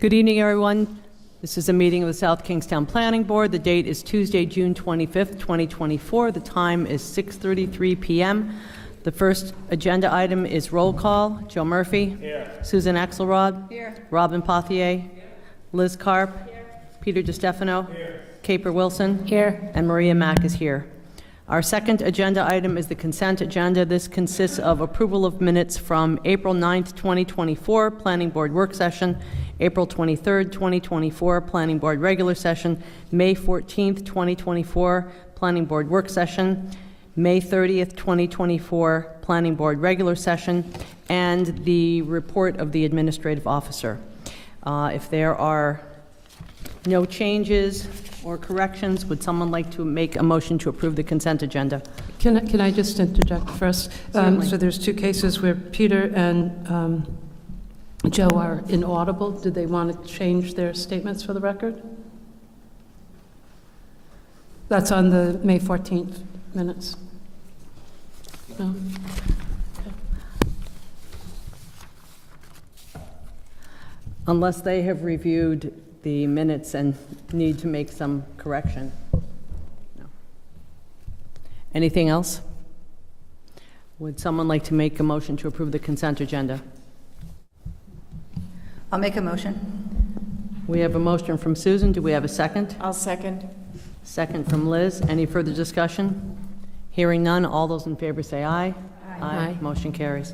Good evening, everyone. This is a meeting of the South Kingstown Planning Board. The date is Tuesday, June 25th, 2024. The time is 6:33 p.m. The first agenda item is roll call. Joe Murphy. Here. Susan Axelrod. Here. Robin Pothier. Here. Liz Karp. Here. Peter DiStefano. Here. Caper Wilson. Here. And Maria Mack is here. Our second agenda item is the consent agenda. This consists of approval of minutes from April 9th, 2024, Planning Board work session, April 23rd, 2024, Planning Board regular session, May 14th, 2024, Planning Board work session, May 30th, 2024, Planning Board regular session, and the report of the administrative officer. If there are no changes or corrections, would someone like to make a motion to approve the consent agenda? Can I just interject first? So there's two cases where Peter and Joe are inaudible. Do they want to change their statements for the record? That's on the May 14th minutes. No? Okay. Unless they have reviewed the minutes and need to make some correction. No. Anything else? Would someone like to make a motion to approve the consent agenda? I'll make a motion. We have a motion from Susan. Do we have a second? I'll second. Second from Liz. Any further discussion? Hearing none, all those in favor say aye. Aye. Aye. Motion carries.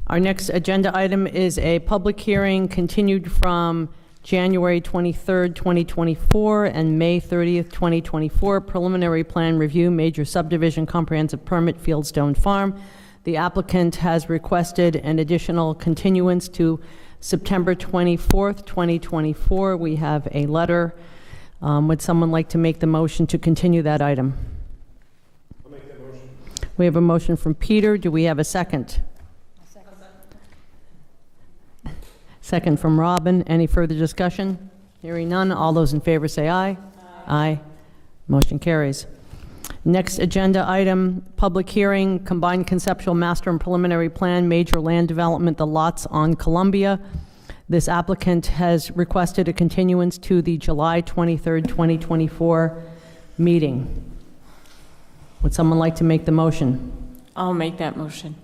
Our next agenda item is a public hearing continued from January 23rd, 2024 and May 30th, 2024, preliminary plan review, major subdivision comprehensive permit, Fieldstone Farm. The applicant has requested an additional continuance to September 24th, 2024. We have a letter. Would someone like to make the motion to continue that item? I'll make that motion. We have a motion from Peter. Do we have a second? Second from Robin. Any further discussion? Hearing none. All those in favor say aye. Aye. Motion carries. Next agenda item, public hearing, combined conceptual master and preliminary plan, major land development, the lots on Columbia. This applicant has requested a continuance to the July 23rd, 2024 meeting. Would someone like to make the motion? I'll make that motion.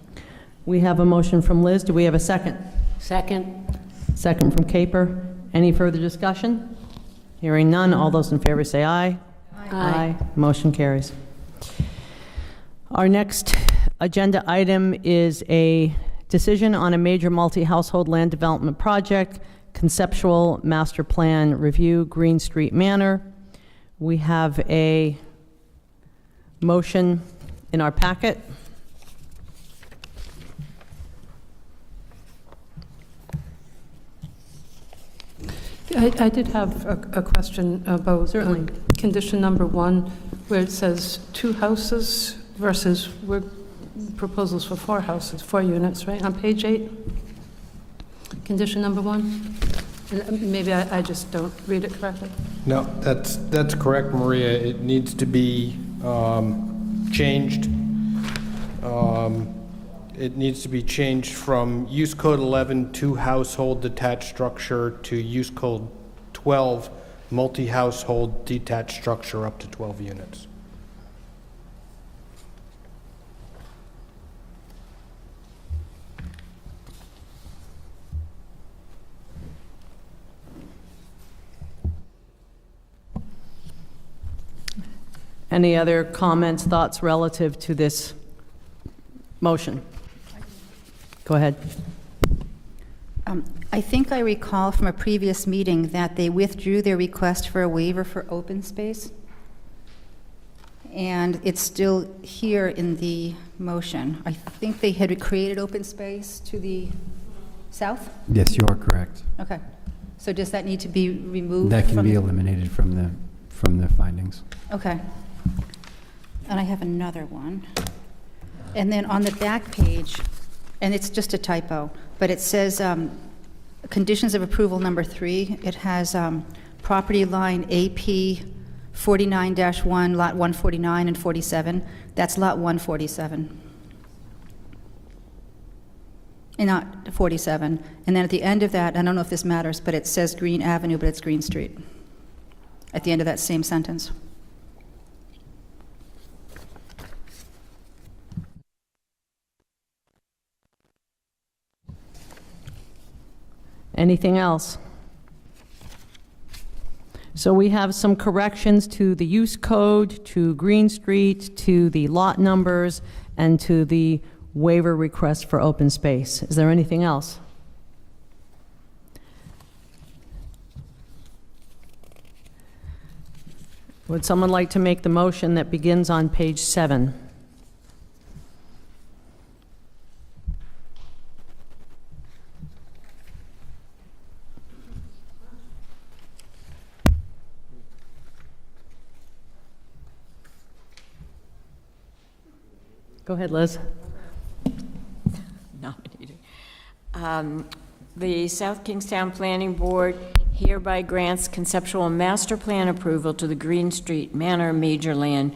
We have a motion from Liz. Do we have a second? Second. Second from Caper. Any further discussion? Hearing none. All those in favor say aye. Aye. Motion carries. Our next agenda item is a decision on a major multi-household land development project, conceptual master plan review, Green Street Manor. We have a motion in our packet. I did have a question about Certainly. Condition number 1, where it says 2 houses versus proposals for 4 houses, 4 units, right? On page 8, condition number 1. Maybe I just don't read it correctly. No, that's correct, Maria. It needs to be changed. It needs to be changed from Use Code 11, 2 household detached structure, to Use Code 12, multi-household detached structure up to 12 units. Any other comments, thoughts relative to this motion? Go ahead. I think I recall from a previous meeting that they withdrew their request for a waiver for open space. And it's still here in the motion. I think they had created open space to the south? Yes, you are correct. Okay. So does that need to be removed? That can be eliminated from the findings. Okay. And I have another one. And then on the back page, and it's just a typo, but it says conditions of approval number 3. It has property line AP 49-1, lot 149 and 47. That's lot 147. and not 47. And then at the end of that, I don't know if this matters, but it says Green Avenue, but it's Green Street, at the end of that same sentence. Anything else? So we have some corrections to the use code, to Green Street, to the lot numbers, and to the waiver request for open space. Is there anything else? Would someone like to make the motion that begins on page 7? Go ahead, Liz. Nominated. The South Kingstown Planning Board hereby grants conceptual master plan approval to the Green Street Manor Major Land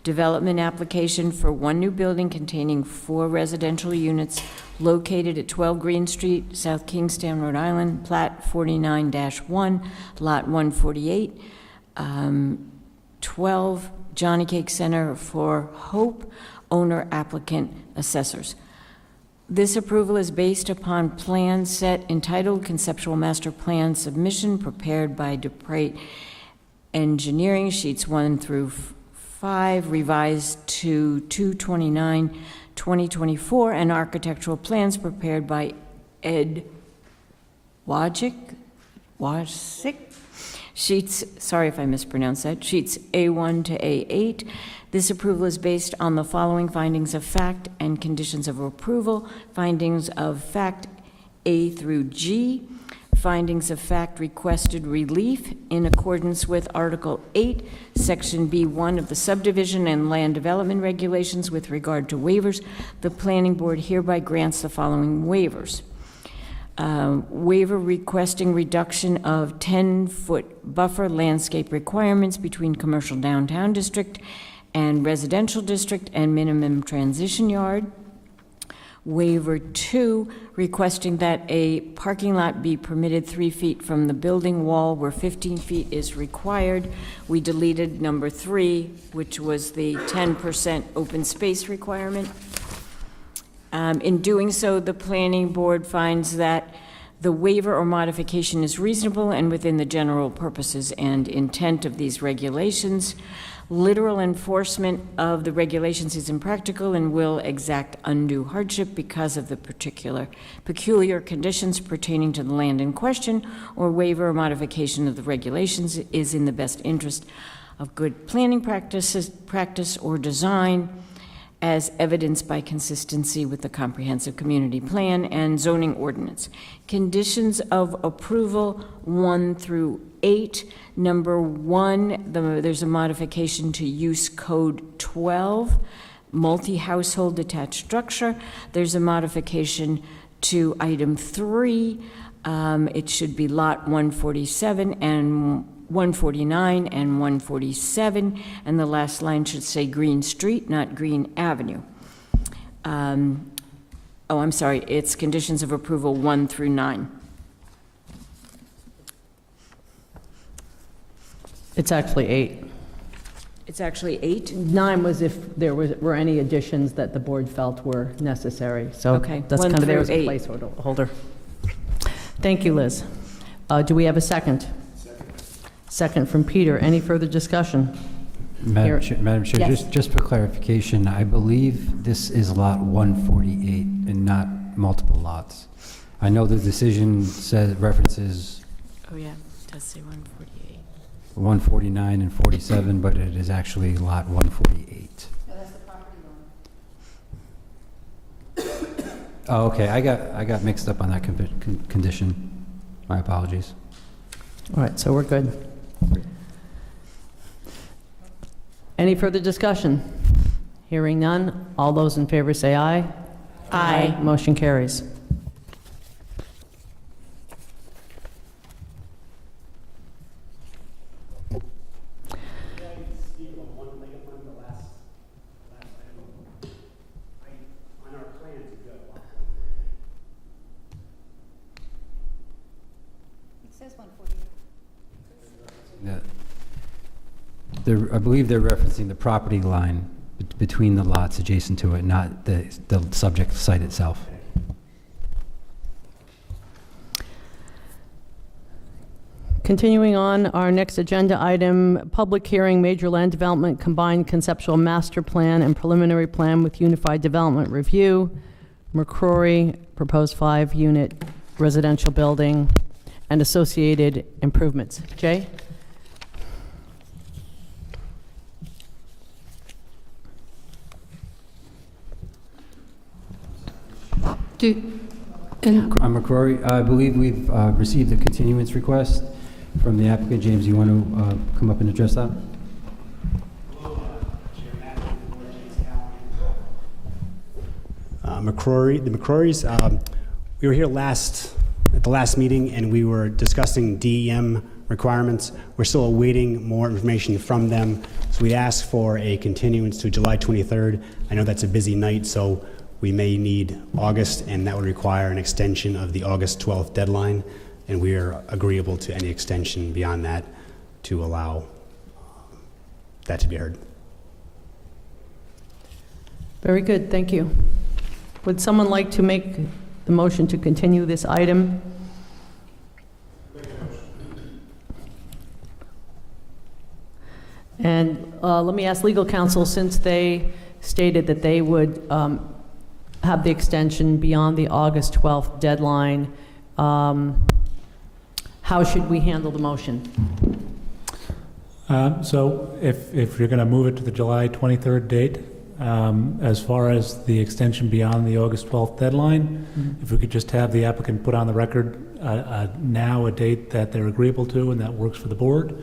Development application for one new building containing 4 residential units located at 12 Green Street, South Kingstown, Rhode Island, Plat 49-1, Lot 148, 12 Johnny Cake Center for Hope, owner, applicant, assessors. This approval is based upon plan set entitled Conceptual Master Plan Submission prepared by DuPrate Engineering, sheets 1 through 5, revised to 2/29/2024, and architectural plans prepared by Ed Wojcik, sheets, sorry if I mispronounced that, sheets A1 to A8. This approval is based on the following findings of fact and conditions of approval. Findings of fact A through G. Findings of fact requested relief in accordance with Article 8, Section B1 of the Subdivision and Land Development Regulations with regard to waivers. The Planning Board hereby grants the following waivers. Waiver requesting reduction of 10-foot buffer landscape requirements between commercial downtown district and residential district and minimum transition yard. Waiver 2, requesting that a parking lot be permitted 3 feet from the building wall where 15 feet is required. We deleted number 3, which was the 10% open space requirement. In doing so, the Planning Board finds that the waiver or modification is reasonable and within the general purposes and intent of these regulations. Literal enforcement of the regulations is impractical and will exact undue hardship because of the peculiar conditions pertaining to the land in question, or waiver or modification of the regulations is in the best interest of good planning practice or design, as evidenced by consistency with the comprehensive community plan and zoning ordinance. Conditions of approval 1 through 8. Number 1, there's a modification to use code 12, multi-household detached structure. There's a modification to item 3. It should be lot 147 and 149 and 147, and the last line should say Green Street, not Green Avenue. I'm sorry, it's conditions of approval 1 through 9. It's actually 8. It's actually 8? 9 was if there were any additions that the board felt were necessary. So Okay, that's 1 kind of there as through a 8. placeholder. Thank you, Liz. Do we have a second? Second from Peter. Any further discussion? Madam Chair, Yes. just for clarification, I believe this is lot 148 and not multiple lots. I know the decision references Oh, yeah, it does say 148. 149 and 47, but it is actually lot 148. No, that's the property line. Oh, okay, I got mixed up on that condition. My apologies. All right, so we're good. Any further discussion? Hearing none. All those in favor say aye. Aye. Motion carries. says 148. Yeah. I believe they're referencing the property line between the lots adjacent to it, not the subject site itself. Continuing on, our next agenda item, public hearing, major land development, combined conceptual master plan and preliminary plan with unified development review, McCrory, proposed 5-unit residential building, and associated improvements. Jay? I'm McCrory. I believe we've received a continuance request from the applicant. James, you want to come up and address that? McCrory, the McCrorys, we were here at the last meeting, and we were discussing DEM requirements. We're still awaiting more information from them, so we asked for a continuance to July 23rd. I know that's a busy night, so we may need August, and that would require an extension of the August 12th deadline, and we are agreeable to any extension beyond that to allow that to be heard. Very good, thank you. Would someone like to make the motion to continue this item? And let me ask legal counsel, since they stated that they would have the extension beyond the August 12th deadline, how should we handle the motion? So if you're going to move it to the July 23rd date, as far as the extension beyond the August 12th deadline, if we could just have the applicant put on the record now a date that they're agreeable to and that works for the board,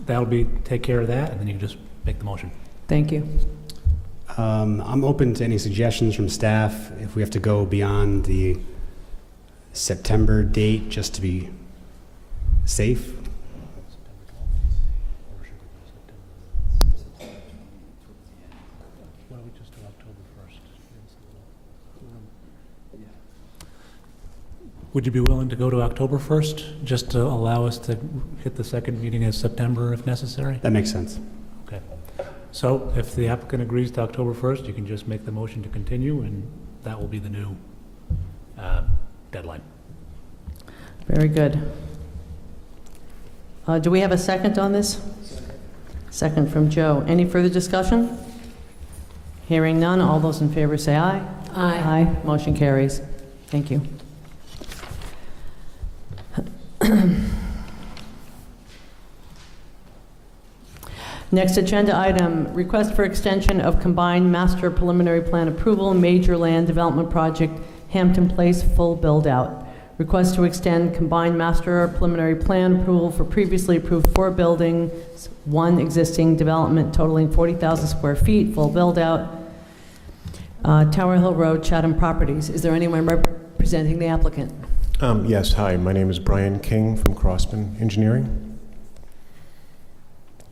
that'll take care of that, and then you can just make the motion. Thank you. I'm open to any suggestions from staff if we have to go beyond the September date just to be safe. Why don't we just do October 1st? Would you be willing to go to October 1st, just to allow us to hit the second meeting as September if necessary? That makes sense. Okay. So if the applicant agrees to October 1st, you can just make the motion to continue, and that will be the new deadline. Very good. Do we have a second on this? Second from Joe. Any further discussion? Hearing none, all those in favor say aye. Aye. Aye. Motion carries. Thank you. Next agenda item, request for extension of combined master preliminary plan approval, major land development project, Hampton Place full build-out. Request to extend combined master preliminary plan approval for previously approved 4 buildings, 1 existing development totaling 40,000 square feet, full build-out, Tower Hill Road, Chatham Properties. Is there anyone representing the applicant? Yes, hi, my name is Brian King from Crossman Engineering,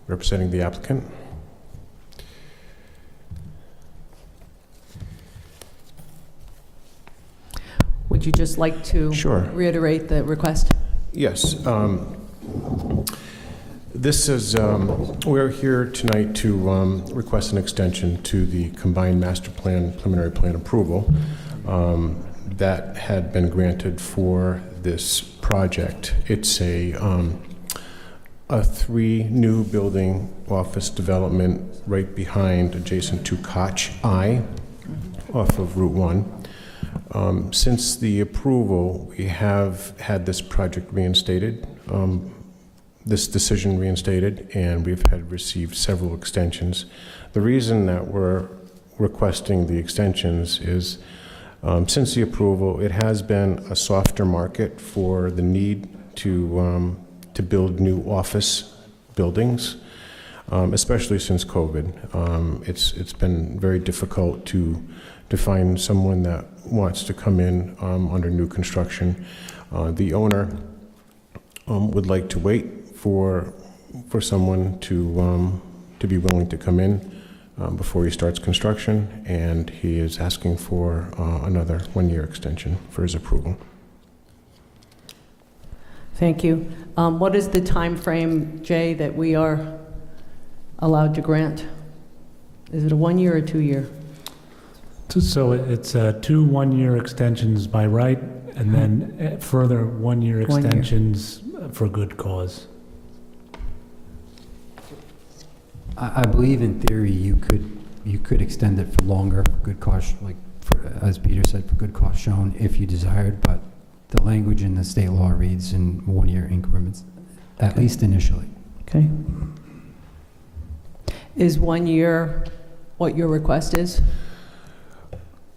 representing the applicant. Would you just like to Sure. reiterate the request? Yes, this is, we're here tonight to request an extension to the combined master plan, preliminary plan approval that had been granted for this project. It's a 3 new building office development right behind, adjacent to Koch I off of Route 1. Since the approval, we have had this project reinstated, this decision reinstated, and we've received several extensions. The reason that we're requesting the extensions is since the approval, it has been a softer market for the need to build new office buildings, especially since COVID. It's been very difficult to find someone that wants to come in under new construction. The owner would like to wait for someone to be willing to come in before he starts construction, and he is asking for another 1-year extension for his approval. Thank you. What is the time frame, Jay, that we are allowed to grant? Is it a 1 year or 2 year? So it's 2 one-year extensions by right, and then further 1-year 1 year. extensions for good cause. I believe in theory you could extend it for longer, for good cause, like, as Peter said, for good cause shown, if you desired, but the language in the state law reads in 1-year increments, at least initially. Okay. Is 1 year what your request is?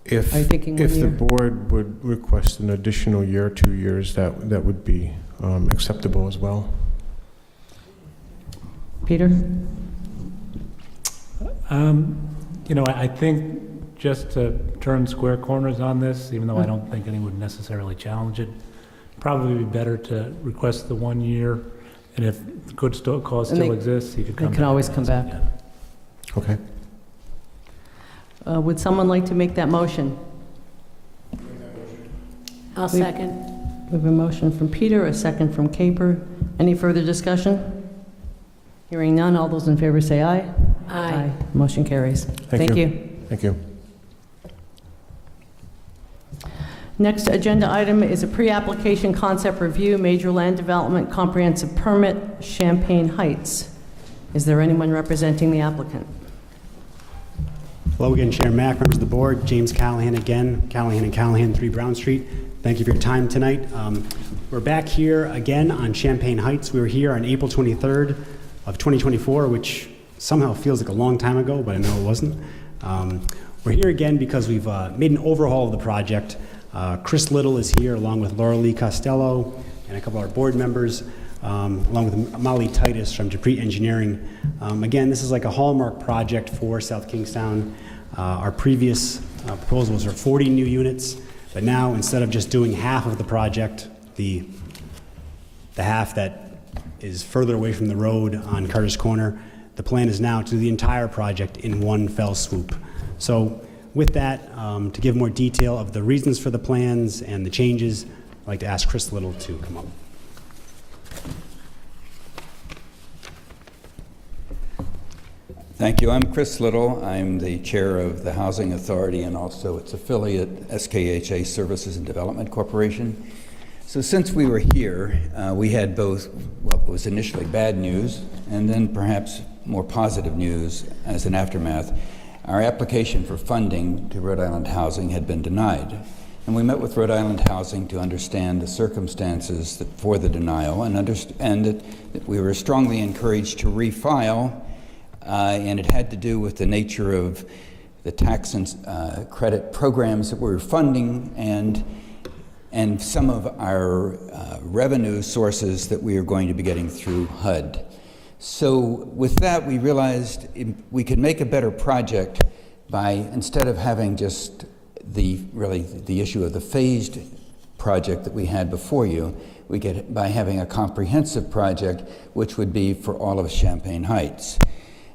If, Are you thinking 1 if the year? board would request an additional year, 2 years, that would be acceptable as well. Peter? I think just to turn square corners on this, even though I don't think anyone would necessarily challenge it, probably be better to request the 1 year, and if good cause And still they- exists, you could they come back. can always and come ask back. again. Okay. Would someone like to make that motion? I'll We- second. We have a motion from Peter, a second from Caper. Any further discussion? Hearing none, all those in favor say aye. Aye. Motion carries. Thank you. Thank you. Next agenda item is a pre-application concept review, major land development comprehensive permit, Champagne Heights. Is there anyone representing the applicant? Hello again, Chair Mack, members of the board. James Callahan again, Callahan and Callahan, 3 Brown Street. Thank you for your time tonight. We're back here again on Champagne Heights. We were here on April 23rd of 2024, which somehow feels like a long time ago, but I know it wasn't. We're here again because we've made an overhaul of the project. Chris Little is here along with Laura Lee Costello and a couple of our board members, along with Molly Titus from Dupree Engineering. Again, this is like a hallmark project for South Kingstown. Our previous proposal was for 40 new units, but now instead of just doing half of the project, the half that is further away from the road on Carter's Corner, the plan is now to do the entire project in one fell swoop. So with that, to give more detail of the reasons for the plans and the changes, I'd like to ask Chris Little to come up. Thank you. I'm Chris Little. I'm the chair of the Housing Authority and also its affiliate, SKHA Services and Development Corporation. So since we were here, we had both what was initially bad news and then perhaps more positive news as an aftermath. Our application for funding to Rhode Island Housing had been denied. And we met with Rhode Island Housing to understand the circumstances for the denial and understand that we were strongly encouraged to refile. And it had to do with the nature of the tax and credit programs that we were funding and some of our revenue sources that we are going to be getting through HUD. So with that, we realized we could make a better project by, instead of having just the issue of the phased project that we had before you, we get by having a comprehensive project, which would be for all of Champagne Heights.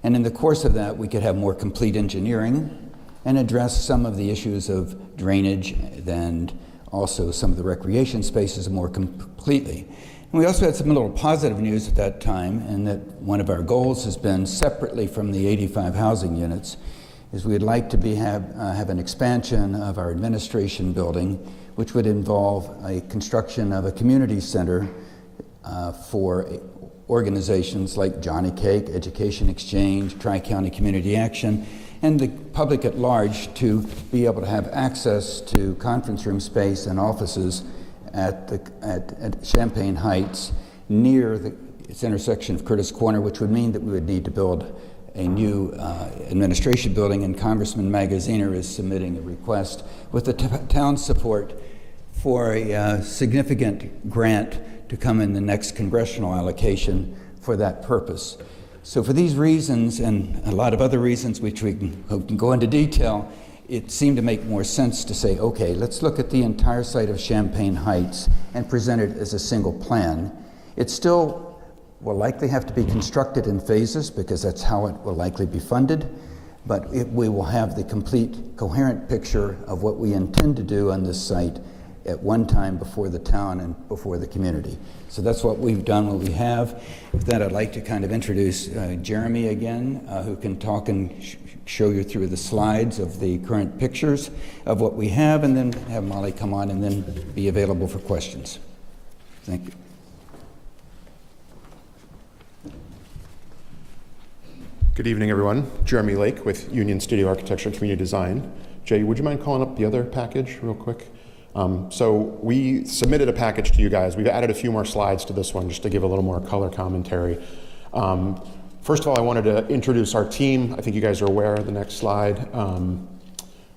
And in the course of that, we could have more complete engineering and address some of the issues of drainage and also some of the recreation spaces more completely. And we also had some little positive news at that time, and that one of our goals has been, separately from the 85 housing units, is we'd like to have an expansion of our administration building, which would involve a construction of a community center for organizations like Johnny Cake, Education Exchange, Tri-County Community Action, and the public at large to be able to have access to conference room space and offices at Champagne Heights near its intersection of Curtis Corner, which would mean that we would need to build a new administration building, and Congressman Magaziner is submitting a request with the town's support for a significant grant to come in the next congressional allocation for that purpose. So for these reasons and a lot of other reasons which we can go into detail, it seemed to make more sense to say, okay, let's look at the entire site of Champagne Heights and present it as a single plan. It still will likely have to be constructed in phases because that's how it will likely be funded, but we will have the complete coherent picture of what we intend to do on this site at one time before the town and before the community. So that's what we've done, what we have. With that, I'd like to kind of introduce Jeremy again, who can talk and show you through the slides of the current pictures of what we have, and then have Molly come on and then be available for questions. Thank you. Good evening, everyone. Jeremy Lake with Union Studio Architecture and Community Design. Jay, would you mind calling up the other package real quick? So we submitted a package to you guys. We've added a few more slides to this one just to give a little more color commentary. First of all, I wanted to introduce our team. I think you guys are aware of the next slide.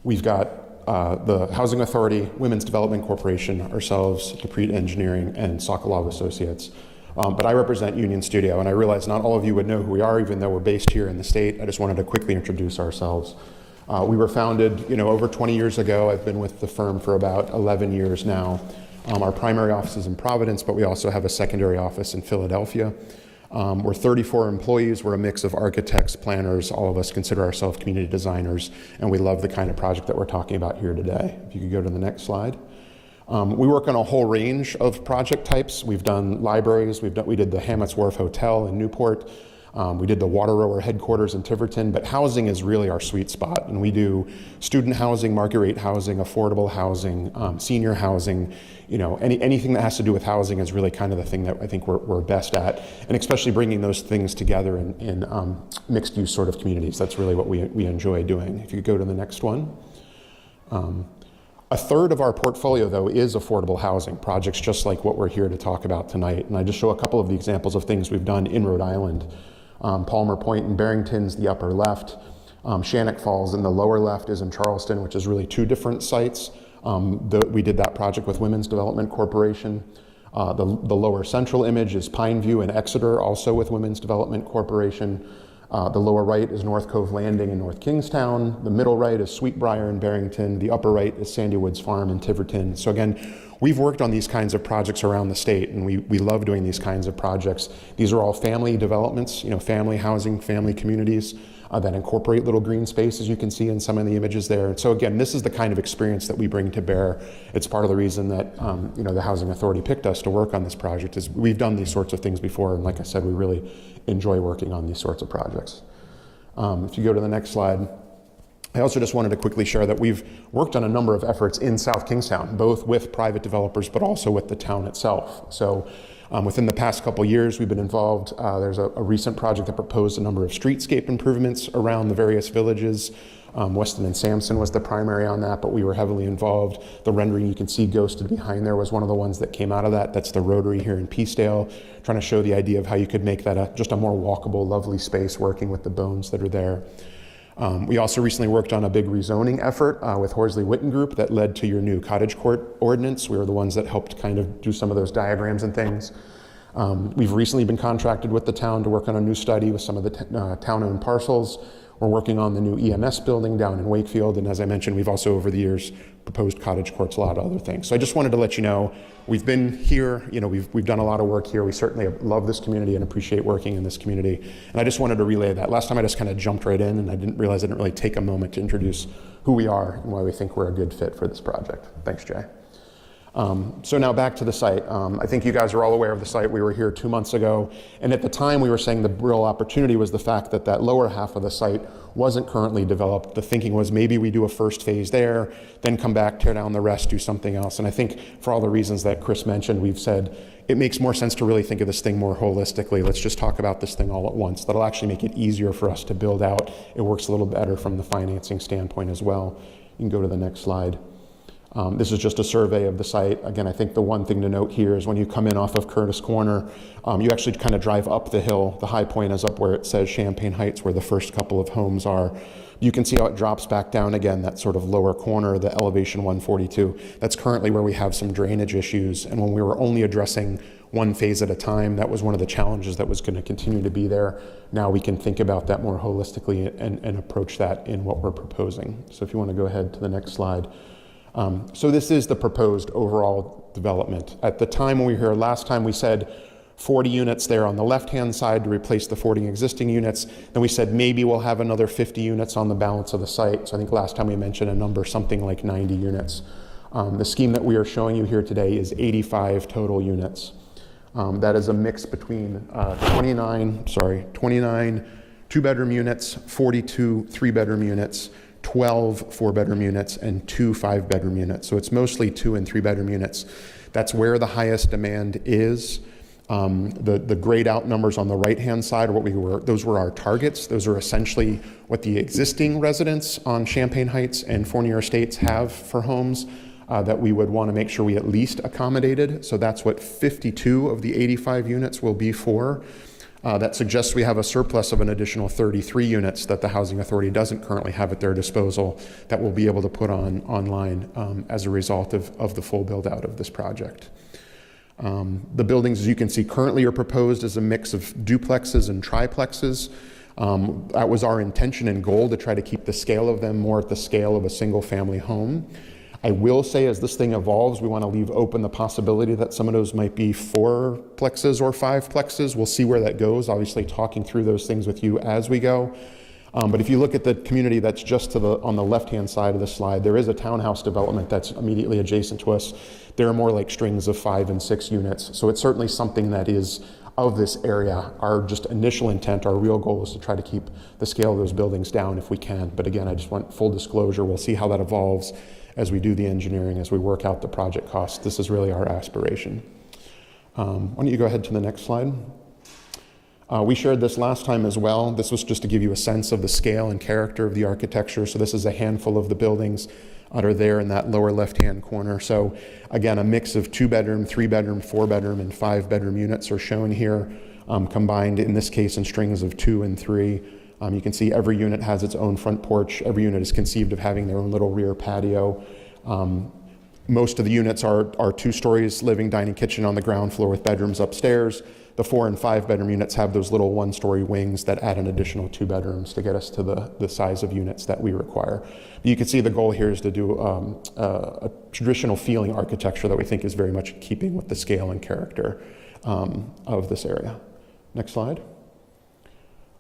We've got the Housing Authority, Women's Development Corporation, ourselves, Dupree Engineering, and Sokolov Associates. But I represent Union Studio, and I realize not all of you would know who we are, even though we're based here in the state. I just wanted to quickly introduce ourselves. We were founded, over 20 years ago. I've been with the firm for about 11 years now. Our primary office is in Providence, but we also have a secondary office in Philadelphia. We're 34 employees. We're a mix of architects, planners. All of us consider ourselves community designers, and we love the kind of project that we're talking about here today. If you could go to the next slide. We work on a whole range of project types. We've done libraries. We did the Hammett's Wharf Hotel in Newport. We did the Water Rower headquarters in Tiverton, but housing is really our sweet spot. And we do student housing, market rate housing, affordable housing, senior housing. Anything that has to do with housing is really kind of the thing that I think we're best at, and especially bringing those things together in mixed use sort of communities. That's really what we enjoy doing. If you could go to the next one. A third of our portfolio, though, is affordable housing projects, just like what we're here to talk about tonight. And I just show a couple of the examples of things we've done in Rhode Island. Palmer Point in Barrington's the upper left. Shannock Falls in the lower left is in Charleston, which is really two different sites. We did that project with Women's Development Corporation. The lower central image is Pineview in Exeter, also with Women's Development Corporation. The lower right is North Cove Landing in North Kingstown. The middle right is Sweetbriar in Barrington. The upper right is Sandy Woods Farm in Tiverton. So again, we've worked on these kinds of projects around the state, and we love doing these kinds of projects. These are all family developments, family housing, family communities that incorporate little green spaces, you can see in some of the images there. And so again, this is the kind of experience that we bring to bear. It's part of the reason that the Housing Authority picked us to work on this project, is we've done these sorts of things before, and like I said, we really enjoy working on these sorts of projects. If you go to the next slide. I also just wanted to quickly share that we've worked on a number of efforts in South Kingstown, both with private developers, but also with the town itself. So within the past couple years, we've been involved. There's a recent project that proposed a number of streetscape improvements around the various villages. Weston and Sampson was the primary on that, but we were heavily involved. The rendering you can see ghosted behind there was one of the ones that came out of that. That's the Rotary here in Peacedale, trying to show the idea of how you could make that just a more walkable, lovely space, working with the bones that are there. We also recently worked on a big rezoning effort with Horsley Witten Group that led to your new cottage court ordinance. We were the ones that helped kind of do some of those diagrams and things. We've recently been contracted with the town to work on a new study with some of the town-owned parcels. We're working on the new EMS building down in Wakefield, and as I mentioned, we've also over the years proposed cottage courts, a lot of other things. So I just wanted to let you know, we've been here, we've done a lot of work here. We certainly love this community and appreciate working in this community. And I just wanted to relay that. Last time I just kind of jumped right in, and I didn't realize I didn't really take a moment to introduce who we are and why we think we're a good fit for this project. Thanks, Jay. So now back to the site. I think you guys are all aware of the site. We were here 2 months ago, and at the time we were saying the real opportunity was the fact that that lower half of the site wasn't currently developed. The thinking was maybe we do a first phase there, then come back, tear down the rest, do something else. And I think for all the reasons that Chris mentioned, we've said it makes more sense to really think of this thing more holistically. Let's just talk about this thing all at once. That'll actually make it easier for us to build out. It works a little better from the financing standpoint as well. You can go to the next slide. This is just a survey of the site. Again, I think the one thing to note here is when you come in off of Curtis Corner, you actually kind of drive up the hill. The high point is up where it says Champaign Heights, where the first couple of homes are. You can see how it drops back down again, that sort of lower corner, the elevation 142. That's currently where we have some drainage issues. And when we were only addressing one phase at a time, that was one of the challenges that was going to continue to be there. Now we can think about that more holistically and approach that in what we're proposing. So if you want to go ahead to the next slide. So this is the proposed overall development. At the time when we were here last time, we said 40 units there on the left-hand side to replace the 40 existing units. Then we said maybe we'll have another 50 units on the balance of the site. So I think last time we mentioned a number something like 90 units. The scheme that we are showing you here today is 85 total units. That is a mix between 29 two-bedroom units, 42 three-bedroom units, 12 four-bedroom units, and 2 five-bedroom units. So it's mostly 2 and 3-bedroom units. That's where the highest demand is. The grayed out numbers on the right-hand side are those were our targets. Those are essentially what the existing residents on Champaign Heights and Fournier Estates have for homes that we would want to make sure we at least accommodated. So that's what 52 of the 85 units will be for. That suggests we have a surplus of an additional 33 units that the Housing Authority doesn't currently have at their disposal that we'll be able to put online as a result of the full build out of this project. The buildings, as you can see, currently are proposed as a mix of duplexes and triplexes. That was our intention and goal, to try to keep the scale of them more at the scale of a single family home. I will say, as this thing evolves, we want to leave open the possibility that some of those might be 4plexes or 5plexes. We'll see where that goes, obviously talking through those things with you as we go. But if you look at the community that's just on the left-hand side of the slide, there is a townhouse development that's immediately adjacent to us. They're more like strings of 5 and 6 units. So it's certainly something that is of this area. Our just initial intent, our real goal is to try to keep the scale of those buildings down if we can. But again, I just want full disclosure. We'll see how that evolves as we do the engineering, as we work out the project costs. This is really our aspiration. Why don't you go ahead to the next slide? We shared this last time as well. This was just to give you a sense of the scale and character of the architecture. So this is a handful of the buildings that are there in that lower left-hand corner. So again, a mix of 2-bedroom, 3-bedroom, 4-bedroom, and 5-bedroom units are shown here, combined in this case in strings of 2 and 3. You can see every unit has its own front porch. Every unit is conceived of having their own little rear patio. Most of the units are 2 stories, living, dining, kitchen on the ground floor with bedrooms upstairs. The 4 and 5-bedroom units have those little 1-story wings that add an additional 2 bedrooms to get us to the size of units that we require. You can see the goal here is to do a traditional feeling architecture that we think is very much in keeping with the scale and character of this area. Next slide.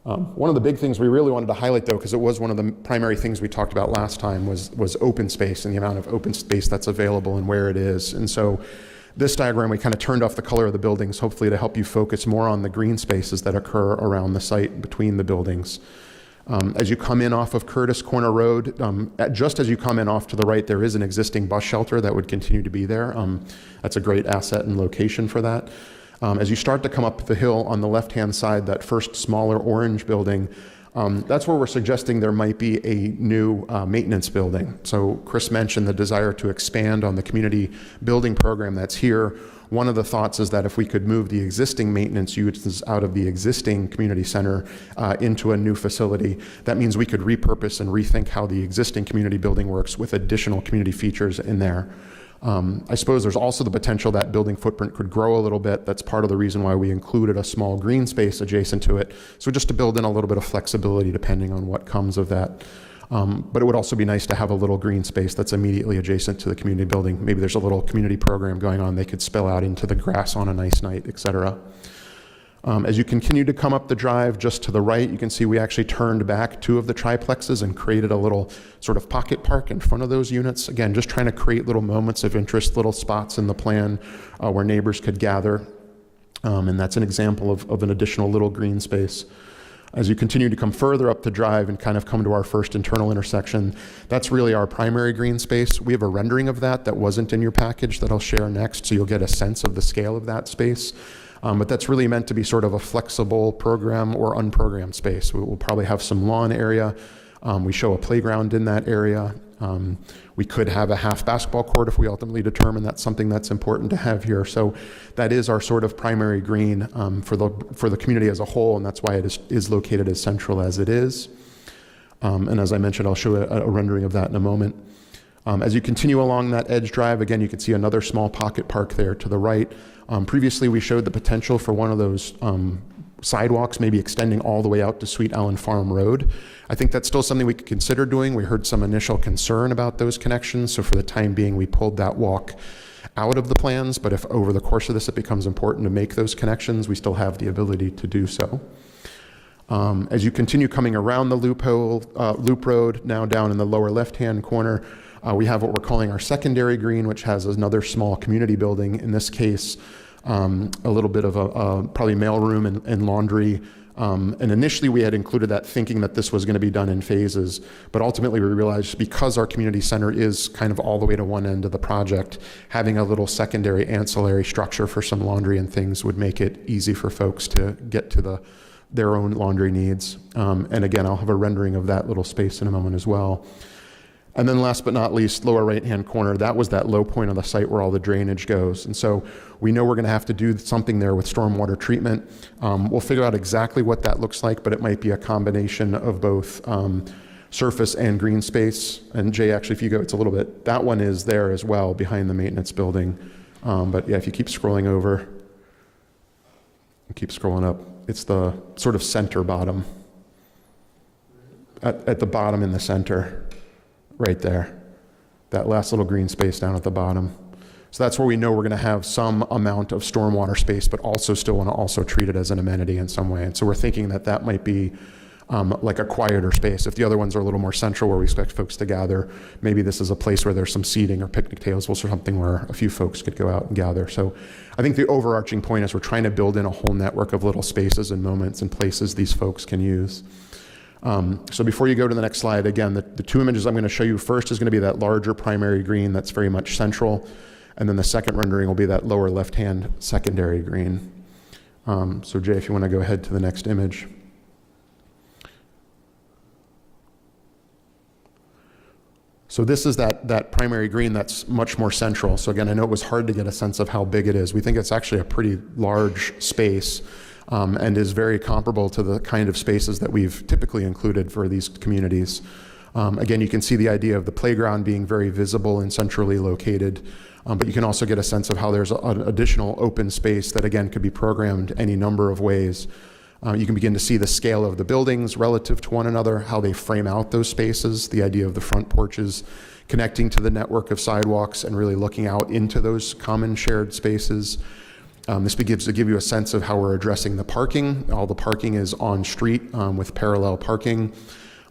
One of the big things we really wanted to highlight, though, because it was one of the primary things we talked about last time, was open space and the amount of open space that's available and where it is. And so this diagram, we kind of turned off the color of the buildings, hopefully to help you focus more on the green spaces that occur around the site between the buildings. As you come in off of Curtis Corner Road, just as you come in off to the right, there is an existing bus shelter that would continue to be there. That's a great asset and location for that. As you start to come up the hill on the left-hand side, that first smaller orange building, that's where we're suggesting there might be a new maintenance building. So Chris mentioned the desire to expand on the community building program that's here. One of the thoughts is that if we could move the existing maintenance units out of the existing community center into a new facility, that means we could repurpose and rethink how the existing community building works with additional community features in there. I suppose there's also the potential that building footprint could grow a little bit. That's part of the reason why we included a small green space adjacent to it. So just to build in a little bit of flexibility depending on what comes of that. But it would also be nice to have a little green space that's immediately adjacent to the community building. Maybe there's a little community program going on. They could spill out into the grass on a nice night, etc. As you continue to come up the drive just to the right, you can see we actually turned back 2 of the triplexes and created a little sort of pocket park in front of those units. Again, just trying to create little moments of interest, little spots in the plan where neighbors could gather. And that's an example of an additional little green space. As you continue to come further up the drive and kind of come to our first internal intersection, that's really our primary green space. We have a rendering of that wasn't in your package that I'll share next, so you'll get a sense of the scale of that space. But that's really meant to be sort of a flexible program or unprogrammed space. We'll probably have some lawn area. We show a playground in that area. We could have a half basketball court if we ultimately determine that's something that's important to have here. So that is our sort of primary green for the community as a whole, and that's why it is located as central as it is. And as I mentioned, I'll show a rendering of that in a moment. As you continue along that edge drive, again, you can see another small pocket park there to the right. Previously, we showed the potential for one of those sidewalks, maybe extending all the way out to Sweet Allen Farm Road. I think that's still something we could consider doing. We heard some initial concern about those connections, so for the time being, we pulled that walk out of the plans, but if over the course of this it becomes important to make those connections, we still have the ability to do so. As you continue coming around the loop road, now down in the lower left-hand corner, We have what we're calling our secondary green, which has another small community building, in this case, a little bit of a probably mailroom and laundry. And initially we had included that thinking that this was going to be done in phases, but ultimately we realized because our community center is kind of all the way to one end of the project, having a little secondary ancillary structure for some laundry and things would make it easy for folks to get to their own laundry needs. And again, I'll have a rendering of that little space in a moment as well. And then last but not least, lower right-hand corner, that was that low point on the site where all the drainage goes. And so we know we're going to have to do something there with stormwater treatment. We'll figure out exactly what that looks like, but it might be a combination of both surface and green space. And Jay, actually, if you go, it's a little bit, that one is there as well behind the maintenance building. But yeah, if you keep scrolling over, and keep scrolling up, it's the sort of center bottom. At the bottom in the center. Right there, that last little green space down at the bottom. So that's where we know we're going to have some amount of stormwater space, but also still want to also treat it as an amenity in some way. And so we're thinking that that might be like a quieter space. If the other ones are a little more central where we expect folks to gather, maybe this is a place where there's some seating or picnic tables or something where a few folks could go out and gather. So I think the overarching point is we're trying to build in a whole network of little spaces and moments and places these folks can use. So before you go to the next slide, again, the two images I'm going to show you first is going to be that larger primary green that's very much central, and then the second rendering will be that lower left-hand secondary green. So Jay, if you want to go ahead to the next image. So this is that primary green that's much more central. So again, I know it was hard to get a sense of how big it is. We think it's actually a pretty large space. And is very comparable to the kind of spaces that we've typically included for these communities. Again, you can see the idea of the playground being very visible and centrally located, but you can also get a sense of how there's an additional open space that, again, could be programmed any number of ways. You can begin to see the scale of the buildings relative to one another, how they frame out those spaces, the idea of the front porches connecting to the network of sidewalks and really looking out into those common shared spaces. This begins to give you a sense of how we're addressing the parking. All the parking is on street with parallel parking.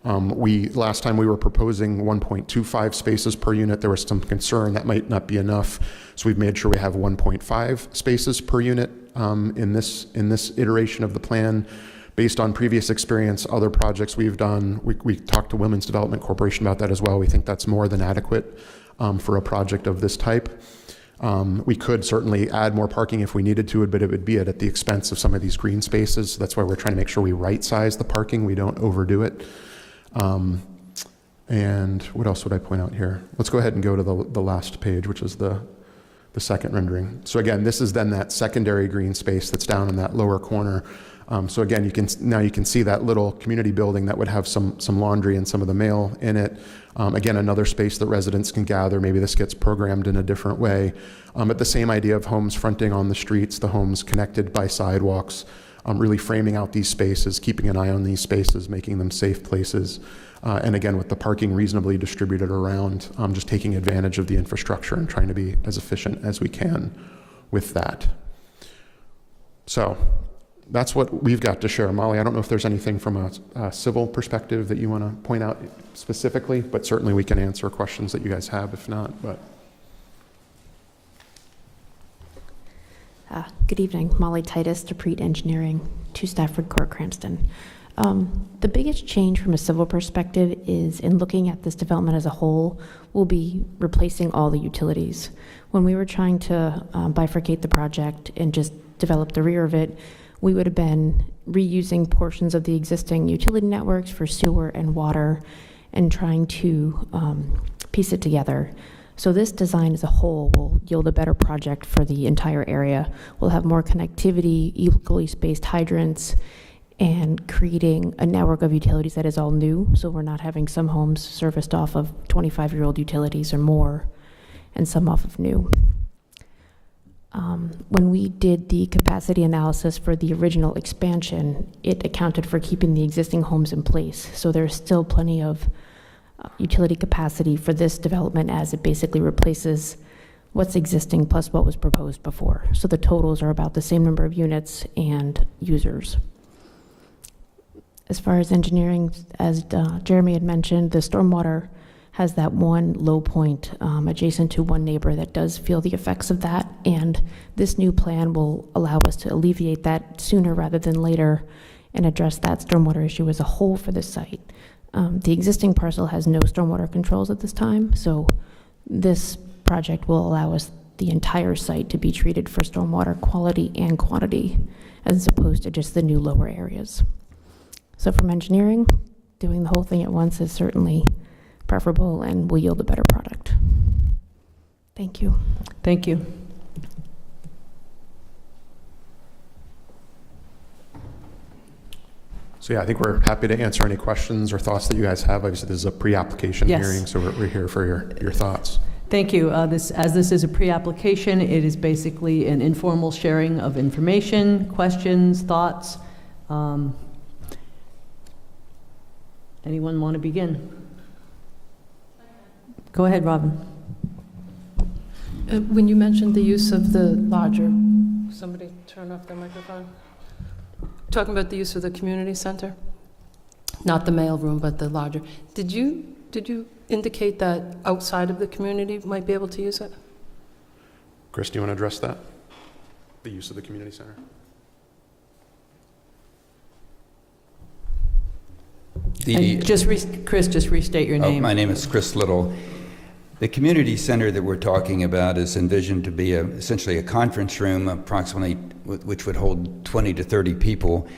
Last time we were proposing 1.25 spaces per unit. There was some concern that might not be enough. So we've made sure we have 1.5 spaces per unit in this iteration of the plan. Based on previous experience, other projects we've done, we talked to Women's Development Corporation about that as well. We think that's more than adequate for a project of this type. We could certainly add more parking if we needed to, but it would be at the expense of some of these green spaces. That's why we're trying to make sure we right-size the parking. We don't overdo it. And what else would I point out here? Let's go ahead and go to the last page, which is the second rendering. So again, this is then that secondary green space that's down in that lower corner. So again, you can see that little community building that would have some laundry and some of the mail in it. Again, another space that residents can gather. Maybe this gets programmed in a different way. But the same idea of homes fronting on the streets, the homes connected by sidewalks, really framing out these spaces, keeping an eye on these spaces, making them safe places. And again, with the parking reasonably distributed around, just taking advantage of the infrastructure and trying to be as efficient as we can with that. So that's what we've got to share. Molly, I don't know if there's anything from a civil perspective that you want to point out specifically, but certainly we can answer questions that you guys have if not. But Good evening, Molly Titus, Deprete Engineering, 2 Stafford Court, Cranston. The biggest change from a civil perspective is in looking at this development as a whole, we'll be replacing all the utilities. When we were trying to bifurcate the project and just develop the rear of it, we would have been reusing portions of the existing utility networks for sewer and water and trying to piece it together. So this design as a whole will yield a better project for the entire area. We'll have more connectivity, equally spaced hydrants, and creating a network of utilities that is all new. So we're not having some homes serviced off of 25-year-old utilities or more, and some off of new. When we did the capacity analysis for the original expansion, it accounted for keeping the existing homes in place. So there's still plenty of utility capacity for this development as it basically replaces what's existing plus what was proposed before. So the totals are about the same number of units and users. As far as engineering, as Jeremy had mentioned, the stormwater has that one low point adjacent to one neighbor that does feel the effects of that. And this new plan will allow us to alleviate that sooner rather than later and address that stormwater issue as a whole for this site. The existing parcel has no stormwater controls at this time, so this project will allow us the entire site to be treated for stormwater quality and quantity, as opposed to just the new lower areas. So from engineering, doing the whole thing at once is certainly preferable and will yield a better product. Thank you. Thank you. So yeah, I think we're happy to answer any questions or thoughts that you guys have. Obviously, this is a pre-application Yes. hearing, so we're here for your thoughts. Thank you. As this is a pre-application, it is basically an informal sharing of information, questions, thoughts. Anyone want to begin? Go ahead, Robin. When you mentioned the use of the larger, somebody turn off their microphone. Talking about the use of the community center, not the mail room, but the larger. Did you indicate that outside of the community might be able to use it? Chris, do you want to address that? The use of the community center? And Chris, just restate your name. My name is Chris Little. The community center that we're talking about is envisioned to be essentially a conference room, approximately, which would hold 20 to 30 people,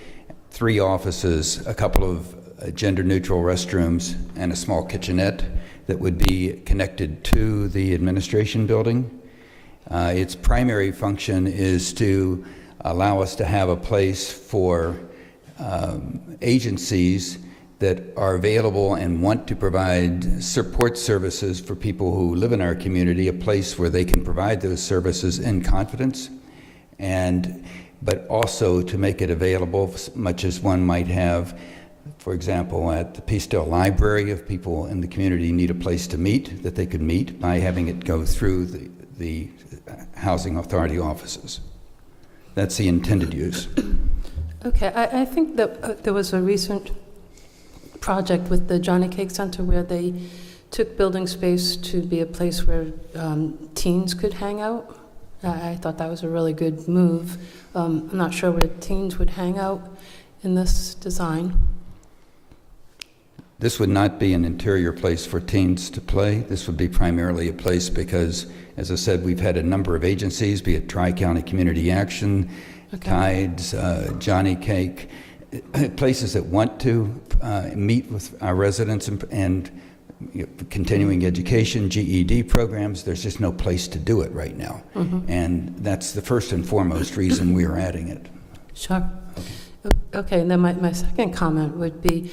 3 offices, a couple of gender-neutral restrooms, and a small kitchenette that would be connected to the administration building. Its primary function is to allow us to have a place for agencies that are available and want to provide support services for people who live in our community, a place where they can provide those services in confidence, but also to make it available, much as one might have, for example, at the Peacedale Library, if people in the community need a place to meet, that they could meet by having it go through the Housing Authority offices. That's the intended use. Okay, I think that there was a recent project with the Johnny Cake Center where they took building space to be a place where teens could hang out. I thought that was a really good move. I'm not sure where teens would hang out in this design. This would not be an interior place for teens to play. This would be primarily a place because, as I said, we've had a number of agencies, be it Tri-County Community Action, Tides, Johnny Cake, places that want to meet with our residents and continuing education, GED programs. There's just no place to do it right now. And that's the first and foremost reason we are adding it. Sure. Okay, and then my second comment would be,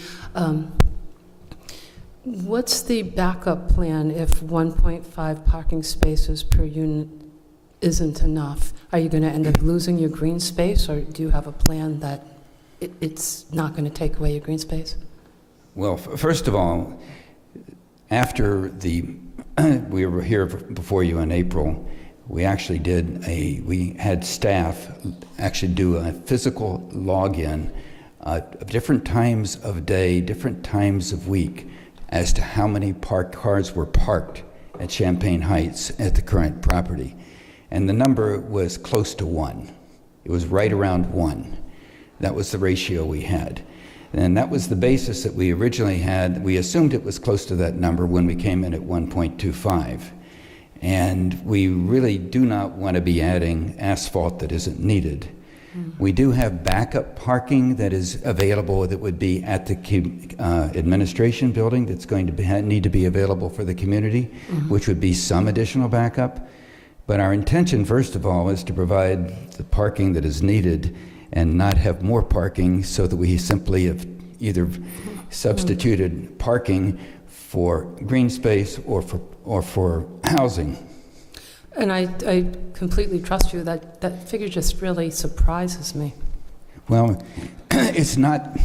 what's the backup plan if 1.5 parking spaces per unit isn't enough? Are you going to end up losing your green space, or do you have a plan that it's not going to take away your green space? Well, first of all, after we were here before you in April, we actually we had staff actually do a physical login of different times of day, different times of week, as to how many parked cars were parked at Champaign Heights at the current property. And the number was close to 1. It was right around 1. That was the ratio we had. And that was the basis that we originally had. We assumed it was close to that number when we came in at 1.25. And we really do not want to be adding asphalt that isn't needed. We do have backup parking that is available that would be at the administration building that's going to need to be available for the community, which would be some additional backup. But our intention, first of all, is to provide the parking that is needed and not have more parking, so that we simply have either substituted parking for green space or for housing. And I completely trust you. That figure just really surprises me. Well, it's not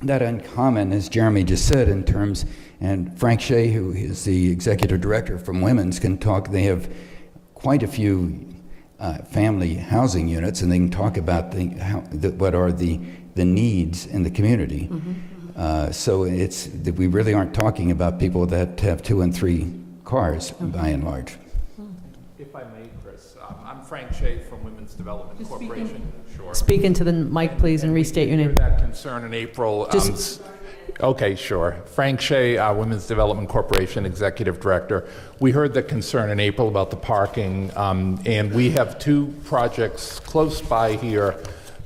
that uncommon, as Jeremy just said, in terms, and Frank Shea, who is the executive director from Women's, can talk. They have quite a few family housing units, and they can talk about what are the needs in the community. So we really aren't talking about people that have 2 and 3 cars, by and large. If I may, Chris, I'm Frank Shea from Women's Development Corporation. Sure. Speak into the mic, please, and restate your We name. heard that concern in April. Okay, sure. Frank Shea, Women's Development Corporation Executive Director. We heard the concern in April about the parking, and we have 2 projects close by here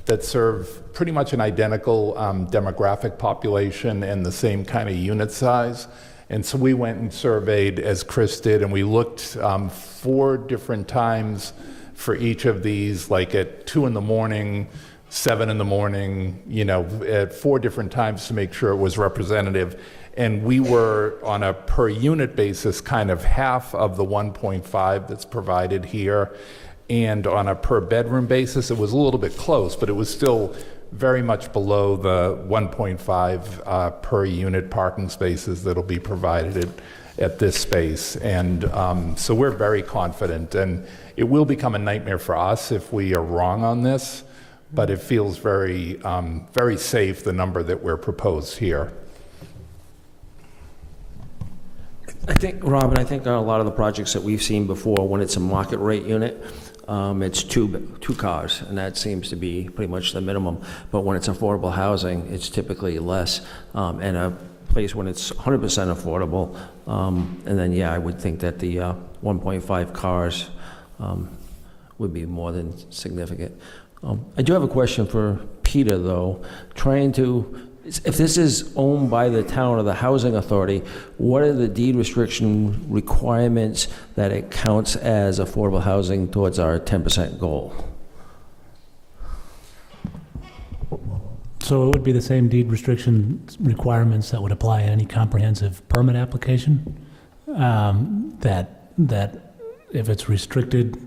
that serve pretty much an identical demographic population and the same kind of unit size. And so we went and surveyed, as Chris did, and we looked 4 different times for each of these, like at 2 in the morning, 7 in the morning, at 4 different times to make sure it was representative. And we were, on a per unit basis, kind of half of the 1.5 that's provided here. And on a per bedroom basis, it was a little bit close, but it was still very much below the 1.5 per unit parking spaces that'll be provided at this space. And so we're very confident, and it will become a nightmare for us if we are wrong on this, but it feels very, very safe, the number that we're proposed here. I think, Robin, a lot of the projects that we've seen before, when it's a market rate unit, it's two cars, and that seems to be pretty much the minimum. But when it's affordable housing, it's typically less. And a place when it's 100% affordable, and then, yeah, I would think that the 1.5 cars would be more than significant. I do have a question for Peter, though. If this is owned by the town or the housing authority, what are the deed restriction requirements that it counts as affordable housing towards our 10% goal? So it would be the same deed restriction requirements that would apply in any comprehensive permit application? That if it's restricted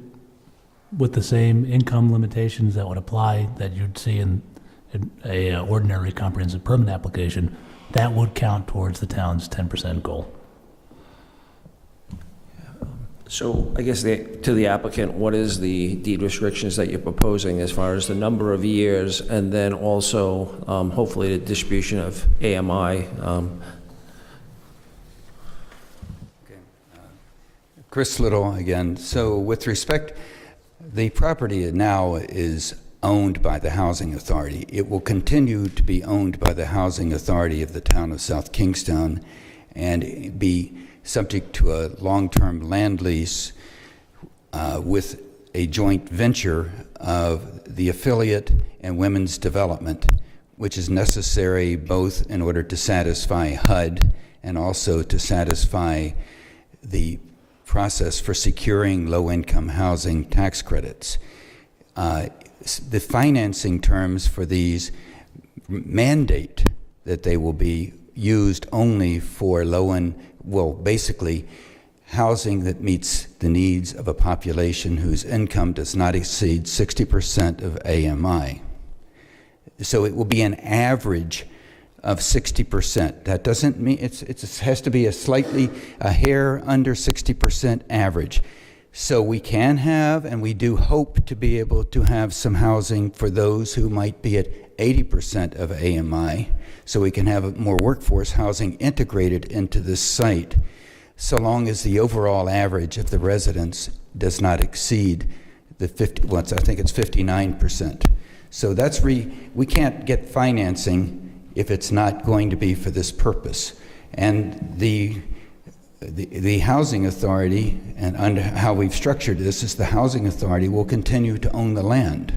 with the same income limitations that would apply that you'd see in a ordinary comprehensive permit application, that would count towards the town's 10% goal. So I guess to the applicant, what is the deed restrictions that you're proposing as far as the number of years, and then also hopefully the distribution of AMI? Chris Little again. So with respect, the property now is owned by the Housing Authority. It will continue to be owned by the Housing Authority of the town of South Kingstown and be subject to a long-term land lease with a joint venture of the affiliate and women's development, which is necessary both in order to satisfy HUD and also to satisfy the process for securing low-income housing tax credits. The financing terms for these mandate that they will be used only for basically housing that meets the needs of a population whose income does not exceed 60% of AMI. So it will be an average of 60%. That doesn't mean it has to be a hair under 60% average. So we can have, and we do hope to be able to have some housing for those who might be at 80% of AMI, so we can have more workforce housing integrated into this site, so long as the overall average of the residents does not exceed the 59%. So we can't get financing if it's not going to be for this purpose. And the Housing Authority, and under how we've structured this, is the Housing Authority will continue to own the land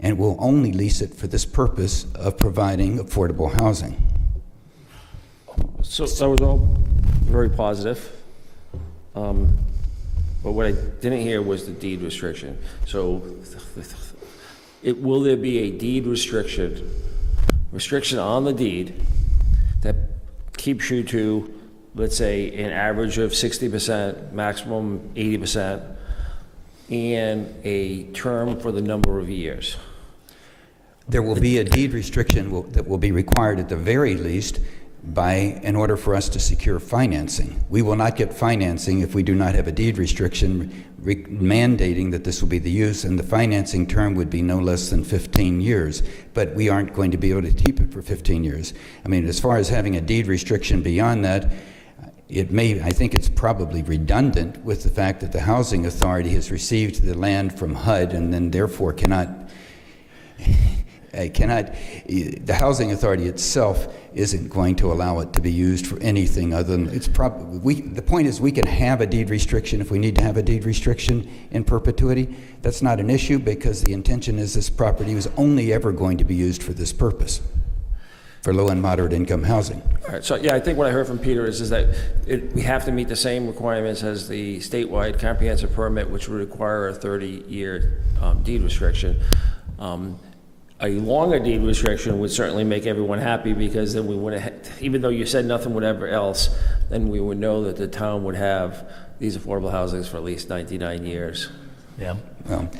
and will only lease it for this purpose of providing affordable housing. So that was all very positive. But what I didn't hear was the deed restriction. So will there be a deed restriction on the deed that keeps you to, let's say, an average of 60%, maximum 80%, and a term for the number of years? There will be a deed restriction that will be required at the very least in order for us to secure financing. We will not get financing if we do not have a deed restriction mandating that this will be the use, and the financing term would be no less than 15 years. But we aren't going to be able to keep it for 15 years. I mean, as far as having a deed restriction beyond that, I think it's probably redundant with the fact that the Housing Authority has received the land from HUD and then therefore the Housing Authority itself isn't going to allow it to be used for anything other than, the point is we can have a deed restriction if we need to have a deed restriction in perpetuity. That's not an issue because the intention is this property was only ever going to be used for this purpose, for low and moderate income housing. All right, so yeah, I think what I heard from Peter is that we have to meet the same requirements as the statewide comprehensive permit, which would require a 30-year deed restriction. A longer deed restriction would certainly make everyone happy because then we would, even though you said nothing would ever else, then we would know that the town would have these affordable housings for at least 99 years. Yeah. Well,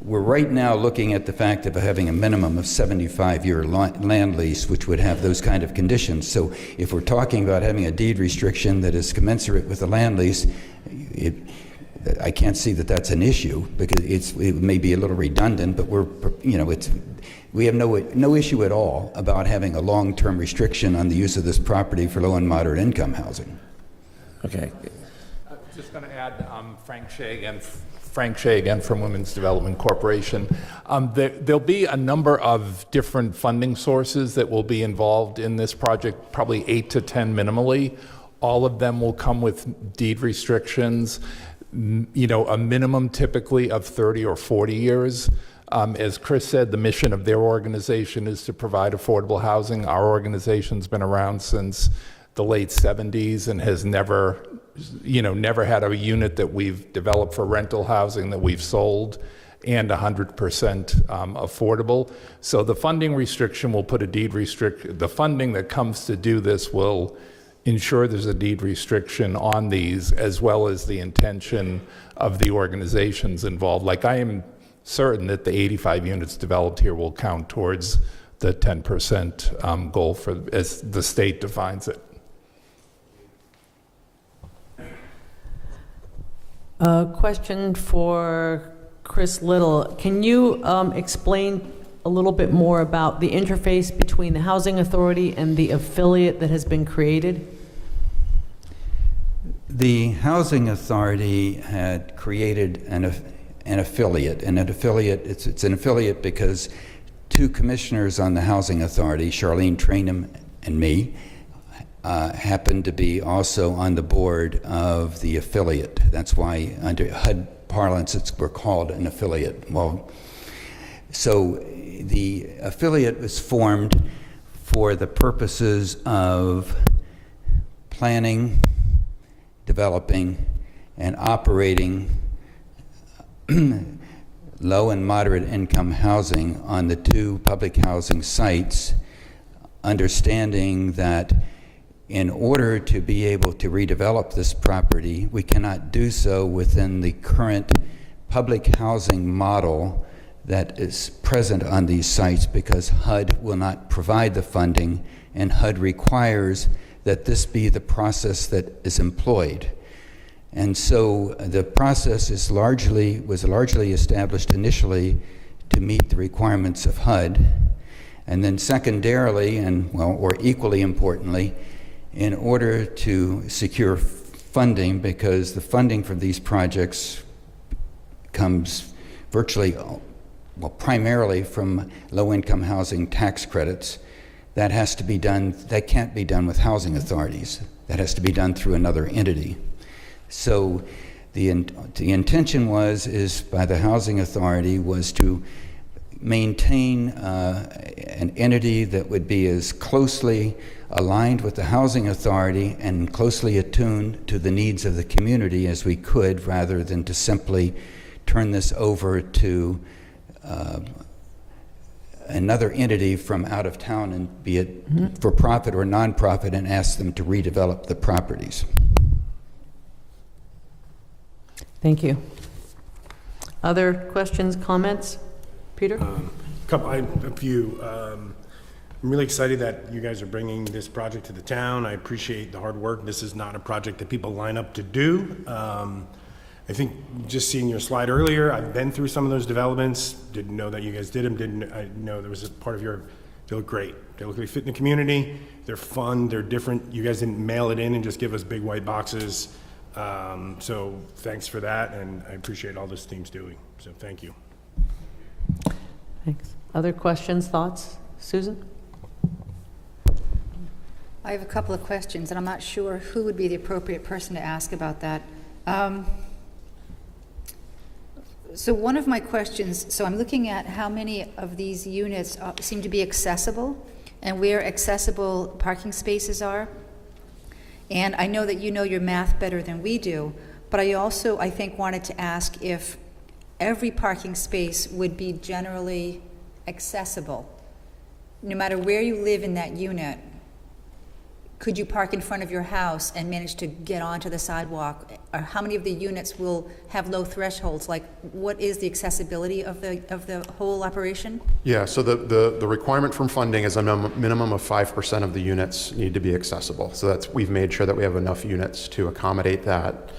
we're right now looking at the fact of having a minimum of 75-year land lease, which would have those kind of conditions. So if we're talking about having a deed restriction that is commensurate with the land lease, I can't see that that's an issue because it may be a little redundant, but we have no issue at all about having a long-term restriction on the use of this property for low and moderate income housing. Okay. Just going to add, Frank Shea again from Women's Development Corporation. There'll be a number of different funding sources that will be involved in this project, probably 8 to 10 minimally. All of them will come with deed restrictions. A minimum typically of 30 or 40 years. As Chris said, the mission of their organization is to provide affordable housing. Our organization's been around since the late 70s and has never had a unit that we've developed for rental housing that we've sold and 100% affordable. So the funding restriction will put a deed restriction. The funding that comes to do this will ensure there's a deed restriction on these, as well as the intention of the organizations involved. Like, I am certain that the 85 units developed here will count towards the 10% goal as the state defines it. Question for Chris Little. Can you explain a little bit more about the interface between the Housing Authority and the affiliate that has been created? The Housing Authority had created an affiliate, and it's an affiliate because two commissioners on the Housing Authority, Charlene Trainum and me, happened to be also on the board of the affiliate. That's why under HUD parlance we're called an affiliate. Well, so the affiliate was formed for the purposes of planning, developing, and operating low and moderate income housing on the two public housing sites, understanding that in order to be able to redevelop this property, we cannot do so within the current public housing model that is present on these sites because HUD will not provide the funding, and HUD requires that this be the process that is employed. And so the process was largely established initially to meet the requirements of HUD, and then secondarily, or equally importantly, in order to secure funding, because the funding for these projects comes primarily from low-income housing tax credits. That has to be done, that can't be done with housing authorities. That has to be done through another entity. So the intention by the Housing Authority was to maintain an entity that would be as closely aligned with the Housing Authority and closely attuned to the needs of the community as we could, rather than to simply turn this over to another entity from out of town, and be it for profit or non-profit, and ask them to redevelop the properties. Thank you. Other questions, comments? Peter? A few. I'm really excited that you guys are bringing this project to the town. I appreciate the hard work. This is not a project that people line up to do. I think just seeing your slide earlier, I've been through some of those developments, didn't know that you guys did them, I know there was a part of your, they look great. They look like they fit in the community, they're fun, they're different. You guys didn't mail it in and just give us big white boxes. So thanks for that, and I appreciate all this team's doing, so thank you. Thanks. Other questions, thoughts? Susan? I have a couple of questions, and I'm not sure who would be the appropriate person to ask about that. So one of my questions, so I'm looking at how many of these units seem to be accessible and where accessible parking spaces are. And I know that you know your math better than we do, but I also, I think, wanted to ask if every parking space would be generally accessible. No matter where you live in that unit, could you park in front of your house and manage to get onto the sidewalk? Or how many of the units will have low thresholds? Like, what is the accessibility of the whole operation? Yeah, so the requirement from funding is a minimum of 5% of the units need to be accessible. So we've made sure that we have enough units to accommodate that.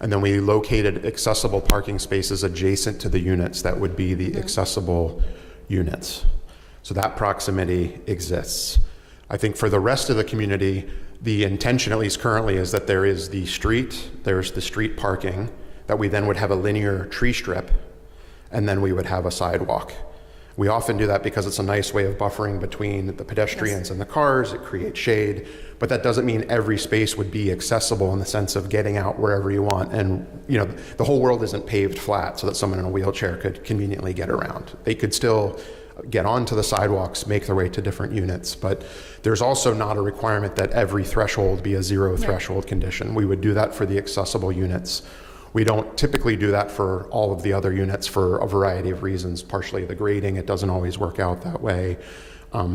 And then we located accessible parking spaces adjacent to the units that would be the accessible units. So that proximity exists. I think for the rest of the community, the intention, at least currently, is that there's the street parking, that we then would have a linear tree strip, and then we would have a sidewalk. We often do that because it's a nice way of buffering between the pedestrians and the cars. It creates shade, but that doesn't mean every space would be accessible in the sense of getting out wherever you want. And the whole world isn't paved flat so that someone in a wheelchair could conveniently get around. They could still get onto the sidewalks, make their way to different units, but there's also not a requirement that every threshold be a zero threshold condition. We would do that for the accessible units. We don't typically do that for all of the other units for a variety of reasons, partially the grading, it doesn't always work out that way.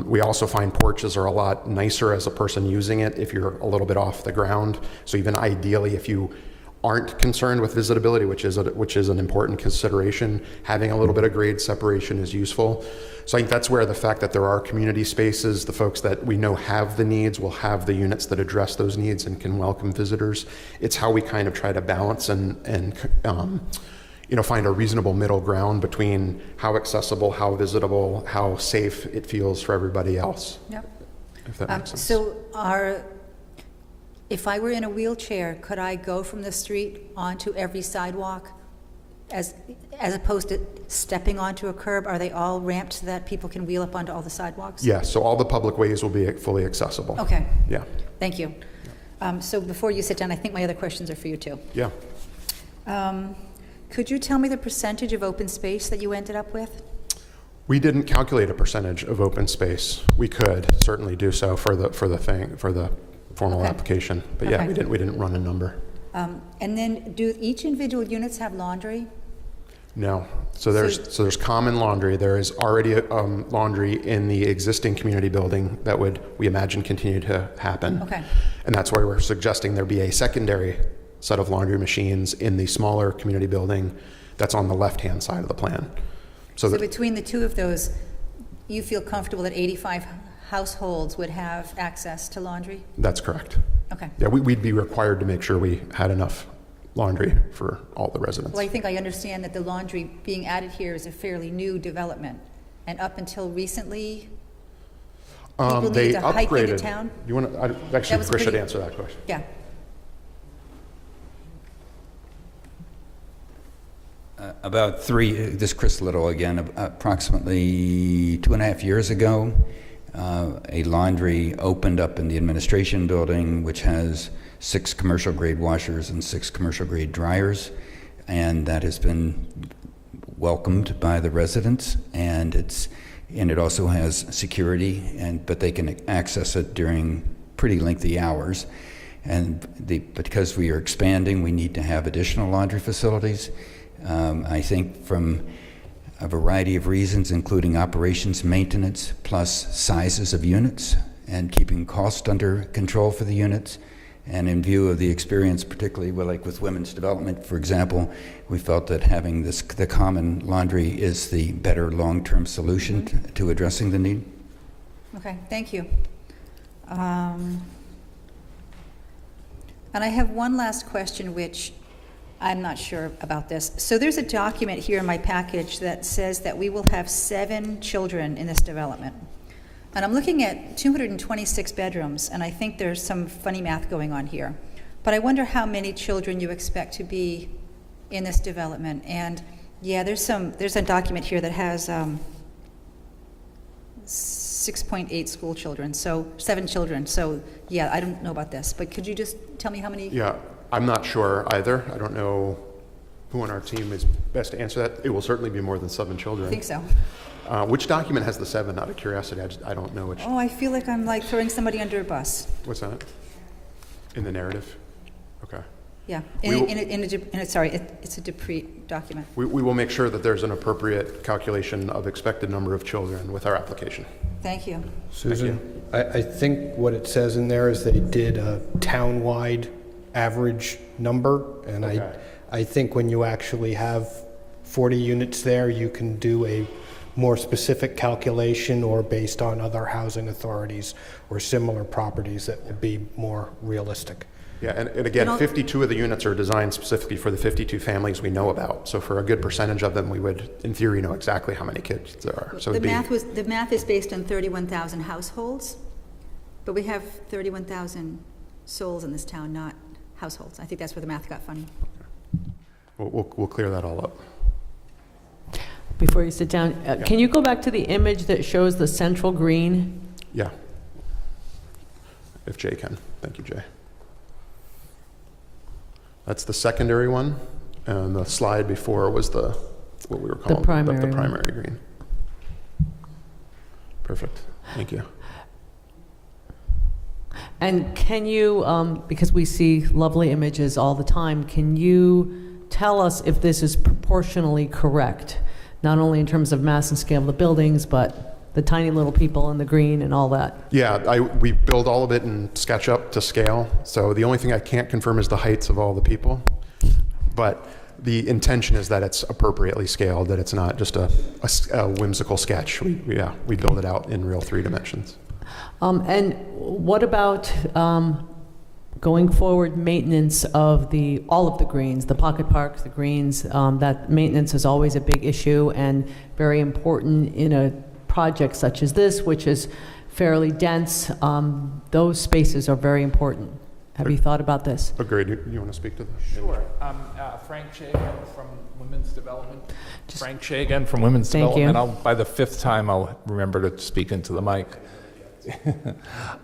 We also find porches are a lot nicer as a person using it if you're a little bit off the ground. So even ideally, if you aren't concerned with visitability, which is an important consideration, having a little bit of grade separation is useful. So I think that's where the fact that there are community spaces, the folks that we know have the needs will have the units that address those needs and can welcome visitors. It's how we kind of try to balance and find a reasonable middle ground between how accessible, how visitable, how safe it feels for everybody else. Yep. If that makes sense. So if I were in a wheelchair, could I go from the street onto every sidewalk as opposed to stepping onto a curb? Are they all ramped so that people can wheel up onto all the sidewalks? Yeah, so all the public ways will be fully accessible. Okay. Yeah. Thank you. So before you sit down, I think my other questions are for you too. Yeah. Could you tell me the percentage of open space that you ended up with? We didn't calculate a percentage of open space. We could certainly do so for the formal application, but yeah, Okay. we didn't run a number. And then do each individual units have laundry? No. So there's common laundry. There is already laundry in the existing community building that would, we imagine, continue to happen. Okay. And that's why we're suggesting there be a secondary set of laundry machines in the smaller community building that's on the left-hand side of the plan. So between the two of those, you feel comfortable that 85 households would have access to laundry? That's correct. Okay. Yeah, we'd be required to make sure we had enough laundry for all the residents. Well, I think I understand that the laundry being added here is a fairly new development. And up until recently, people They needed to hike into upgraded. town? You want to, That actually, was Chris should pretty- answer that question. Yeah. This is Chris Little again, approximately 2.5 years ago, a laundry opened up in the administration building, which has 6 commercial grade washers and 6 commercial grade dryers, and that has been welcomed by the residents, and it also has security, but they can access it during pretty lengthy hours. And because we are expanding, we need to have additional laundry facilities. I think from a variety of reasons, including operations maintenance, plus sizes of units, and keeping cost under control for the units. And in view of the experience, particularly with women's development, for example, we felt that having the common laundry is the better long-term solution to addressing the need. Okay, thank you. And I have one last question, which I'm not sure about this. So there's a document here in my package that says that we will have 7 children in this development. And I'm looking at 226 bedrooms, and I think there's some funny math going on here. But I wonder how many children you expect to be in this development. And yeah, there's a document here that has 6.8 school children, so 7 children. So yeah, I don't know about this, but could you just tell me how many? Yeah, I'm not sure either. I don't know who on our team is best to answer that. It will certainly be more than 7 children. I think so. Which document has the 7, out of curiosity? I don't know which. Oh, I feel like I'm like throwing somebody under a bus. What's that? In the narrative? Okay. Yeah, We will- it's a Dupree document. We will make sure that there's an appropriate calculation of expected number of children with our application. Thank you. Susan, I think what it says in there is they did a town-wide average number, and Okay. I think when you actually have 40 units there, you can do a more specific calculation or based on other housing authorities or similar properties that would be more realistic. Yeah, and again, And I'll- 52 of the units are designed specifically for the 52 families we know about. So for a good percentage of them, we would, in theory, know exactly how many kids there are. So The it'd be, math is based on 31,000 households, but we have 31,000 souls in this town, not households. I think that's where the math got funny. we'll clear that all up. Before you sit down, can you go back to the image that shows the central green? Yeah. If Jay can. Thank you, Jay. That's the secondary one, and the slide before was what we were calling primary the one. primary green. Perfect. Thank you. And can you, because we see lovely images all the time, can you tell us if this is proportionally correct? Not only in terms of mass and scale of the buildings, but the tiny little people in the green and all that. Yeah, we build all of it in SketchUp to scale. So the only thing I can't confirm is the heights of all the people. But the intention is that it's appropriately scaled, that it's not just a whimsical sketch. We build it out in real 3 dimensions. And what about going forward maintenance of all of the greens, the pocket parks, the greens? That maintenance is always a big issue and very important in a project such as this, which is fairly dense. Those spaces are very important. Have you thought about this? Agreed. You want to speak to this? Sure. Frank Shagan from Women's Development. Frank Shagan from Women's Thank you. Development. By the 5th time, I'll remember to speak into the mic.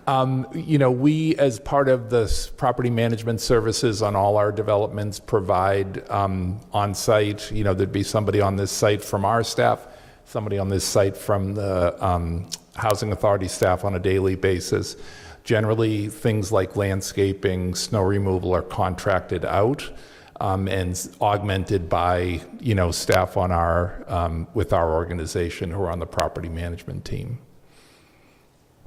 We, as part of the property management services on all our developments, provide on-site, there'd be somebody on this site from our staff, somebody on this site from the Housing Authority staff on a daily basis. Generally, things like landscaping, snow removal are contracted out and augmented by, staff on with our organization who are on the property management team.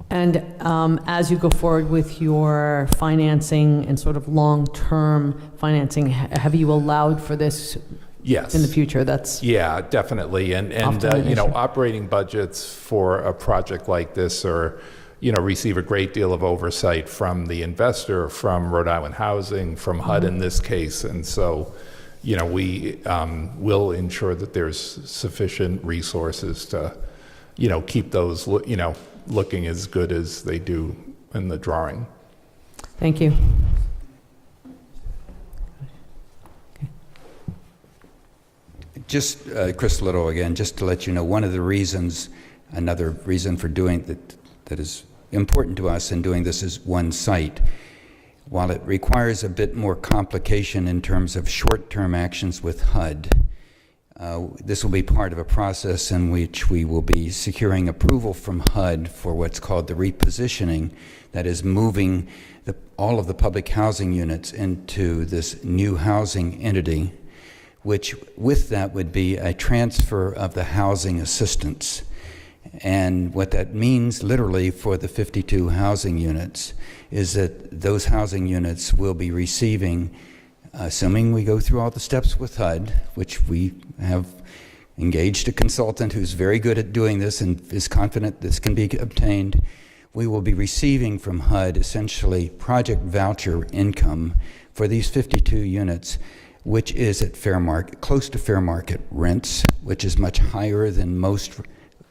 And as you go forward with your financing and sort of long-term financing, have you allowed for this Yes. in the future? That's Yeah, definitely. And Often an issue. operating budgets for a project like this are, receive a great deal of oversight from the investor, from Rhode Island Housing, from HUD in this case. And so, we will ensure that there's sufficient resources to, keep those, looking as good as they do in the drawing. Thank you. Just, Chris Little again, just to let you know, one of the reasons, another reason for doing that is important to us in doing this is one site. While it requires a bit more complication in terms of short-term actions with HUD, this will be part of a process in which we will be securing approval from HUD for what's called the repositioning, that is moving all of the public housing units into this new housing entity, which with that would be a transfer of the housing assistance. And what that means literally for the 52 housing units is that those housing units will be receiving, assuming we go through all the steps with HUD, which we have engaged a consultant who's very good at doing this and is confident this can be obtained. We will be receiving from HUD essentially project voucher income for these 52 units, which is at fair market, close to fair market rents, which is much higher than most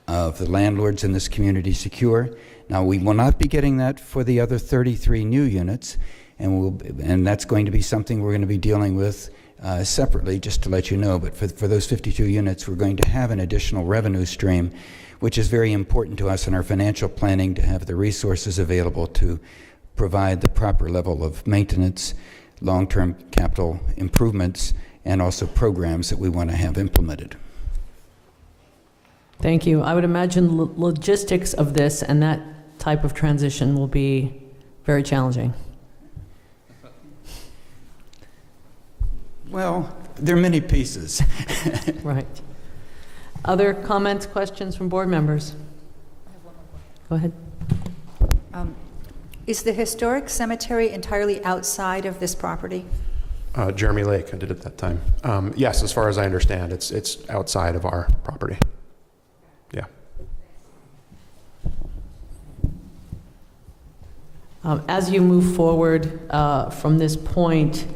of the landlords in this community secure. Now, we will not be getting that for the other 33 new units, and that's going to be something we're going to be dealing with separately, just to let you know. But for those 52 units, we're going to have an additional revenue stream, which is very important to us in our financial planning, to have the resources available to provide the proper level of maintenance, long-term capital improvements, and also programs that we want to have implemented. Thank you. I would imagine logistics of this and that type of transition will be very challenging. Well, there are many pieces. Right. Other comments, questions from board members? Go ahead. Is the historic cemetery entirely outside of this property? Jeremy Lake, I did at that time. Yes, as far as I understand, it's outside of our property. Yeah. As you move forward from this point,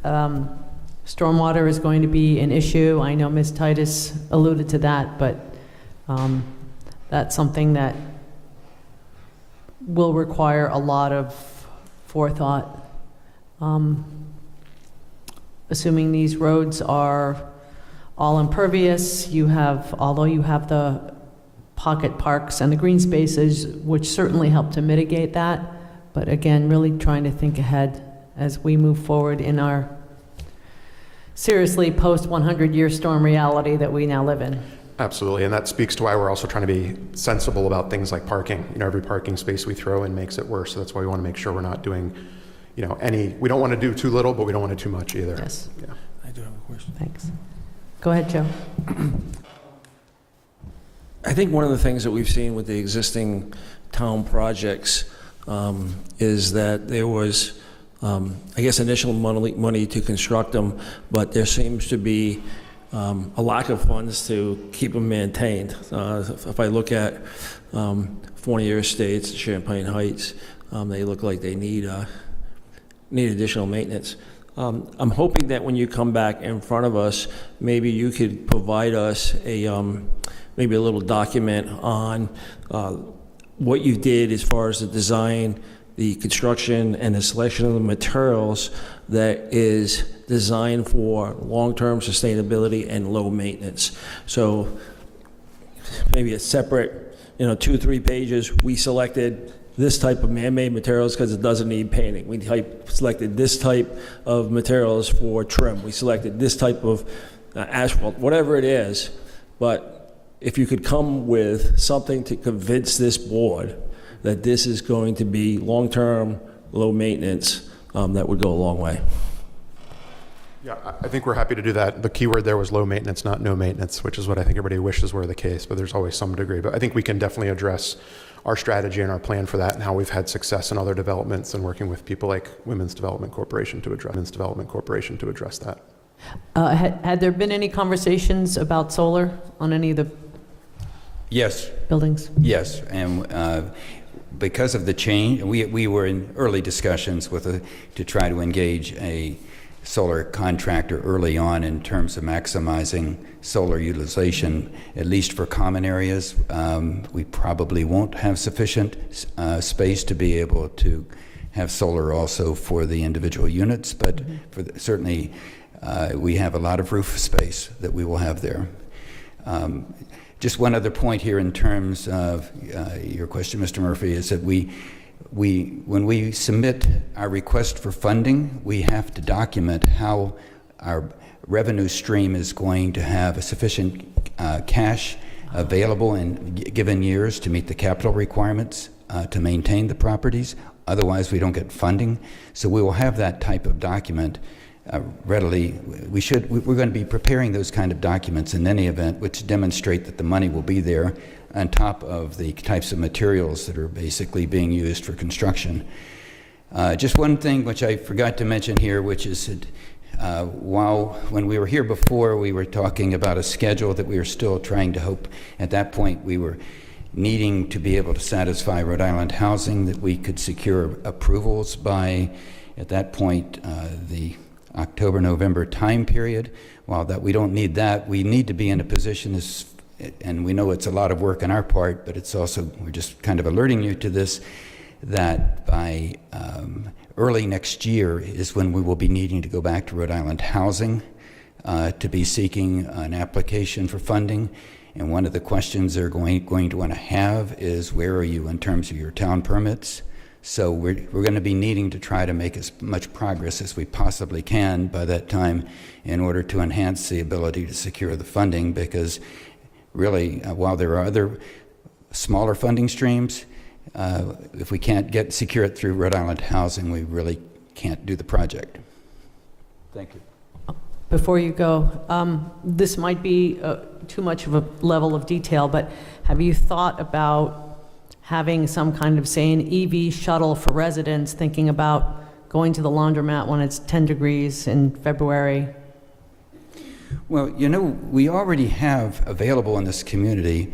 stormwater is going to be an issue. I know Ms. Titus alluded to that, but that's something that will require a lot of forethought. Assuming these roads are all impervious, although you have the pocket parks and the green spaces, which certainly help to mitigate that, but again, really trying to think ahead as we move forward in our seriously post-100-year storm reality that we now live in. Absolutely, and that speaks to why we're also trying to be sensible about things like parking. Every parking space we throw in makes it worse, so that's why we want to make sure we're not doing, we don't want to do too little, but we don't want to do too much either. Yes. Yeah. I do have a question. Thanks. Go ahead, Joe. I think one of the things that we've seen with the existing town projects is that there was, initial money to construct them, but there seems to be a lack of funds to keep them maintained. If I look at Fournier Estates, Champagne Heights, they look like they need additional maintenance. I'm hoping that when you come back in front of us, maybe you could provide us maybe a little document on what you did as far as the design, the construction, and the selection of the materials that is designed for long-term sustainability and low maintenance. So maybe a separate, 2-3 pages, we selected this type of man-made materials because it doesn't need painting. We selected this type of materials for trim. We selected this type of asphalt, whatever it is. But if you could come with something to convince this board that this is going to be long-term, low maintenance, that would go a long way. Yeah, I think we're happy to do that. The key word there was low maintenance, not no maintenance, which is what I think everybody wishes were the case, but there's always some degree. But I think we can definitely address our strategy and our plan for that and how we've had success in other developments and working with people like Women's Development Corporation to address that. Had there been any conversations about solar on any of the Yes. buildings? Yes, and because of the change, we were in early discussions to try to engage a solar contractor early on in terms of maximizing solar utilization, at least for common areas. We probably won't have sufficient space to be able to have solar also for the individual units, but certainly we have a lot of roof space that we will have there. Just one other point here in terms of your question, Mr. Murphy, is that when we submit our request for funding, we have to document how our revenue stream is going to have a sufficient cash available in given years to meet the capital requirements to maintain the properties. Otherwise, we don't get funding. So we will have that type of document readily. We're going to be preparing those kind of documents in any event, which demonstrate that the money will be there on top of the types of materials that are basically being used for construction. Just one thing which I forgot to mention here, which is When we were here before, we were talking about a schedule that we were still trying to hope. At that point, we were needing to be able to satisfy Rhode Island Housing that we could secure approvals by, at that point, the October-November time period. While that we don't need that, we need to be in a position, and we know it's a lot of work on our part, but it's also, we're just kind of alerting you to this, that by early next year is when we will be needing to go back to Rhode Island Housing to be seeking an application for funding. And one of the questions they're going to want to have is, where are you in terms of your town permits? So we're going to be needing to try to make as much progress as we possibly can by that time in order to enhance the ability to secure the funding, because really, while there are other smaller funding streams, if we can't secure it through Rhode Island Housing, we really can't do the project. Thank you. Before you go, this might be too much of a level of detail, but have you thought about having some kind of, say, an EV shuttle for residents, thinking about going to the laundromat when it's 10 degrees in February? Well, you know, we already have available in this community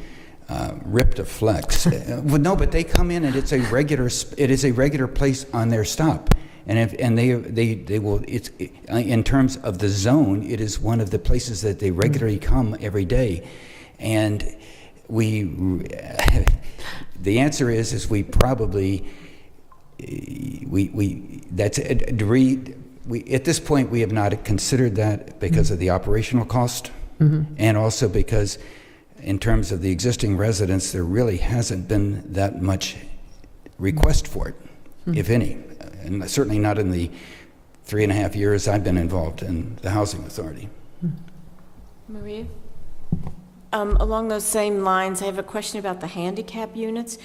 Ripta Flex. Well, no, but they come in and it is a regular place on their stop. And they will, in terms of the zone, it is one of the places that they regularly come every day. And the answer is we probably, at this point, we have not considered that because of the operational cost, and also because in terms of the existing residents, there really hasn't been that much request for it, if any. And certainly not in the 3.5 years I've been involved in the Housing Authority. Maria? Along those same lines, I have a question about the handicap units.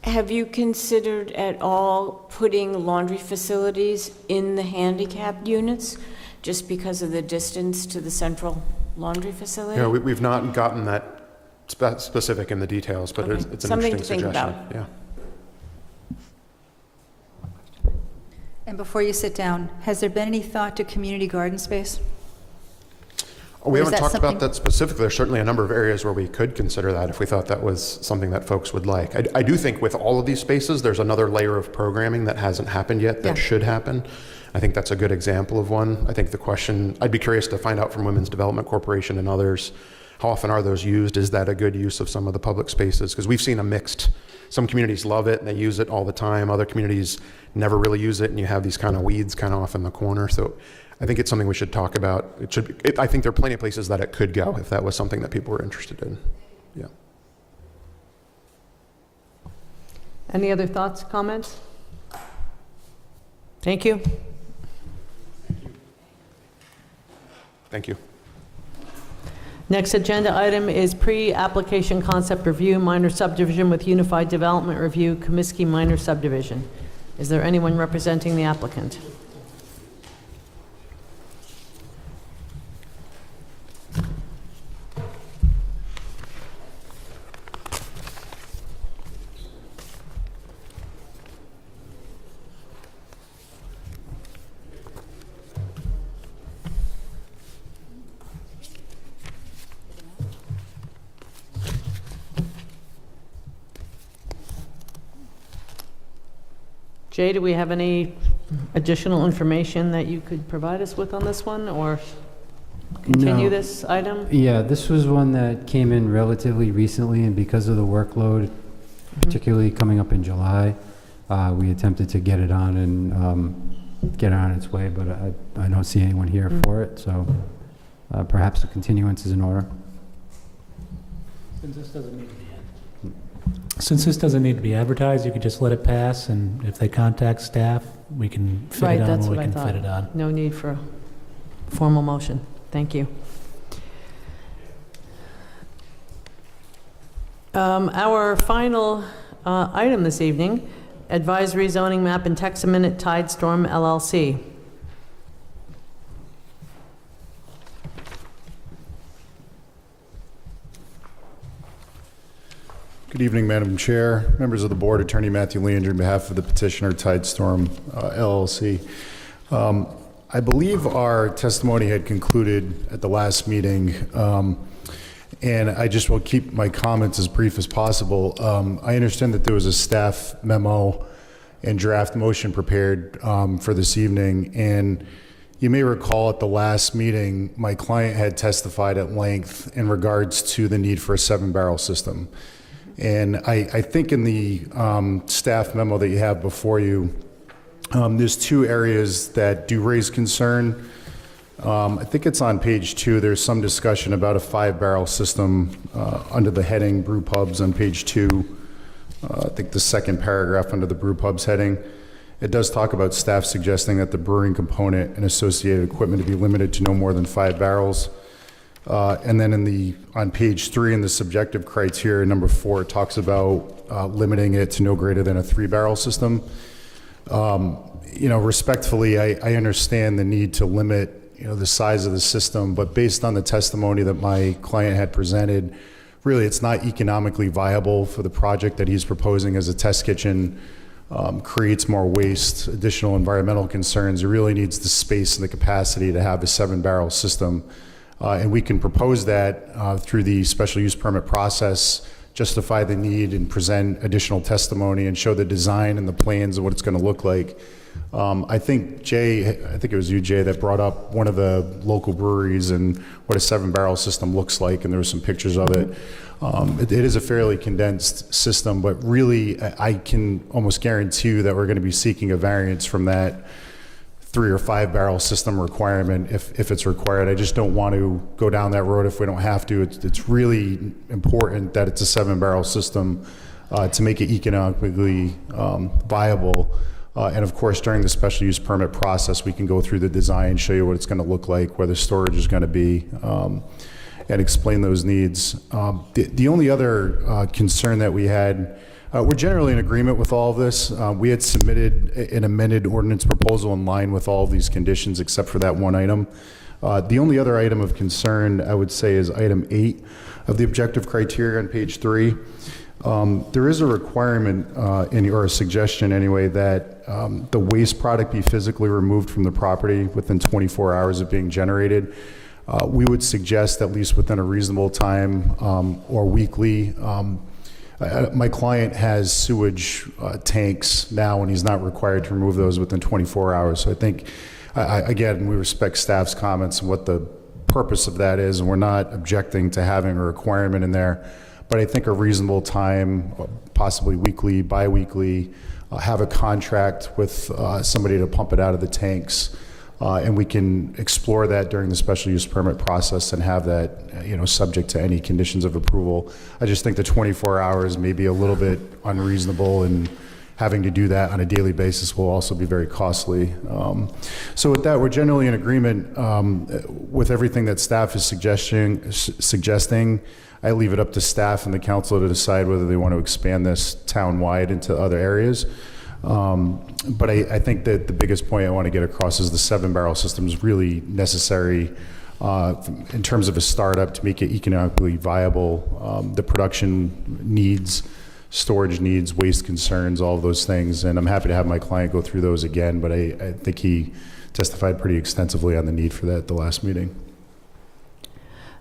Have you considered at all putting laundry facilities in the handicap units just because of the distance to the central laundry facility? Yeah, we've not gotten that specific in the details, but Okay. it's an Something interesting to think suggestion. about. Yeah. And before you sit down, has there been any thought to community garden space? We Or is haven't that talked about something- that specifically. There's certainly a number of areas where we could consider that if we thought that was something that folks would like. I do think with all of these spaces, there's another layer of programming that hasn't happened yet that should happen. I think that's a good example of one. I think the question, I'd be curious to find out from Women's Development Corporation and others, how often are those used? Is that a good use of some of the public spaces? Because we've seen a mixed, some communities love it and they use it all the time. Other communities never really use it, and you have these kind of weeds kind of off in the corner. So I think it's something we should talk about. I think there are plenty of places that it could go if that was something that people were interested in. Yeah. Any other thoughts, comments? Thank you. Thank you. Next agenda item is pre-application concept review, minor subdivision with Unified Development Review, Comiskey Minor Subdivision. Is there anyone representing the applicant? Jay, do we have any additional information that you could provide us with on this one, or continue No. this item? Yeah, this was one that came in relatively recently, and because of the workload, particularly coming up in July, we attempted to get it on and get it on its way, but I don't see anyone here for it, so perhaps a continuance is in order. Since this doesn't need to be advertised, you could just let it pass, and if they contact staff, we can fit Right, it on that's when we what I can fit thought. it on. No need for a formal motion. Thank you. Our final item this evening, advisory zoning map and text amendment Tidestorm LLC. Good evening, Madam Chair, members of the board, Attorney Matthew Leander on behalf of the petitioner Tidestorm LLC. I believe our testimony had concluded at the last meeting, and I just will keep my comments as brief as possible. I understand that there was a staff memo and draft motion prepared for this evening, and you may recall at the last meeting, my client had testified at length in regards to the need for a 7-barrel system. And I think in the staff memo that you have before you, there's 2 areas that do raise concern. I think it's on page 2. There's some discussion about a 5-barrel system under the heading brew pubs on page 2. I think the second paragraph under the brew pubs heading. It does talk about staff suggesting that the brewing component and associated equipment to be limited to no more than 5 barrels. And then on page 3 in the subjective criteria, number 4, it talks about limiting it to no greater than a 3-barrel system. Respectfully, I understand the need to limit, the size of the system, but based on the testimony that my client had presented, really it's not economically viable for the project that he's proposing as a test kitchen. Creates more waste, additional environmental concerns. It really needs the space and the capacity to have a 7-barrel system. And we can propose that through the special use permit process, justify the need and present additional testimony and show the design and the plans of what it's going to look like. I think it was you, Jay, that brought up one of the local breweries and what a 7-barrel system looks like, and there were some pictures of it. It is a fairly condensed system, but really I can almost guarantee you that we're going to be seeking a variance from that 3 or 5-barrel system requirement if it's required. I just don't want to go down that road if we don't have to. It's really important that it's a 7-barrel system to make it economically viable. And of course, during the special use permit process, we can go through the design, show you what it's going to look like, where the storage is going to be, and explain those needs. The only other concern that we had, we're generally in agreement with all of this. We had submitted an amended ordinance proposal in line with all of these conditions except for that one item. The only other item of concern, I would say, is item 8 of the objective criteria on page 3. There is a requirement, or a suggestion anyway, that the waste product be physically removed from the property within 24 hours of being generated. We would suggest at least within a reasonable time or weekly. My client has sewage tanks now, and he's not required to remove those within 24 hours. So I think, again, we respect staff's comments and what the purpose of that is, and we're not objecting to having a requirement in there. But I think a reasonable time, possibly weekly, bi-weekly, have a contract with somebody to pump it out of the tanks. And we can explore that during the special use permit process and have that, subject to any conditions of approval. I just think the 24 hours may be a little bit unreasonable, and having to do that on a daily basis will also be very costly. So with that, we're generally in agreement with everything that staff is suggesting. I leave it up to staff and the council to decide whether they want to expand this town-wide into other areas. But I think that the biggest point I want to get across is the 7-barrel system is really necessary in terms of a startup to make it economically viable. The production needs, storage needs, waste concerns, all of those things. And I'm happy to have my client go through those again, but I think he testified pretty extensively on the need for that at the last meeting.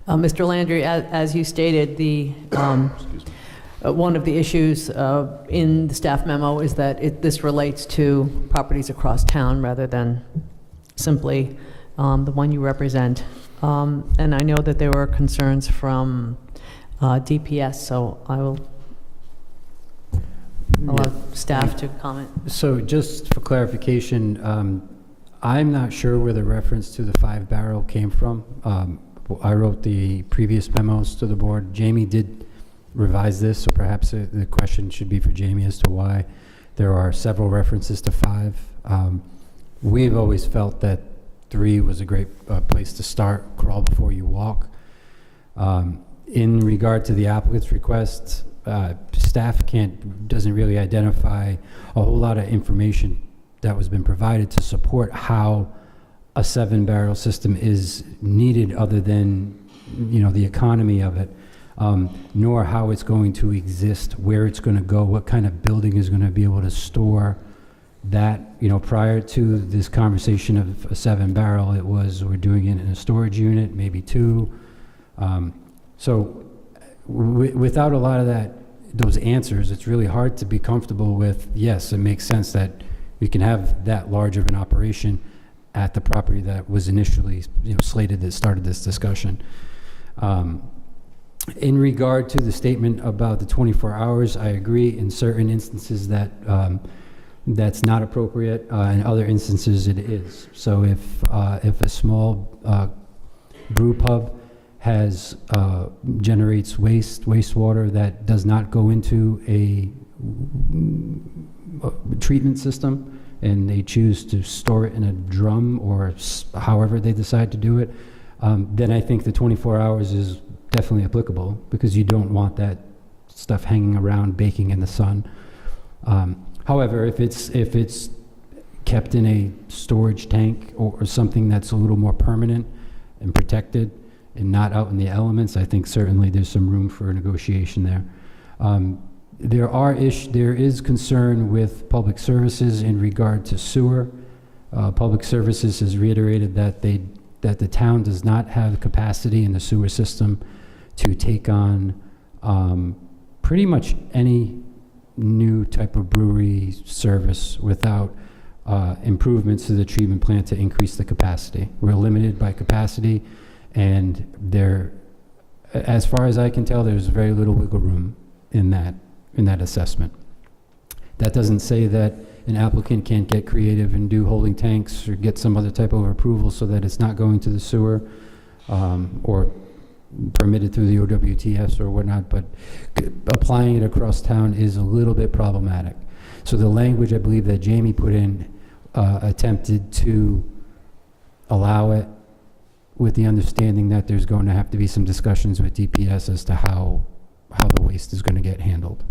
Mr. Landry, as you stated, one of the issues in the staff memo is that this relates to properties across town rather than simply the one you represent. And I know that there were concerns from DPS, so I will allow staff to comment. So just for clarification, I'm not sure where the reference to the 5-barrel came from. I wrote the previous memos to the board. Jamie did revise this, so perhaps the question should be for Jamie as to why there are several references to 5. We've always felt that 3 was a great place to start, crawl before you walk. In regard to the applicant's request, staff doesn't really identify a whole lot of information that was been provided to support how a 7-barrel system is needed, other than the economy of it, nor how it's going to exist, where it's going to go, what kind of building is going to be able to store that, prior to this conversation of a 7-barrel, it was, we're doing it in a storage unit, maybe 2. So without a lot of those answers, it's really hard to be comfortable with, yes, it makes sense that we can have that large of an operation at the property that was initially, slated that started this discussion. In regard to the statement about the 24 hours, I agree in certain instances that that's not appropriate. In other instances, it is. So if a small brew pub generates wastewater that does not go into a treatment system, and they choose to store it in a drum or however they decide to do it, then I think the 24 hours is definitely applicable, because you don't want that stuff hanging around baking in the sun. However, if it's kept in a storage tank or something that's a little more permanent and protected and not out in the elements, I think certainly there's some room for negotiation there. There is concern with public services in regard to sewer. Public services has reiterated that the town does not have capacity in the sewer system to take on pretty much any new type of brewery service without improvements to the treatment plant to increase the capacity. We're limited by capacity, and as far as I can tell, there's very little wiggle room in that assessment. That doesn't say that an applicant can't get creative and do holding tanks or get some other type of approval so that it's not going to the sewer, or permitted through the OWTS or whatnot, but applying it across town is a little bit problematic. So the language I believe that Jamie put in attempted to allow it with the understanding that there's going to have to be some discussions with DPS as to how the waste is going to get handled,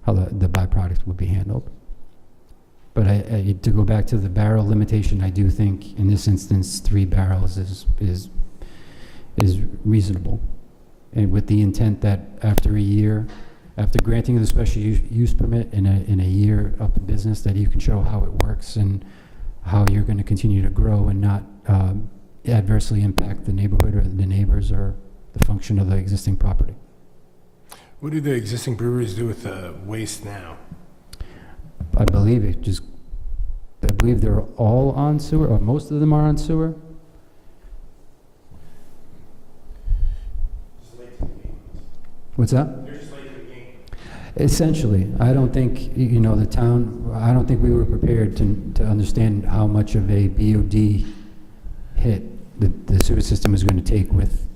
how the byproduct would be handled. But to go back to the barrel limitation, I do think in this instance 3 barrels is reasonable, and with the intent that after a year, after granting the special use permit in a year of the business, that you can show how it works and how you're going to continue to grow and not adversely impact the neighborhood or the neighbors or the function of the existing property. What do the existing breweries do with the waste now? I believe they're all on sewer, or most of them are on sewer. What's that? They're just late to the game. Essentially, I don't think, the town, I don't think we were prepared to understand how much of a BOD hit the sewer system is going to take with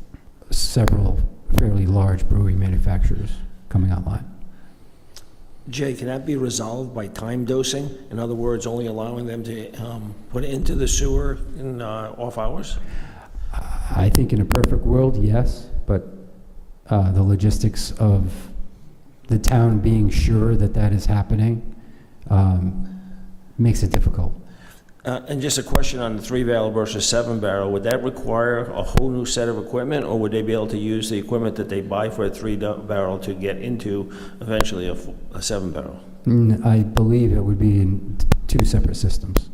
several fairly large brewery manufacturers coming online. Jay, can that be resolved by time dosing? In other words, only allowing them to put it into the sewer in off hours? I think in a perfect world, yes, but the logistics of the town being sure that is happening makes it difficult. And just a question on the 3-barrel versus 7-barrel, would that require a whole new set of equipment, or would they be able to use the equipment that they buy for a 3-barrel to get into eventually a 7-barrel? I believe it would be in 2 separate systems.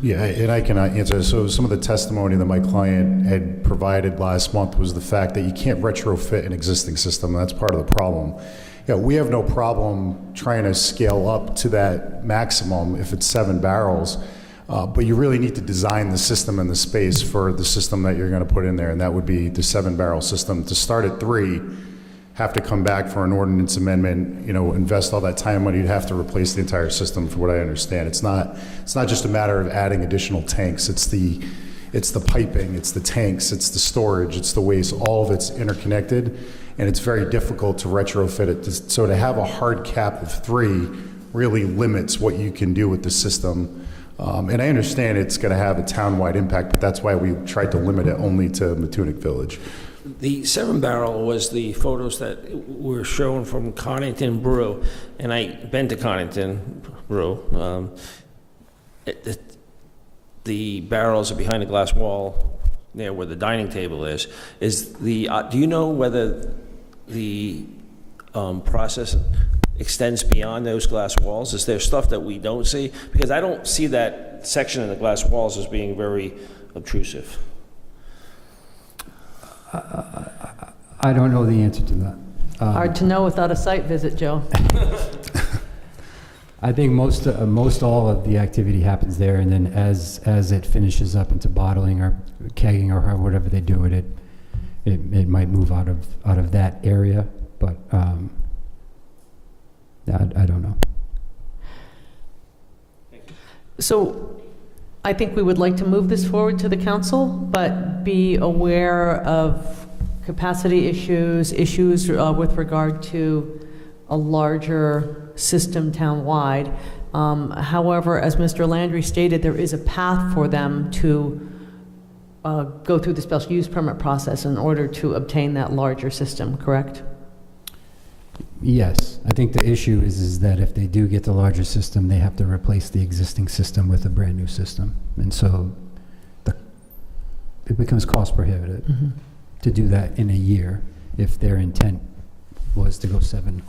Yeah, and I can answer. So some of the testimony that my client had provided last month was the fact that you can't retrofit an existing system. That's part of the problem. Yeah, we have no problem trying to scale up to that maximum if it's 7 barrels. But you really need to design the system and the space for the system that you're going to put in there, and that would be the 7-barrel system. To start at 3, have to come back for an ordinance amendment, invest all that time and money, you'd have to replace the entire system, from what I understand. It's not just a matter of adding additional tanks. It's the piping, it's the tanks, it's the storage, it's the waste. All of it's interconnected, and it's very difficult to retrofit it. So to have a hard cap of 3 really limits what you can do with the system. And I understand it's going to have a town-wide impact, but that's why we tried to limit it only to Matunic Village. The 7-barrel was the photos that were shown from Connington Brew, and I've been to Connington Brew. The barrels are behind a glass wall there where the dining table is. Do you know whether the process extends beyond those glass walls? Is there stuff that we don't see? Because I don't see that section of the glass walls as being very obtrusive. I don't know the answer to that. Hard to know without a site visit, Joe. I think most all of the activity happens there, and then as it finishes up into bottling or kegging or whatever they do with it, it might move out of that area, but I don't know. So I think we would like to move this forward to the council, but be aware of capacity issues with regard to a larger system town-wide. However, as Mr. Landry stated, there is a path for them to go through the special use permit process in order to obtain that larger system, correct? Yes, I think the issue is that if they do get the larger system, they have to replace the existing system with a brand-new system. And so it becomes cost prohibitive to do that in a year if their intent was to go 7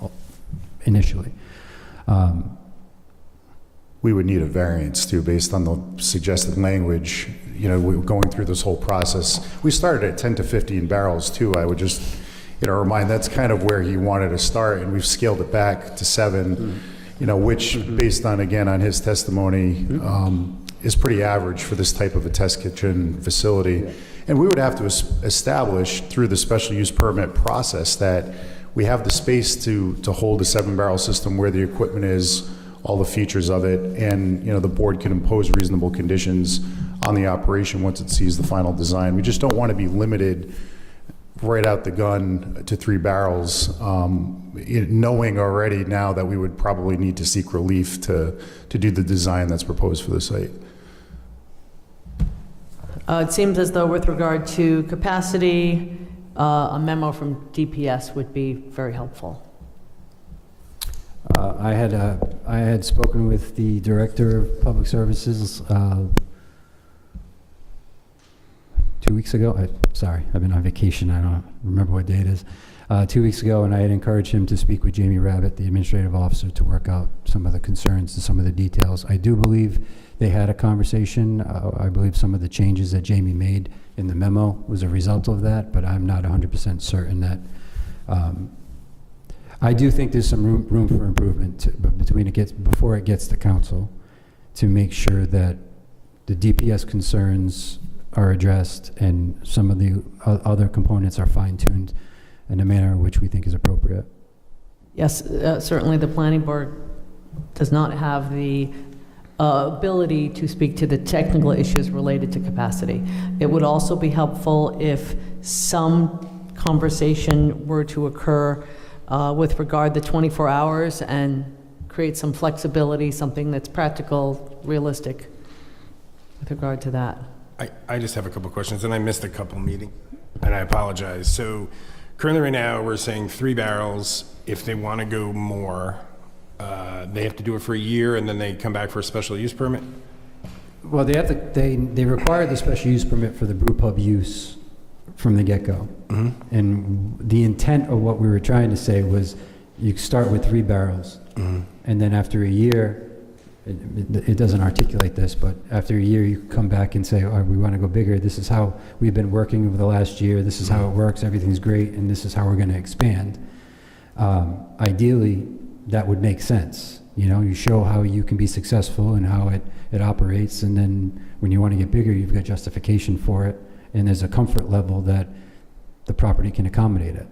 initially. We would need a variance too, based on the suggested language. You know, we're going through this whole process. We started at 10 to 15 barrels too. I would just, remind that's kind of where he wanted to start, and we've scaled it back to 7, which based on, again, on his testimony, is pretty average for this type of a test kitchen facility. Yeah. And we would have to establish through the special use permit process that we have the space to hold a 7-barrel system where the equipment is, all the features of it, and the board can impose reasonable conditions on the operation once it sees the final design. We just don't want to be limited right out the gun to 3 barrels, knowing already now that we would probably need to seek relief to do the design that's proposed for the site. It seems as though with regard to capacity, a memo from DPS would be very helpful. I had spoken with the Director of Public Services 2 weeks ago. Sorry, I've been on vacation. I don't remember what day it is. 2 weeks ago, and I had encouraged him to speak with Jamie Rabbit, the administrative officer, to work out some of the concerns and some of the details. I do believe they had a conversation. I believe some of the changes that Jamie made in the memo was a result of that, but I'm not 100% certain that. I do think there's some room for improvement before it gets to council, to make sure that the DPS concerns are addressed and some of the other components are fine-tuned in a manner in which we think is appropriate. Yes, certainly the planning board does not have the ability to speak to the technical issues related to capacity. It would also be helpful if some conversation were to occur with regard to 24 hours and create some flexibility, something that's practical, realistic with regard to that. I just have a couple questions, and I missed a couple meetings, and I apologize. So currently right now, we're saying 3 barrels. If they want to go more, they have to do it for a year, and then they come back for a special use permit? Well, they require the special use permit for the brew pub use from the get-go. And the intent of what we were trying to say was you start with 3 barrels, and then after a year, it doesn't articulate this, but after a year you come back and say, oh, we want to go bigger. This is how we've been working over the last year. This is how it works. Everything's great, and this is how we're going to expand. Ideally, that would make sense. You show how you can be successful and how it operates, and then when you want to get bigger, you've got justification for it, and there's a comfort level that the property can accommodate it.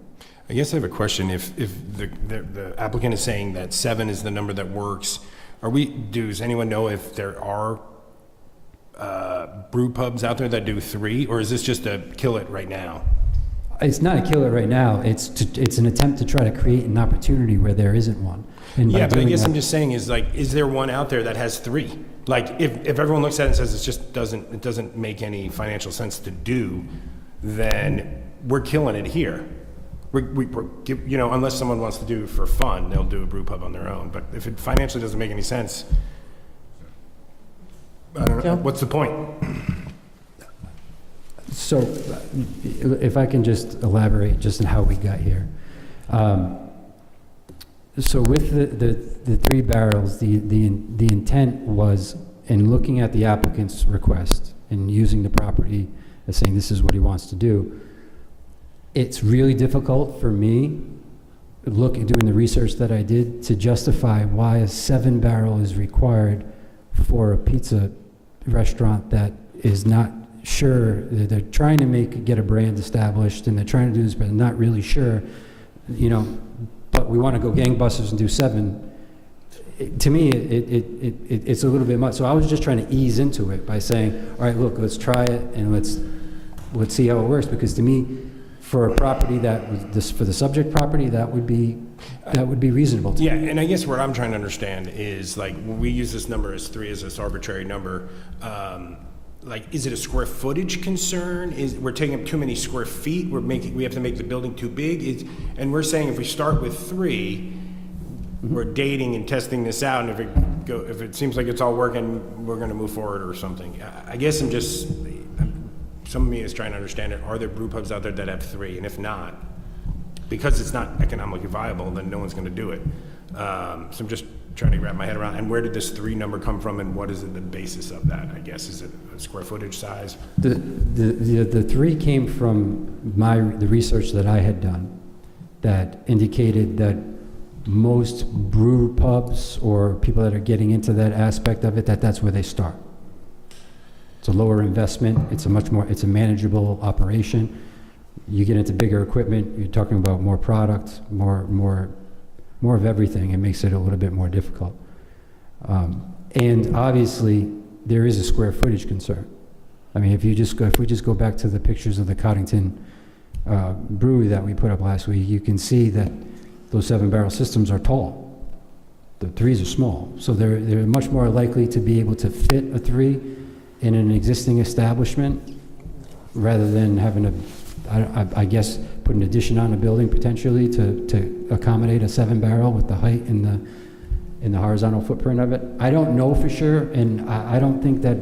I guess I have a question. If the applicant is saying that 7 is the number that works, does anyone know if there are brew pubs out there that do 3, or is this just a kill it right now? It's not a killer right now. It's an attempt to try to create an opportunity where there isn't one. And yeah, but I guess I'm just saying is there one out there that has 3? Like if everyone looks at it and says it doesn't make any financial sense to do, then we're killing it here. Unless someone wants to do it for fun, they'll do a brew pub on their own. But if it financially doesn't make any sense, I don't know. What's the point? So, if I can just elaborate just on how we got here. So with the 3 barrels, the intent was, in looking at the applicant's request and using the property as saying this is what he wants to do, it's really difficult for me, doing the research that I did, to justify why a 7 barrel is required for a pizza restaurant that is not sure. They're trying to get a brand established, and they're trying to do this, but they're not really sure, but we want to go gangbusters and do 7. To me, it's a little bit much. So I was just trying to ease into it by saying, all right, look, let's try it and let's see how it works. Because to me, for a property for the subject property, that would be reasonable to me. Yeah, and I guess what I'm trying to understand is, like, when we use this number as 3 as this arbitrary number, is it a square footage concern? We're taking up too many square feet? We have to make the building too big? And we're saying if we start with 3, we're dating and testing this out, and if it seems like it's all working, we're going to move forward or something. I guess some of me is trying to understand it. Are there brew pubs out there that have 3? And if not, because it's not economically viable, then no one's going to do it. So I'm just trying to wrap my head around. And where did this 3 number come from, and what is the basis of that? I guess, is it a square footage size? The 3 came from the research that I had done that indicated that most brew pubs or people that are getting into that aspect of it, that's where they start. It's a lower investment. It's a manageable operation. You get into bigger equipment, you're talking about more product, more of everything. It makes it a little bit more difficult. And obviously, there is a square footage concern. I mean, if we just go back to the pictures of the Coddington brewery that we put up last week, you can see that those 7-barrel systems are tall. The 3s are small, so they're much more likely to be able to fit a 3 in an existing establishment rather than having to, I guess, put an addition on a building potentially to accommodate a 7-barrel with the height and the horizontal footprint of it. I don't know for sure, and I don't think that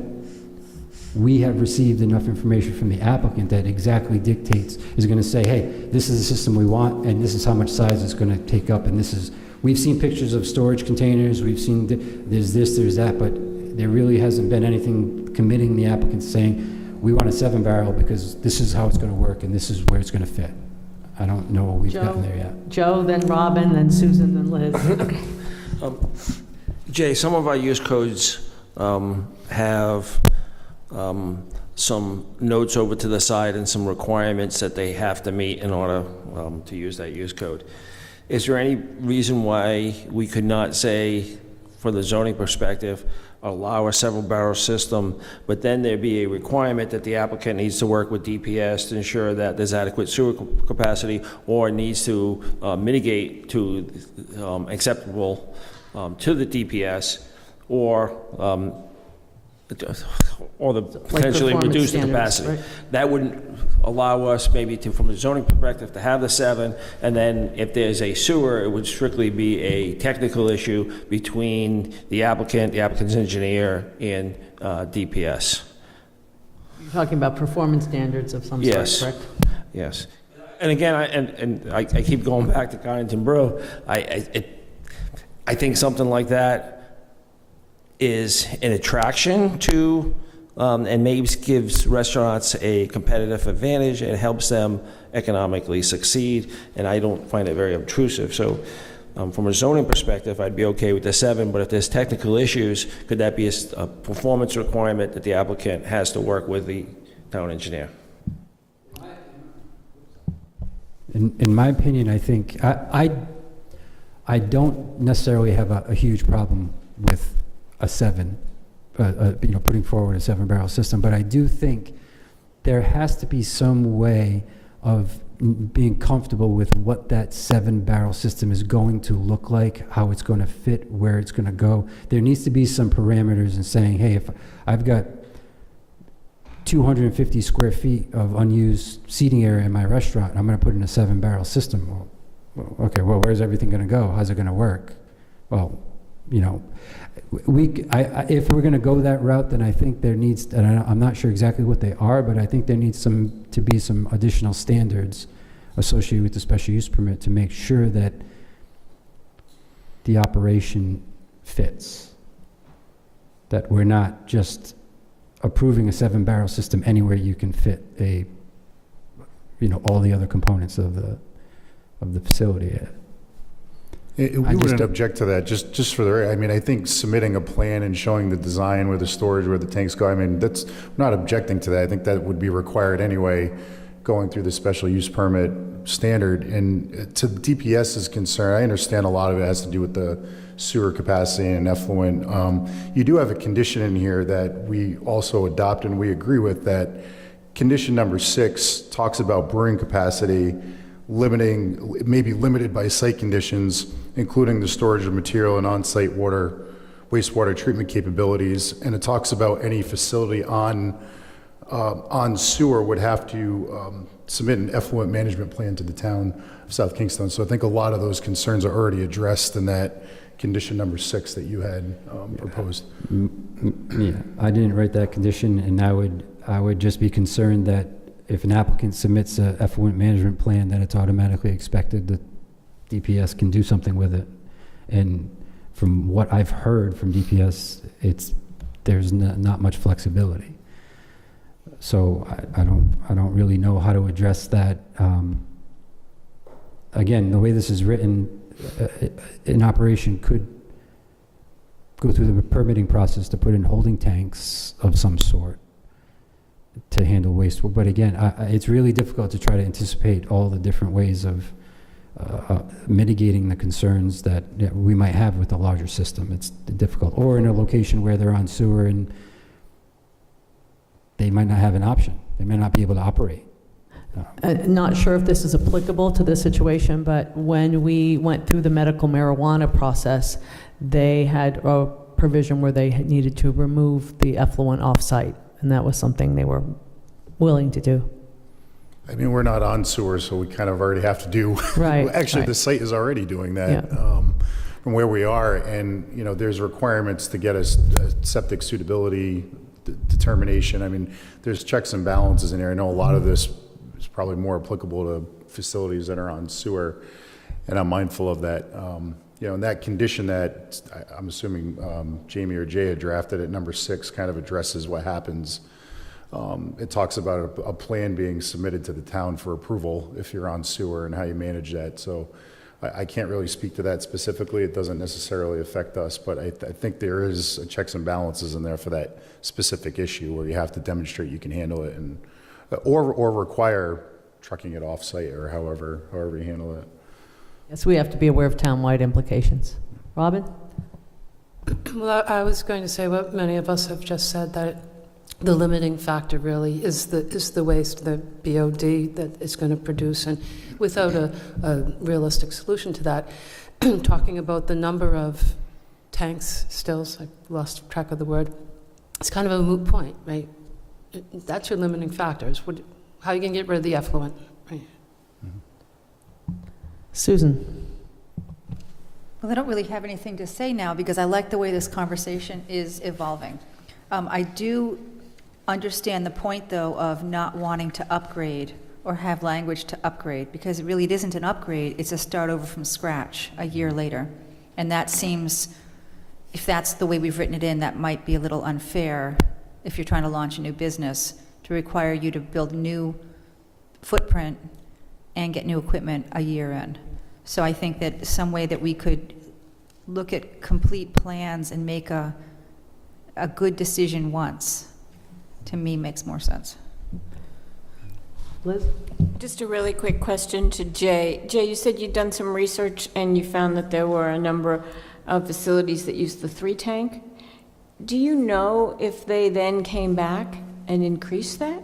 we have received enough information from the applicant that exactly dictates, is going to say, hey, this is the system we want, and this is how much size it's going to take up, and we've seen pictures of storage containers, we've seen there's this, there's that, but there really hasn't been anything committing the applicant saying, we want a 7-barrel because this is how it's going to work, and this is where it's going to fit. I don't know what we've gotten there yet. Joe, then Robin, then Susan, then Liz. Jay, some of our use codes have some notes over to the side and some requirements that they have to meet in order to use that use code. Is there any reason why we could not say, for the zoning perspective, allow a 7-barrel system, but then there be a requirement that the applicant needs to work with DPS to ensure that there's adequate sewer capacity, or needs to mitigate to acceptable to the DPS, or potentially performance reduce the standards, capacity. right? That wouldn't allow us maybe to, from a zoning perspective, to have the 7, and then if there's a sewer, it would strictly be a technical issue between the applicant's engineer, and DPS. You're talking about performance standards of some Yes. sort, correct? Yes. And again, I keep going back to Coddington Brew. I think something like that is an attraction to, and maybe gives restaurants a competitive advantage and helps them economically succeed, and I don't find it very obtrusive. So from a zoning perspective, I'd be okay with the 7, but if there's technical issues, could that be a performance requirement that the applicant has to work with the town engineer? In my opinion, I think, I don't necessarily have a huge problem with a 7, putting forward a 7-barrel system, but I do think there has to be some way of being comfortable with what that 7-barrel system is going to look like, how it's going to fit, where it's going to go. There needs to be some parameters in saying, hey, if I've got 250 square feet of unused seating area in my restaurant, I'm going to put in a 7-barrel system. Okay, well, where's everything going to go? How's it going to work? Well, if we're going to go that route, then I think there needs, and I'm not sure exactly what they are, but I think there needs to be some additional standards associated with the special use permit to make sure that the operation fits. That we're not just approving a 7-barrel system anywhere you can fit all the other components of the facility. We I just wouldn't don't- object to that, just for the, I mean, I think submitting a plan and showing the design where the storage, where the tanks go, I mean, we're not objecting to that. I think that would be required anyway, going through the special use permit standard. And to DPS is concerned, I understand a lot of it has to do with the sewer capacity and effluent. You do have a condition in here that we also adopt and we agree with, that condition number 6 talks about brewing capacity, maybe limited by site conditions, including the storage of material and on-site wastewater treatment capabilities. And it talks about any facility on sewer would have to submit an effluent management plan to the town of South Kingston. So I think a lot of those concerns are already addressed in that condition number 6 that you had proposed. Yeah, I didn't write that condition, and I would just be concerned that if an applicant submits a effluent management plan, that it's automatically expected that DPS can do something with it. And from what I've heard from DPS, there's not much flexibility. So I don't really know how to address that. Again, the way this is written, an operation could go through the permitting process to put in holding tanks of some sort to handle waste. But again, it's really difficult to try to anticipate all the different ways of mitigating the concerns that we might have with a larger system. It's difficult. Or in a location where they're on sewer and they might not have an option. They may not be able to operate. Not sure if this is applicable to this situation, but when we went through the medical marijuana process, they had a provision where they had needed to remove the effluent off-site, and that was something they were willing to do. I mean, we're not on sewer, so we kind of already have to do. Right. Actually, right. the site is already doing that from where we are, and there's requirements to get a septic suitability determination. I mean, there's checks and balances in there. I know a lot of this is probably more applicable to facilities that are on sewer, and I'm mindful of that. And that condition that I'm assuming Jamie or Jay had drafted at number 6 kind of addresses what happens. It talks about a plan being submitted to the town for approval if you're on sewer and how you manage that. So I can't really speak to that specifically. It doesn't necessarily affect us, but I think there is a checks and balances in there for that specific issue where you have to demonstrate you can handle it, and or require trucking it off-site or however you handle it. Yes, we have to be aware of town-wide implications. Robin? Well, I was going to say what many of us have just said, that the limiting factor really is the waste, the BOD that it's going to produce, and without a realistic solution to that, talking about the number of tanks, stills, I lost track of the word, it's kind of a moot point, right? That's your limiting factors. How are you going to get rid of the effluent? Right? Susan? Well, I don't really have anything to say now because I like the way this conversation is evolving. I do understand the point, though, of not wanting to upgrade or have language to upgrade, because it really isn't an upgrade, it's a start over from scratch a year later. And that seems, if that's the way we've written it in, that might be a little unfair if you're trying to launch a new business, to require you to build new footprint and get new equipment a year in. So I think that some way that we could look at complete plans and make a good decision once, to me, makes more sense. Liz? Just a really quick question to Jay. Jay, you said you'd done some research and you found that there were a number of facilities that used the 3-tank. Do you know if they then came back and increased that?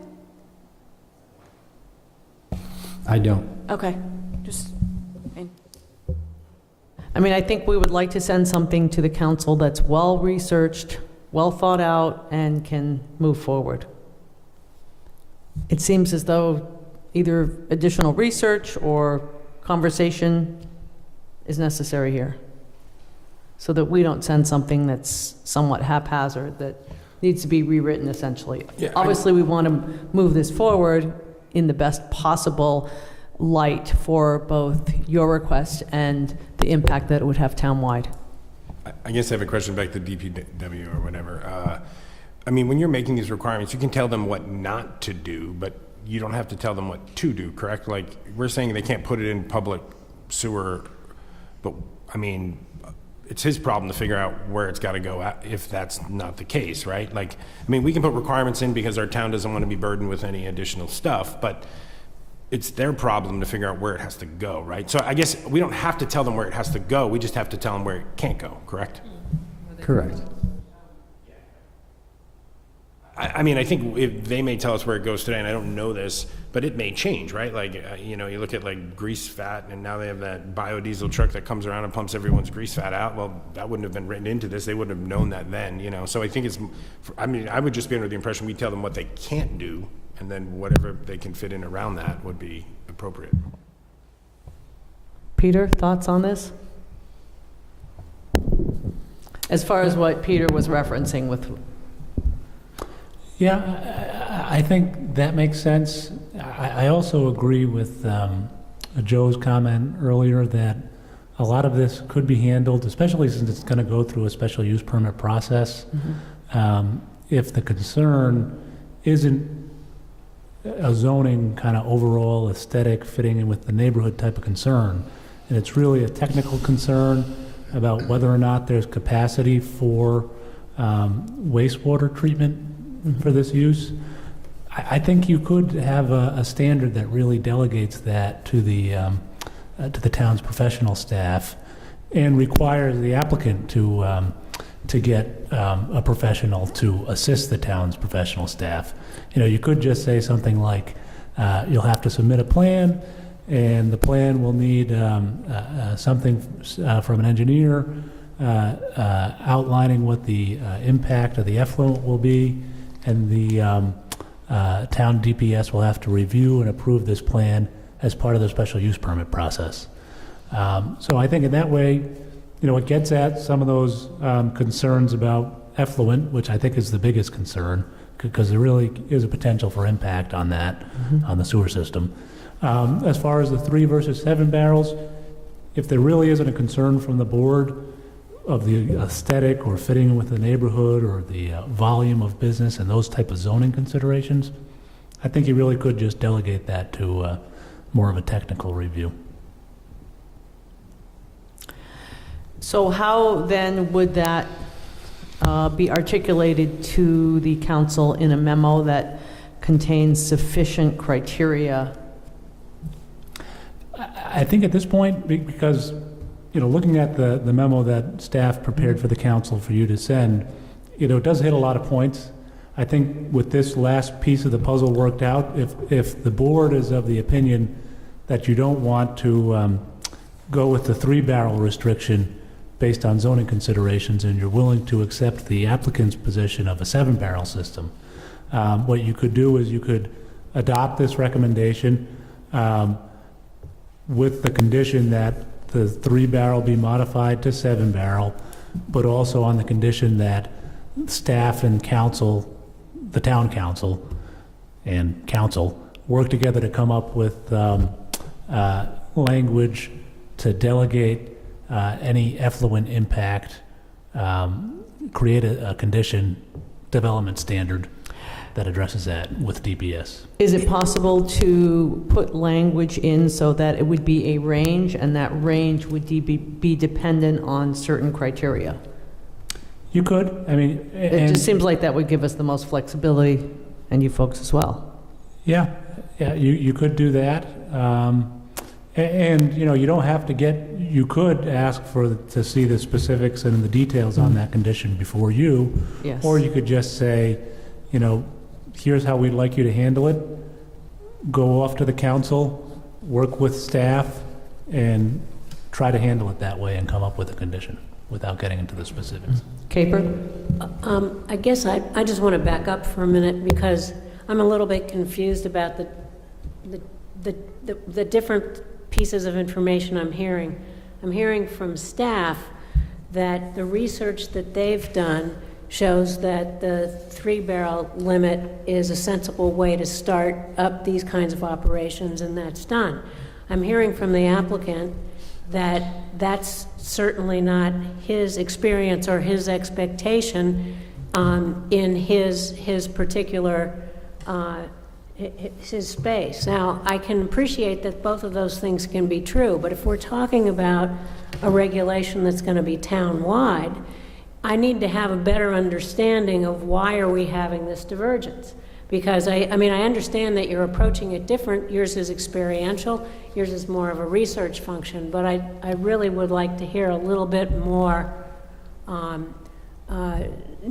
I don't. Okay, I mean, I think we would like to send something to the council that's well-researched, well thought out, and can move forward. It seems as though either additional research or conversation is necessary here, so that we don't send something that's somewhat haphazard, that needs to be rewritten essentially. Yeah, Obviously, we want to move this forward in the best possible light for both your request and the impact that it would have townwide. I guess I have a question back to DPW or whatever. I mean, when you're making these requirements, you can tell them what not to do, but you don't have to tell them what to do, correct? Like, we're saying they can't put it in public sewer, but, I mean, it's his problem to figure out where it's got to go if that's not the case, right? Like, I mean, we can put requirements in because our town doesn't want to be burdened with any additional stuff, but it's their problem to figure out where it has to go, right? So I guess we don't have to tell them where it has to go, we just have to tell them where it can't go, correct? Correct. I mean, I think they may tell us where it goes today, and I don't know this, but it may change, right? Like, you know, you look at like grease fat, and now they have that biodiesel truck that comes around and pumps everyone's grease fat out. Well, that wouldn't have been written into this. They wouldn't have known that then, you know? So I think it's, I mean, I would just be under the impression we tell them what they can't do, and then whatever they can fit in around that would be appropriate. Peter, thoughts on this? As far as what Peter was referencing with... Yeah, I think that makes sense. I also agree with Joe's comment earlier that a lot of this could be handled, especially since it's going to go through a special use permit process. If the concern isn't a zoning kind of overall aesthetic fitting in with the neighborhood type of concern, and it's really a technical concern about whether or not there's capacity for wastewater treatment for this use, I think you could have a standard that really delegates that to the town's professional staff and requires the applicant to get a professional to assist the town's professional staff. You know, you could just say something like, you'll have to submit a plan, and the plan will need something from an engineer outlining what the impact of the effluent will be, and the town DPS will have to review and approve this plan as part of the special use permit process. So I think in that way, you know, it gets at some of those concerns about effluent, which I think is the biggest concern, because there really is a potential for impact on that, on the sewer system. As far as the 3 versus 7 barrels, if there really isn't a concern from the board of the aesthetic or fitting with the neighborhood or the volume of business and those type of zoning considerations, I think you really could just delegate that to more of a technical review. So how then would that be articulated to the council in a memo that contains sufficient criteria? I think at this point, because, you know, looking at the memo that staff prepared for the council for you to send, you know, it does hit a lot of points. I think with this last piece of the puzzle worked out, if the board is of the opinion that you don't want to go with the 3-barrel restriction based on zoning considerations, and you're willing to accept the applicant's position of a 7-barrel system, what you could do is you could adopt this recommendation with the condition that the 3-barrel be modified to 7-barrel, but also on the condition that staff and council, the town council and council, work together to come up with language to delegate any effluent impact, create a condition development standard that addresses that with DPS. Is it possible to put language in so that it would be a range, and that range would be dependent on certain criteria? You could, I mean... It just seems like that would give us the most flexibility, and you folks as well. Yeah, you could do that. And, you know, you don't have to you could ask to see the specifics and the details on that condition before you. Yes. Or you could just say, you know, here's how we'd like you to handle it. Go off to the council, work with staff, and try to handle it that way and come up with a condition without getting into the specifics. Caper? I guess I just want to back up for a minute, because I'm a little bit confused about the different pieces of information I'm hearing. I'm hearing from staff that the research that they've done shows that the 3-barrel limit is a sensible way to start up these kinds of operations, and that's done. I'm hearing from the applicant that that's certainly not his experience or his expectation in his particular his space. Now, I can appreciate that both of those things can be true, but if we're talking about a regulation that's going to be town-wide, I need to have a better understanding of why are we having this divergence. Because I mean, I understand that you're approaching it different. Yours is experiential, yours is more of a research function, but I really would like to hear a little bit more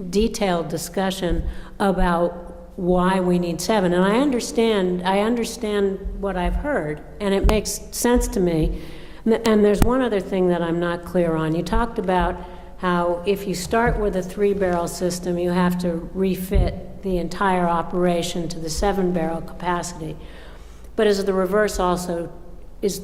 detailed discussion about why we need 7. And I understand what I've heard, and it makes sense to me. And there's one other thing that I'm not clear on. You talked about how if you start with a 3-barrel system, you have to refit the entire operation to the 7-barrel capacity. But is the reverse also, is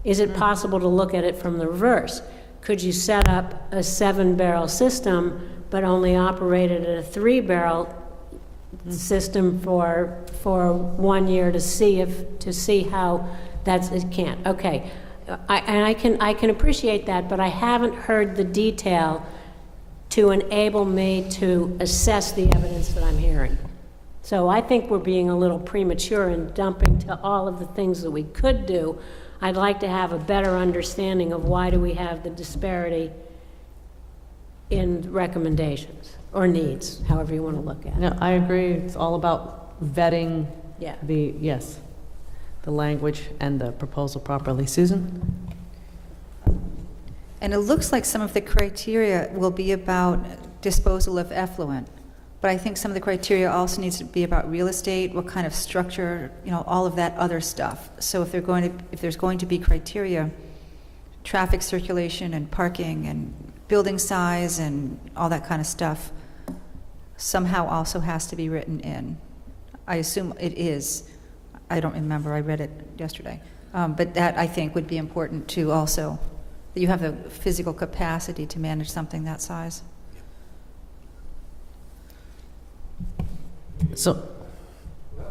it possible to look at it from the reverse? Could you set up a 7-barrel system but only operate it at a 3-barrel system for 1 year to see how that's, it can't. Okay. I can appreciate that, but I haven't heard the detail to enable me to assess the evidence that I'm hearing. So I think we're being a little premature in dumping to all of the things that we could do. I'd like to have a better understanding of why do we have the disparity in recommendations or needs, however you want to look at it. No, I agree. It's all about vetting Yeah. the language and the proposal properly. Susan? And it looks like some of the criteria will be about disposal of effluent, but I think some of the criteria also needs to be about real estate, what kind of structure, all of that other stuff. So if there's going to be criteria, traffic circulation and parking and building size and all that kind of stuff, somehow also has to be written in. I assume it is. I don't remember, I read it yesterday. But that, I think, would be important too also, that you have the physical capacity to manage something that size. So,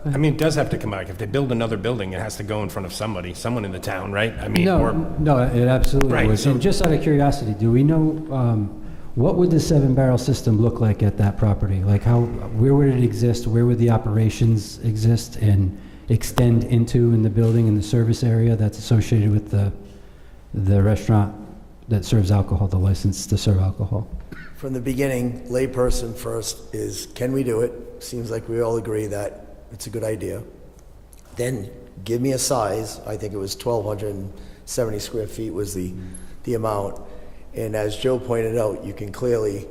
I mean, it does have to come back. If they build another building, it has to go in front of someone in the town, right? I mean, No, it absolutely Right, would. so- And just out of curiosity, do we know, what would the 7-barrel system look like at that property? Like where would it exist? Where would the operations exist and extend into in the building, in the service area that's associated with the restaurant that serves alcohol, the license to serve alcohol? From the beginning, layperson first is, can we do it? Seems like we all agree that it's a good idea. Then give me a size. I think it was 1,270 square feet was the amount. And as Joe pointed out, you can clearly,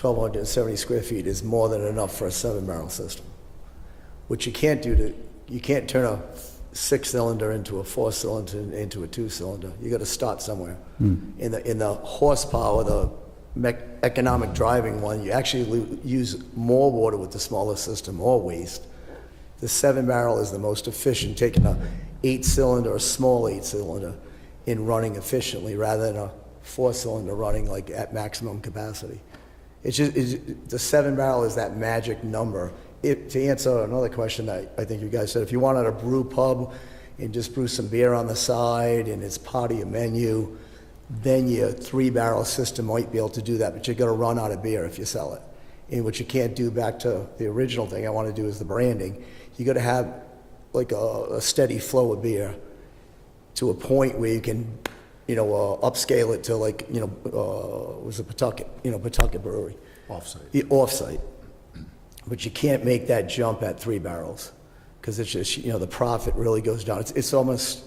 1,270 square feet is more than enough for a 7-barrel system. What you can't do you can't turn a 6-cylinder into a 4-cylinder into a 2-cylinder. You got to start somewhere. In the horsepower, the economic driving one, you actually use more water with the smaller system, more waste. The 7-barrel is the most efficient, taking a 8-cylinder, a small 8-cylinder, in running efficiently rather than a 4-cylinder running like at maximum capacity. The 7-barrel is that magic number. To answer another question that I think you guys said, if you wanted a brew pub and just brew some beer on the side and it's part of your menu, then your 3-barrel system might be able to do that, but you're going to run out of beer if you sell it. And what you can't do, back to the original thing I want to do, is the branding. You got to have like a steady flow of beer to a point where you can, upscale it to like, was it Pawtucket Brewery? Offsite. But you can't make that jump at 3 barrels because it's just, the profit really goes down. It's almost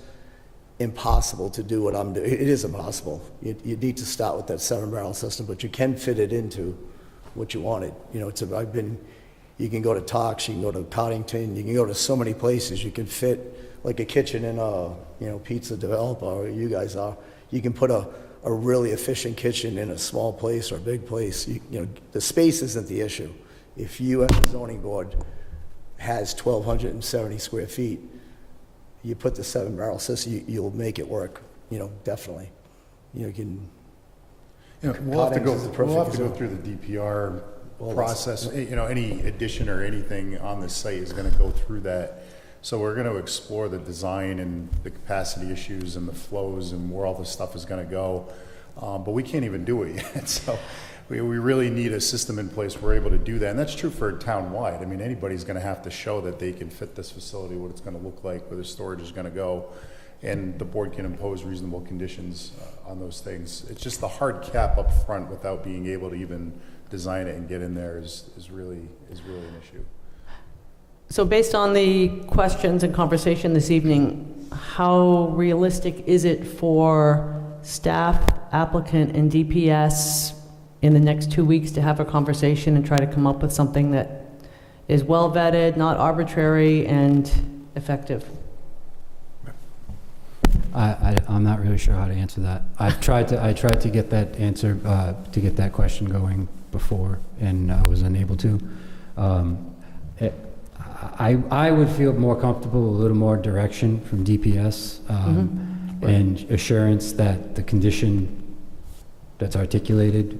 impossible to do what I'm doing. It is impossible. You need to start with that 7-barrel system, but you can fit it into what you wanted. You can go to Tox, you can go to Coddington, you can go to so many places. You can fit like a kitchen in a, pizza developer, or you guys are. You can put a really efficient kitchen in a small place or a big place. The space isn't the issue. If you as a zoning board has 1,270 square feet, you put the 7-barrel system, you'll make it work, definitely. You can. We'll have to go through the DPR process. Any addition or anything on the site is going to go through that So we're going to explore the design and the capacity issues and the flows and where all this stuff is going to go. But we can't even do it yet. So we really need a system in place where we're able to do that. And that's true for town-wide. I mean, anybody's going to have to show that they can fit this facility, what it's going to look like, where the storage is going to go. And the board can impose reasonable conditions on those things. It's just the hard cap up front without being able to even design it and get in there is really an issue. So based on the questions and conversation this evening, how realistic is it for staff, applicant, and DPS in the next 2 weeks to have a conversation and try to come up with something that is well vetted, not arbitrary, and effective? I'm not really sure how to answer that. I tried to get that answer, to get that question going before, and I was unable to. I would feel more comfortable, a little more direction from DPS, and assurance that the condition that's articulated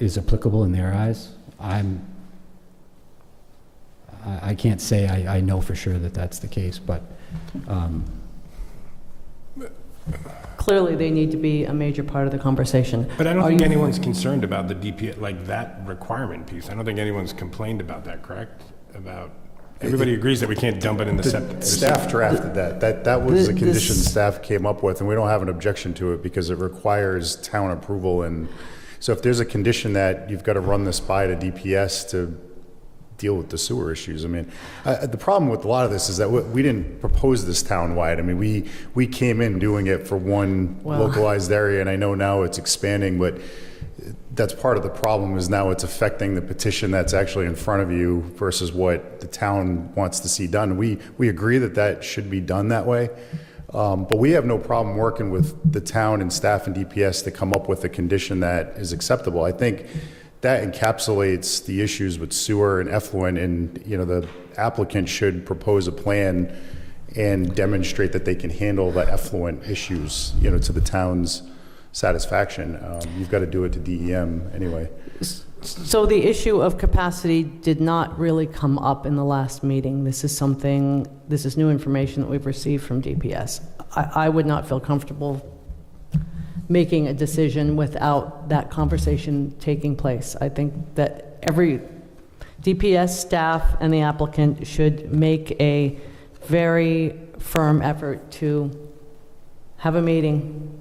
is applicable in their eyes. I can't say I know for sure that that's the case, but Clearly, they need to be a major part of the conversation. But I don't think anyone's concerned about the DP, like that requirement piece. I don't think anyone's complained about that, correct? About, everybody agrees that we can't dump it in the septic. Staff drafted that. That was the condition staff came up with, and we don't have an objection to it because it requires town approval. And so if there's a condition that you've got to run this by to DPS to deal with the sewer issues. I mean, the problem with a lot of this is that we didn't propose this town-wide. I mean, we came in doing it for one localized area, and I know now it's expanding, but that's part of the problem is now it's affecting the petition that's actually in front of you versus what the town wants to see done. We agree that that should be done that way, but we have no problem working with the town and staff and DPS to come up with a condition that is acceptable. I think that encapsulates the issues with sewer and effluent, and the applicant should propose a plan and demonstrate that they can handle the effluent issues, to the town's satisfaction. You've got to do it to DEM anyway. So the issue of capacity did not really come up in the last meeting. This is new information that we've received from DPS. I would not feel comfortable making a decision without that conversation taking place. I think that every DPS staff and the applicant should make a very firm effort to have a meeting,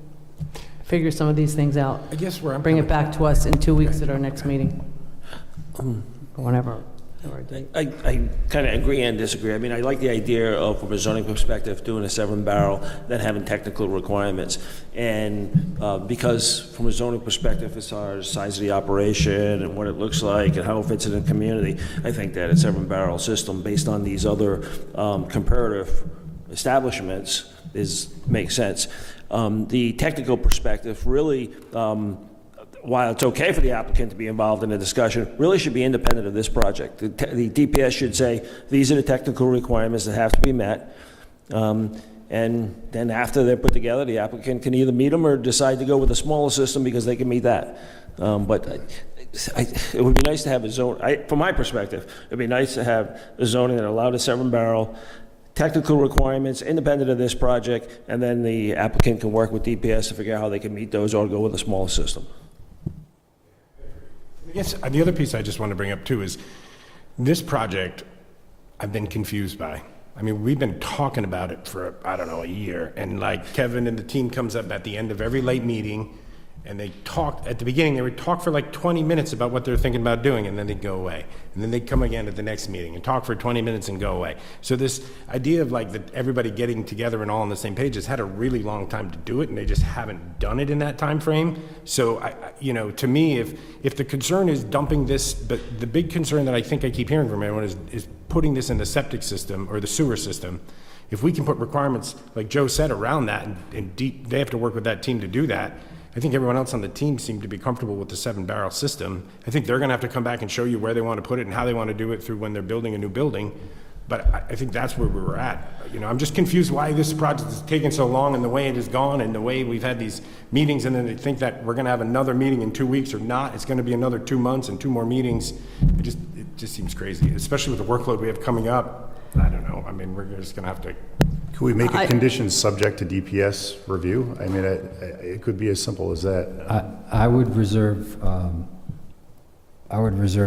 figure some of these things out. I guess where I'm bring it back to us in 2 weeks at our next meeting, or whatever. I kind of agree and disagree. I mean, I like the idea of, from a zoning perspective, doing a 7-barrel, then having technical requirements. And because from a zoning perspective, as far as size of the operation and what it looks like and how it fits in the community, I think that a 7-barrel system based on these other comparative establishments makes sense. The technical perspective really, while it's okay for the applicant to be involved in the discussion, really should be independent of this project. The DPS should say, these are the technical requirements that have to be met. And then after they're put together, the applicant can either meet them or decide to go with a smaller system because they can meet that. But it would be nice to have a zone, from my perspective, it'd be nice to have a zoning that allowed a 7-barrel, technical requirements, independent of this project, and then the applicant can work with DPS to figure out how they can meet those or go with a smaller system. Yes, the other piece I just want to bring up too is this project I've been confused by. I mean, we've been talking about it for, I don't know, a year. And like Kevin and the team comes up at the end of every late meeting and they talk, at the beginning, they would talk for like 20 minutes about what they're thinking about doing, and then they'd go away. And then they'd come again at the next meeting and talk for 20 minutes and go away. So this idea of like everybody getting together and all on the same page has had a really long time to do it, and they just haven't done it in that time frame. So, to me, if the concern is dumping this, but the big concern that I think I keep hearing from everyone is putting this in the septic system or the sewer system. If we can put requirements, like Joe said, around that, and they have to work with that team to do that, I think everyone else on the team seemed to be comfortable with the 7-barrel system. I think they're going to have to come back and show you where they want to put it and how they want to do it through when they're building a new building. But I think that's where we were at. I'm just confused why this project is taking so long and the way it has gone and the way we've had these meetings, and then they think that we're going to have another meeting in 2 weeks or not. It's going to be another 2 months and 2 more meetings. It just seems crazy, especially with the workload we have coming up. I don't know. know, I mean, we're just going to have to. Could we make a condition subject to DPS review? I mean, it could be as simple as that. I would reserve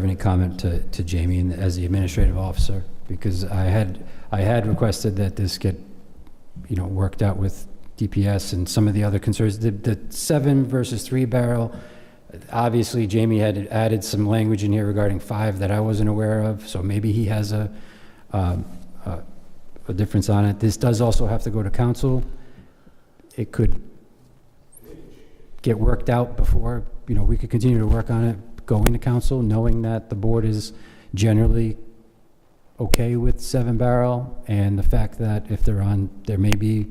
any comment to Jamie as the administrative officer, because I had requested that this get, worked out with DPS and some of the other concerns. The 7 versus 3 barrel, obviously Jamie had added some language in here regarding 5 that I wasn't aware of, so maybe he has a difference on it. This does also have to go to council. It could get worked out before, we could continue to work on it, going to council, knowing that the board is generally okay with 7 barrel, and the fact that if there may be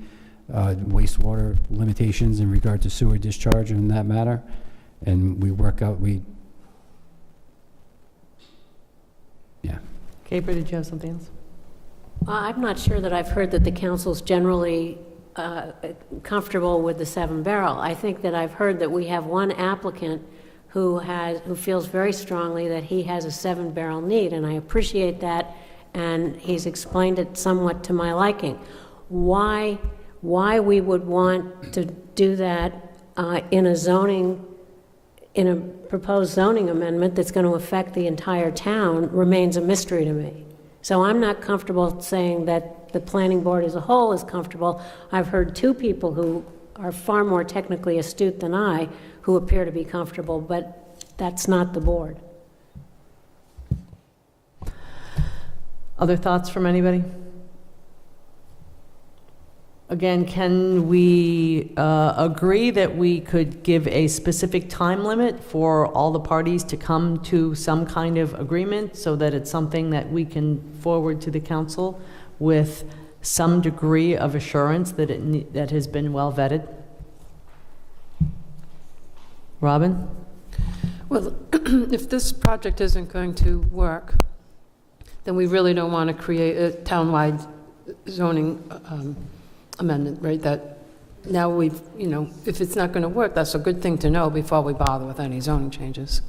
wastewater limitations in regard to sewer discharge in that matter, and we work out, Caper, did you have something else? I'm not sure that I've heard that the council's generally comfortable with the 7 barrel. I think that I've heard that we have one applicant who feels very strongly that he has a 7 barrel need, and I appreciate that, and he's explained it somewhat to my liking. Why we would want to do that in a proposed zoning amendment that's going to affect the entire town remains a mystery to me. So I'm not comfortable saying that the planning board as a whole is comfortable. I've heard 2 people who are far more technically astute than I who appear to be comfortable, but that's not the board. Other thoughts from anybody? Again, can we agree that we could give a specific time limit for all the parties to come to some kind of agreement so that it's something that we can forward to the council with some degree of assurance that that has been well vetted? Robin? Well, if this project isn't going to work, then we really don't want to create a townwide zoning amendment, right? That now we've, if it's not going to work, that's a good thing to know before we bother with any zoning changes.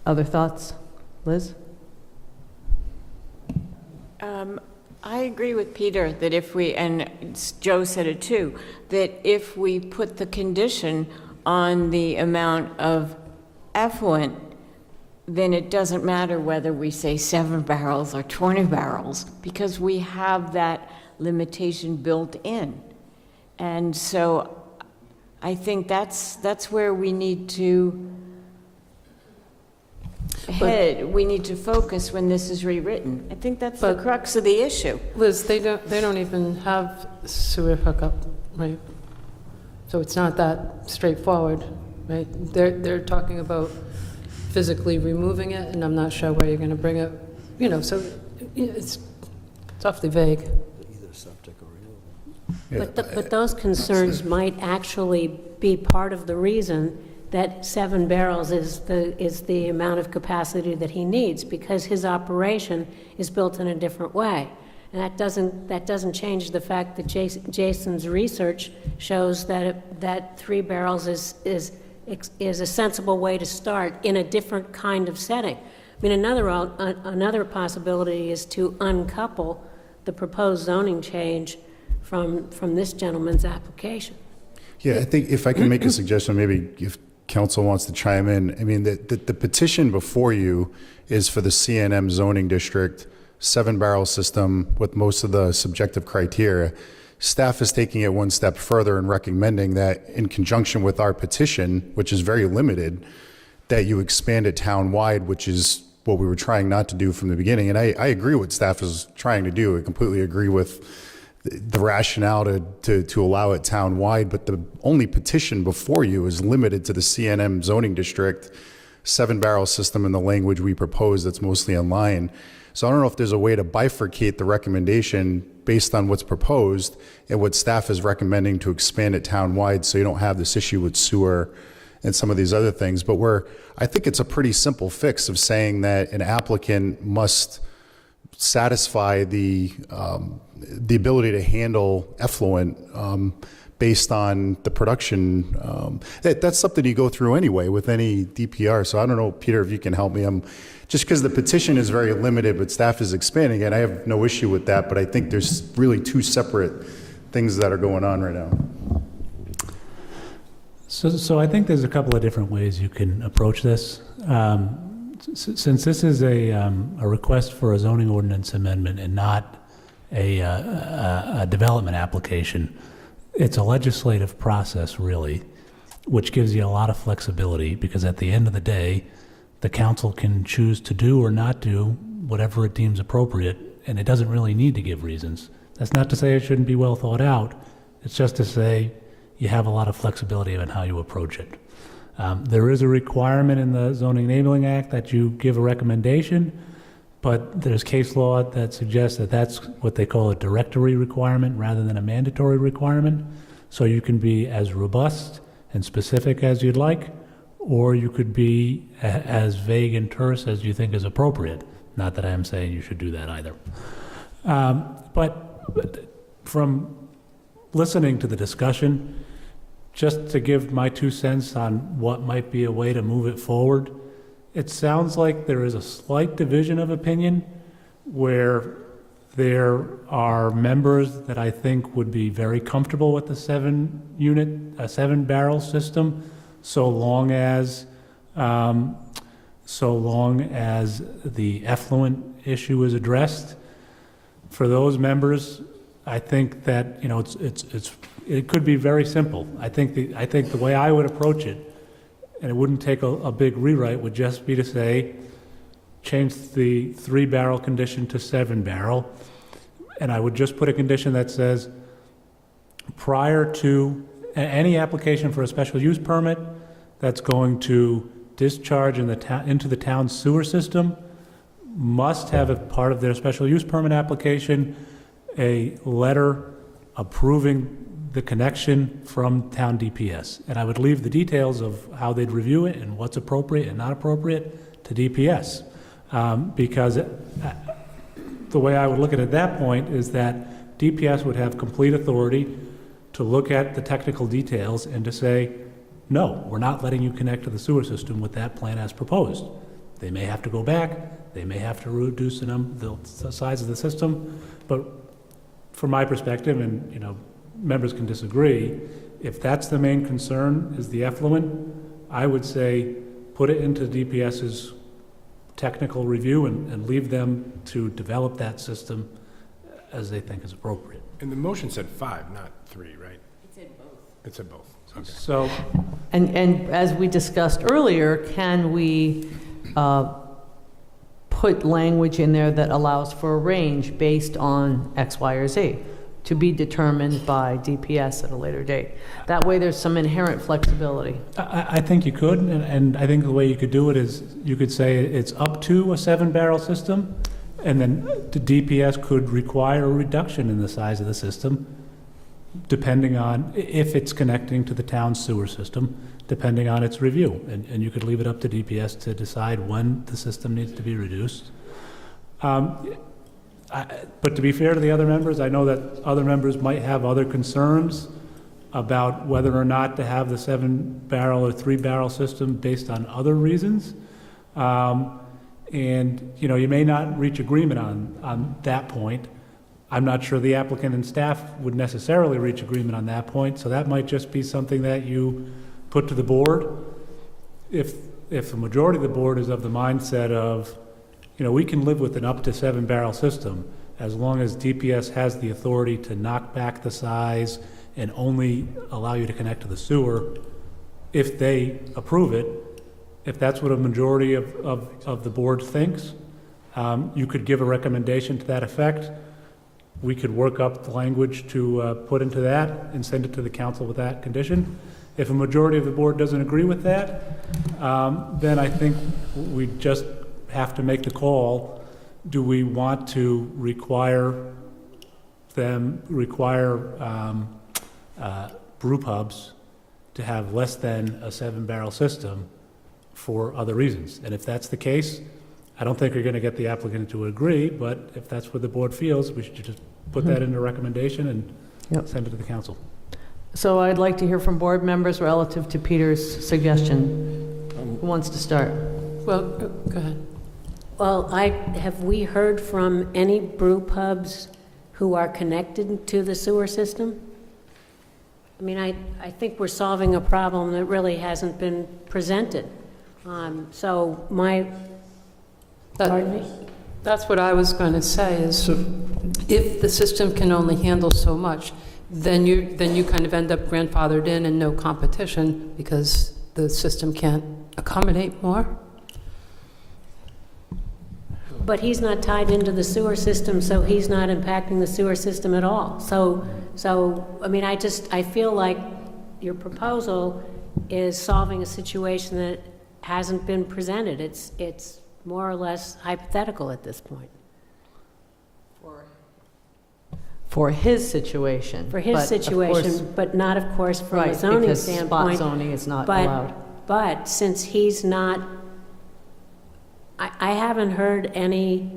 Other thoughts? Liz? I agree with Peter that if we, and Joe said it too, that if we put the condition on the amount of effluent, then it doesn't matter whether we say 7 barrels or 20 barrels, because we have that limitation built in. And so I think that's where we need to head. We need to focus when this is rewritten. I think that's the crux of the issue. Liz, they don't even have sewer hookup, right? So it's not that straightforward, right? They're talking about physically removing it, and I'm not sure where you're going to bring it, so it's awfully vague. Either septic or renewable. But those concerns might actually be part of the reason that 7 barrels is the amount of capacity that he needs, because his operation is built in a different way. And that doesn't change the fact that Jason's research shows that 3 barrels is a sensible way to start in a different kind of setting. I mean, another possibility is to uncouple the proposed zoning change from this gentleman's application. Yeah, I think if I can make a suggestion, maybe if council wants to chime in. I mean, the petition before you is for the CNM zoning district 7-barrel system with most of the subjective criteria. Staff is taking it one step further and recommending that in conjunction with our petition, which is very limited, that you expand it town-wide, which is what we were trying not to do from the beginning. And I agree with what staff is trying to do. I completely agree with the rationale to allow it town-wide, but the only petition before you is limited to the CNM zoning district 7-barrel system in the language we propose that's mostly online. So I don't know if there's a way to bifurcate the recommendation based on what's proposed and what staff is recommending to expand it town-wide so you don't have this issue with sewer and some of these other things. But I think it's a pretty simple fix of saying that an applicant must satisfy the ability to handle effluent based on the production. That's something you go through anyway with any DPR. So I don't know, Peter, if you can help me. Just because the petition is very limited, but staff is expanding it, I have no issue with that. But I think there's really two separate things that are going on right now. So I think there's a couple of different ways you can approach this. Since this is a request for a zoning ordinance amendment and not a development application, it's a legislative process, really, which gives you a lot of flexibility, because at the end of the day, the council can choose to do or not do whatever it deems appropriate, and it doesn't really need to give reasons. That's not to say it shouldn't be well thought out. It's just to say you have a lot of flexibility in how you approach it. There is a requirement in the Zoning Enabling Act that you give a recommendation, but there's case law that suggests that that's what they call a directory requirement rather than a mandatory requirement. So you can be as robust and specific as you'd like, or you could be as vague and terse as you think is appropriate. Not that I am saying you should do that either. But from listening to the discussion, just to give my 2 cents on what might be a way to move it forward, it sounds like there is a slight division of opinion where there are members that I think would be very comfortable with the 7-barrel system, so long as the effluent issue is addressed. For those members, I think that, you know, it could be very simple. I think the way I would approach it, and it wouldn't take a big rewrite, would just be to say, change the 3-barrel condition to 7-barrel, and I would just put a condition that says, prior to any application for a special use permit that's going to discharge into the town's sewer system, must have a part of their special use permit application a letter approving the connection from town DPS. And I would leave the details of how they'd review it and what's appropriate and not appropriate to DPS. Because the way I would look at it at that point is that DPS would have complete authority to look at the technical details and to say, no, we're not letting you connect to the sewer system with that plan as proposed. They may have to go back, they may have to reduce the size of the system, but from my perspective, and you know, members can disagree, if that's the main concern is the effluent, I would say put it into DPS's technical review and leave them to develop that system as they think is appropriate. And the motion said 5, not 3, right? It said both. It said both. Okay. So, And as we discussed earlier, can we put language in there that allows for a range based on X, Y, or Z to be determined by DPS at a later date? That way there's some inherent flexibility. I think you could, and I think the way you could do it is you could say it's up to a 7-barrel system, and then the DPS could require a reduction in the size of the system, depending on if it's connecting to the town's sewer system, depending on its review. And you could leave it up to DPS to decide when the system needs to be reduced. But to be fair to the other members, I know that other members might have other concerns about whether or not to have the 7-barrel or 3-barrel system based on other reasons. And, you know, you may not reach agreement on that point. I'm not sure the applicant and staff would necessarily reach agreement on that point, so that might just be something that you put to the board. If the majority of the board is of the mindset of, you know, we can live with an up to 7-barrel system as long as DPS has the authority to knock back the size and only allow you to connect to the sewer if they approve it. If that's what a majority of the board thinks, you could give a recommendation to that effect. We could work up the language to put into that and send it to the council with that condition. If a majority of the board doesn't agree with that, then I think we just have to make the call. Do we want to require brew pubs to have less than a 7-barrel system for other reasons? And if that's the case, I don't think you're going to get the applicant to agree, but if that's what the board feels, we should just put that in a recommendation and Yep. send it to the council. So I'd like to hear from board members relative to Peter's suggestion. Who wants to start? Well, go ahead. Well, have we heard from any brew pubs who are connected to the sewer system? I mean, I think we're solving a problem that really hasn't been presented. So pardon me? That's what I was going to say, is if the system can only handle so much, then you kind of end up grandfathered in and no competition because the system can't accommodate more. But he's not tied into the sewer system, so he's not impacting the sewer system at all. So I mean, I feel like your proposal is solving a situation that hasn't been presented. It's more or less hypothetical at this point. For his situation. For his but of situation, course- but not, of course, from a Right, zoning because standpoint. spot zoning is not But- allowed. But since he's not, I haven't heard any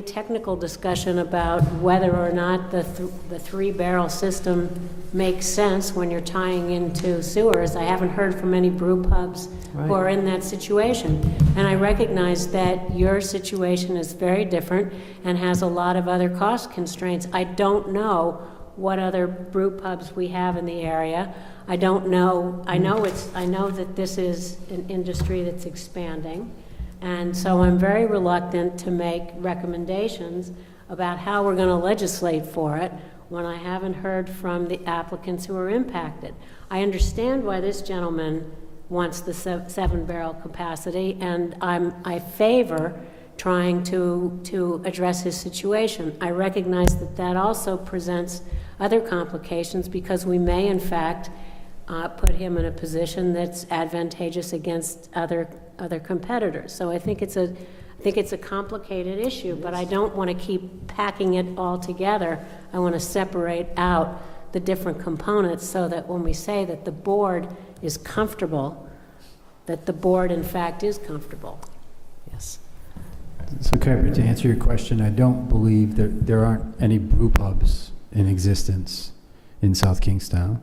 technical discussion about whether or not the three-barrel system makes sense when you're tying into sewers. I haven't heard from any brew pubs who are in that situation. And I recognize that your situation is very different and has a lot of other cost constraints. I don't know what other brew pubs we have in the area. I don't know. I know that this is an industry that's expanding. And so I'm very reluctant to make recommendations about how we're going to legislate for it when I haven't heard from the applicants who are impacted. I understand why this gentleman wants the 7-barrel capacity, and I favor trying to address his situation. I recognize that that also presents other complications because we may, in fact, put him in a position that's advantageous against other competitors. So I think it's a complicated issue, but I don't want to keep packing it all together. I want to separate out the different components so that when we say that the board is comfortable, that the board in fact is comfortable. Yes. So, Carrie, to answer your question, I don't believe there aren't any brew pubs in existence in South Kingstown.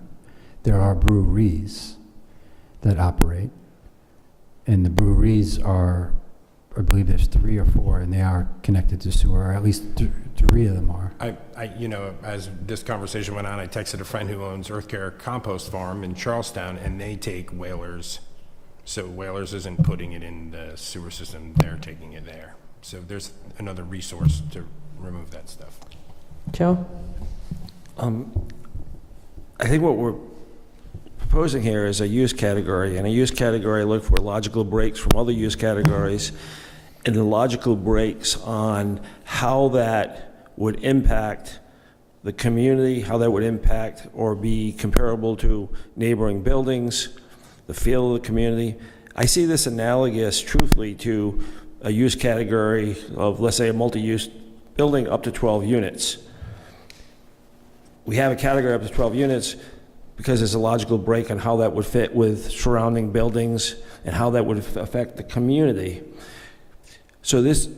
There are breweries that operate, and the breweries are, I believe there's 3 or 4, and they are connected to sewer, or at least 3 of them are. As this conversation went on, I texted a friend who owns Earth Care Compost Farm in Charlestown, and they take Whalers. So Whalers isn't putting it in the sewer system, they're taking it there. So there's another resource to remove that stuff. Joe? I think what we're proposing here is a use category, and a use category look for logical breaks from other use categories, and the logical breaks on how that would impact the community, how that would impact or be comparable to neighboring buildings, the feel of the community. I see this analogous, truthfully, to a use category of, let's say, a multi-use building up to 12 units. We have a category up to 12 units because there's a logical break on how that would fit with surrounding buildings and how that would affect the community. So this,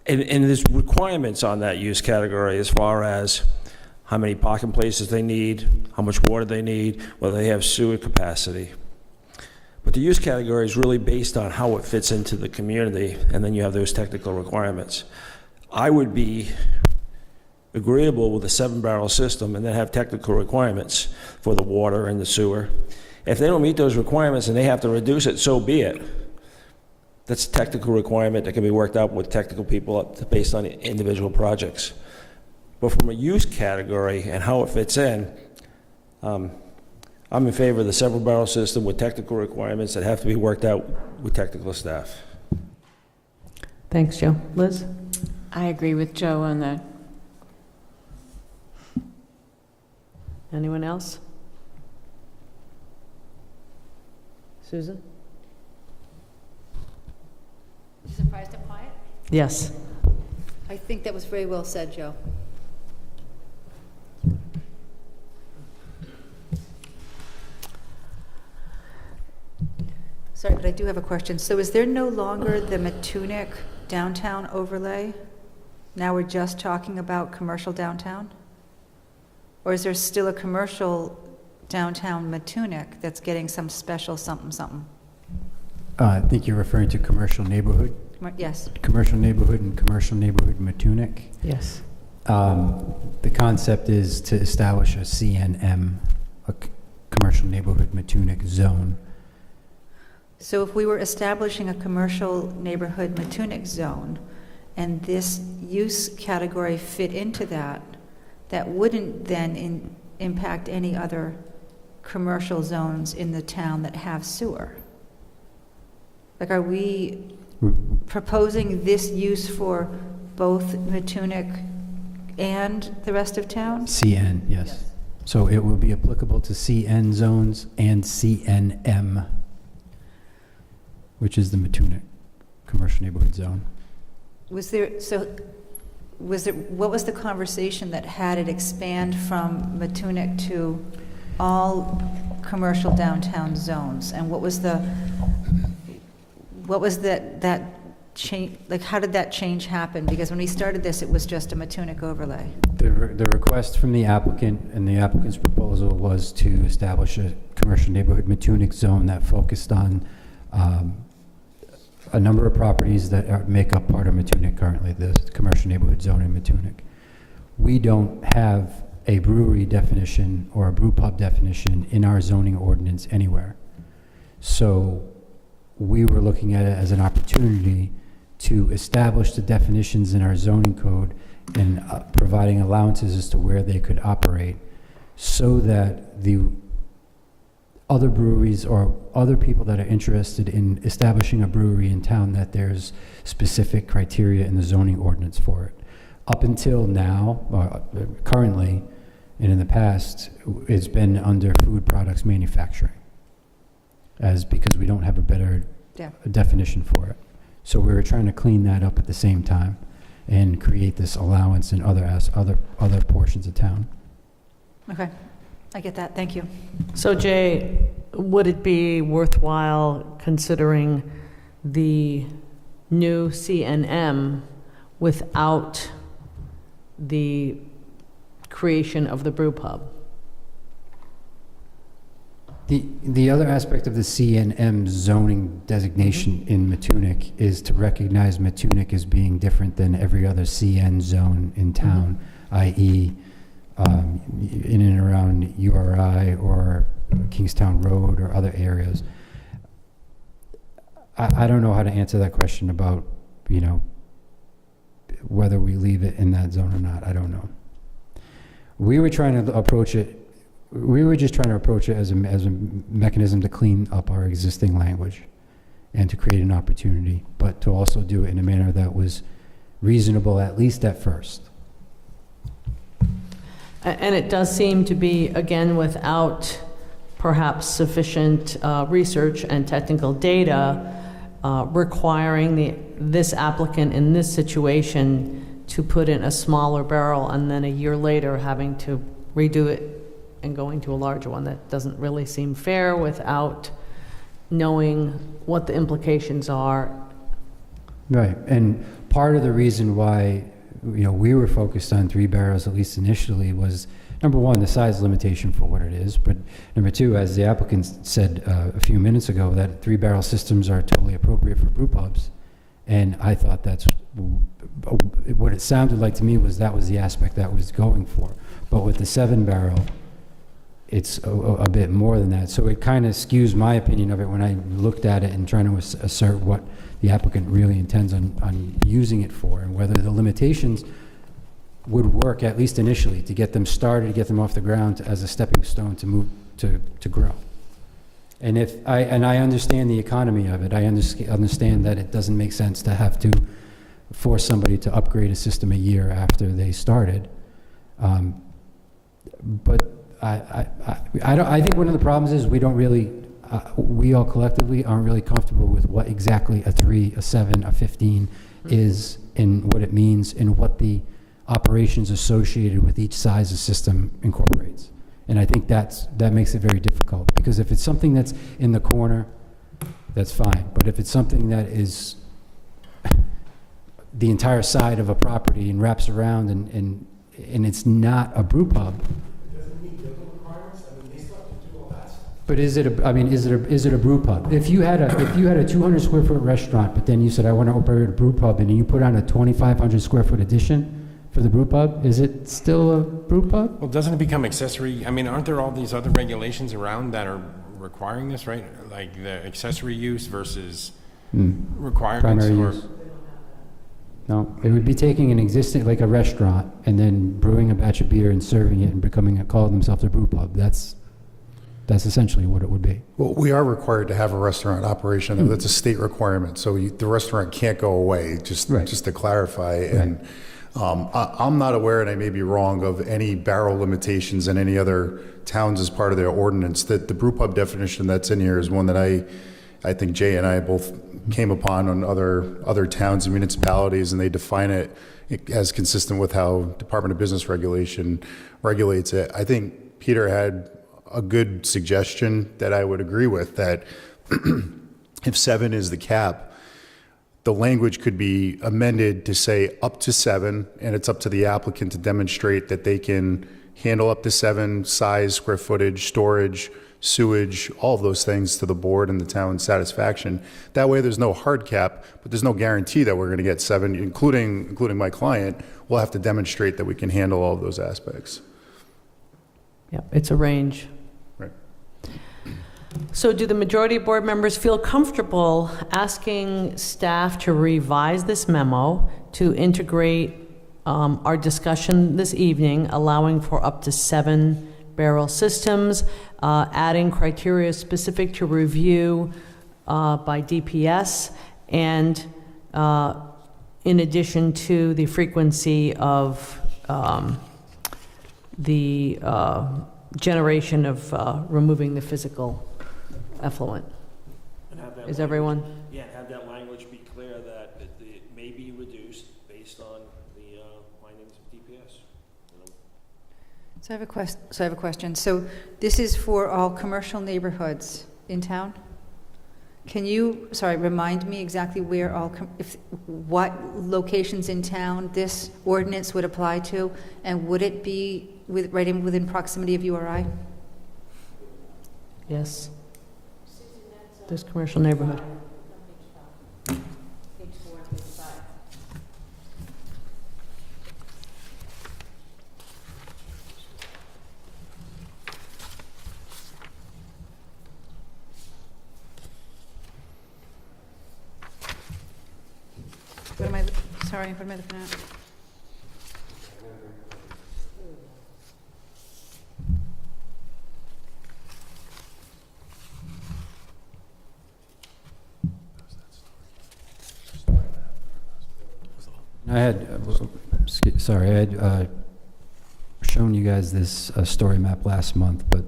and there's requirements on that use category as far as how many parking places they need, how much water they need, whether they have sewer capacity. But the use category is really based on how it fits into the community, and then you have those technical requirements. I would be agreeable with a 7-barrel system and then have technical requirements for the water and the sewer. If they don't meet those requirements and they have to reduce it, so be it. That's a technical requirement that can be worked out with technical people based on individual projects. But from a use category and how it fits in, I'm in favor of the 7-barrel system with technical requirements that have to be worked out with technical staff. Thanks, Joe. Liz? I agree with Joe on that. Anyone else? Susan? You surprised at quiet? Yes. I think that was very well said, Joe. Sorry, but I do have a question. So is there no longer the Matunic downtown overlay? Now we're just talking about commercial downtown? Or is there still a commercial downtown Matunic that's getting some special something, something? I think you're referring to commercial neighborhood, Yes. commercial neighborhood and commercial neighborhood Matunic. Yes. The concept is to establish a CNM, a commercial neighborhood Matunic zone. So if we were establishing a commercial neighborhood Matunic zone, and this use category fit into that, that wouldn't then impact any other commercial zones in the town that have sewer? Like, are we proposing this use for both Matunic and the rest of town? CN, yes. So it will be applicable to CN zones and CNM, which is the Matunic Commercial Neighborhood Zone. What was the conversation that had it expand from Matunic to all commercial downtown zones? And what was that change, like, how did that change happen? Because when we started this, it was just a Matunic overlay. The request from the applicant and the applicant's proposal was to establish a commercial neighborhood Matunic zone that focused on a number of properties that make up part of Matunic currently, the commercial neighborhood zone in Matunic. We don't have a brewery definition or a brew pub definition in our zoning ordinance anywhere. So we were looking at it as an opportunity to establish the definitions in our zoning code and providing allowances as to where they could operate so that the other breweries or other people that are interested in establishing a brewery in town, that there's specific criteria in the zoning ordinance for it. Up until now, currently, and in the past, it's been under food products manufacturing, because we don't have a better definition for it. So we were trying to clean that up at the same time and create this allowance in other portions of town. Okay, I get that, thank you. So Jay, would it be worthwhile considering the new CNM without the creation of the brew pub? The other aspect of the CNM zoning designation in Matunic is to recognize Matunic as being different than every other CN zone in town, i.e. In and around URI or Kingstown Road or other areas. I don't know how to answer that question about, whether we leave it in that zone or not. I don't know. We were just trying to approach it as a mechanism to clean up our existing language and to create an opportunity, but to also do it in a manner that was reasonable, at least at first. And it does seem to be, again, without perhaps sufficient research and technical data, requiring this applicant in this situation to put in a smaller barrel and then a year later having to redo it and going to a larger one. That doesn't really seem fair without knowing what the implications are. Right, and part of the reason why we were focused on 3 barrels, at least initially, was number one, the size limitation for what it is, but number two, as the applicant said a few minutes ago, that 3-barrel systems are totally appropriate for brew pubs. And I thought that's what it sounded like to me, was that was the aspect that was going for. But with the 7-barrel, it's a bit more than that. So it kind of skews my opinion of it when I looked at it and trying to assert what the applicant really intends on using it for, and whether the limitations would work, at least initially, to get them started, to get them off the ground as a stepping stone to move to grow. And I understand the economy of it. I understand that it doesn't make sense to have to force somebody to upgrade a system a year after they started. But I think one of the problems is we don't really, we all collectively aren't really comfortable with what exactly a 3, a 7, a 15 is, and what it means, and what the operations associated with each size of system incorporates. And I think that makes it very difficult, because if it's something that's in the corner that's fine. But if it's something that is the entire side of a property and wraps around and it's not a brew pub. But is it a brew pub? If you had a 200 square foot restaurant, but then you said, I want to operate a brew pub, and then you put on a 2,500 square foot addition for the brew pub, is it still a brew pub? Well, doesn't it become accessory? I mean, aren't there all these other regulations around that are requiring this, right? Like the accessory use versus requirements? Primary Or use. No, it would be taking an existing, like a restaurant, and then brewing a batch of beer and serving it and calling themselves a brew pub. That's essentially what it would be. Well, we are required to have a restaurant operation. That's a state requirement, so the restaurant can't go away, just to clarify. And I'm not aware, and I may be wrong, of any barrel limitations in any other towns as part of their ordinance. That the brew pub definition that's in here is one that I think Jay and I both came upon on other towns and municipalities, and they define it as consistent with how Department of Business Regulation regulates it. I think Peter had a good suggestion that I would agree with, that if 7 is the cap, the language could be amended to say up to 7, and it's up to the applicant to demonstrate that they can handle up to 7 size, square footage, storage, sewage, all of those things to the board and the town's satisfaction. That way there's no hard cap, but there's no guarantee that we're going to get 7, including my client. We'll have to demonstrate that we can handle all of those aspects. Yeah, it's a range. Right. So do the majority of board members feel comfortable asking staff to revise this memo to integrate our discussion this evening, allowing for up to 7 barrel systems, adding criteria specific to review by DPS, and in addition to the frequency of the generation of removing the physical effluent? Is everyone? Yeah, have that language be clear that it may be reduced based on the findings of DPS. So I have a question. So this is for all commercial neighborhoods in town? Can you, remind me exactly where what locations in town this ordinance would apply to? And would it be within proximity of URI? Yes. This commercial neighborhood. What am I looking at? I had shown you guys this story map last month, but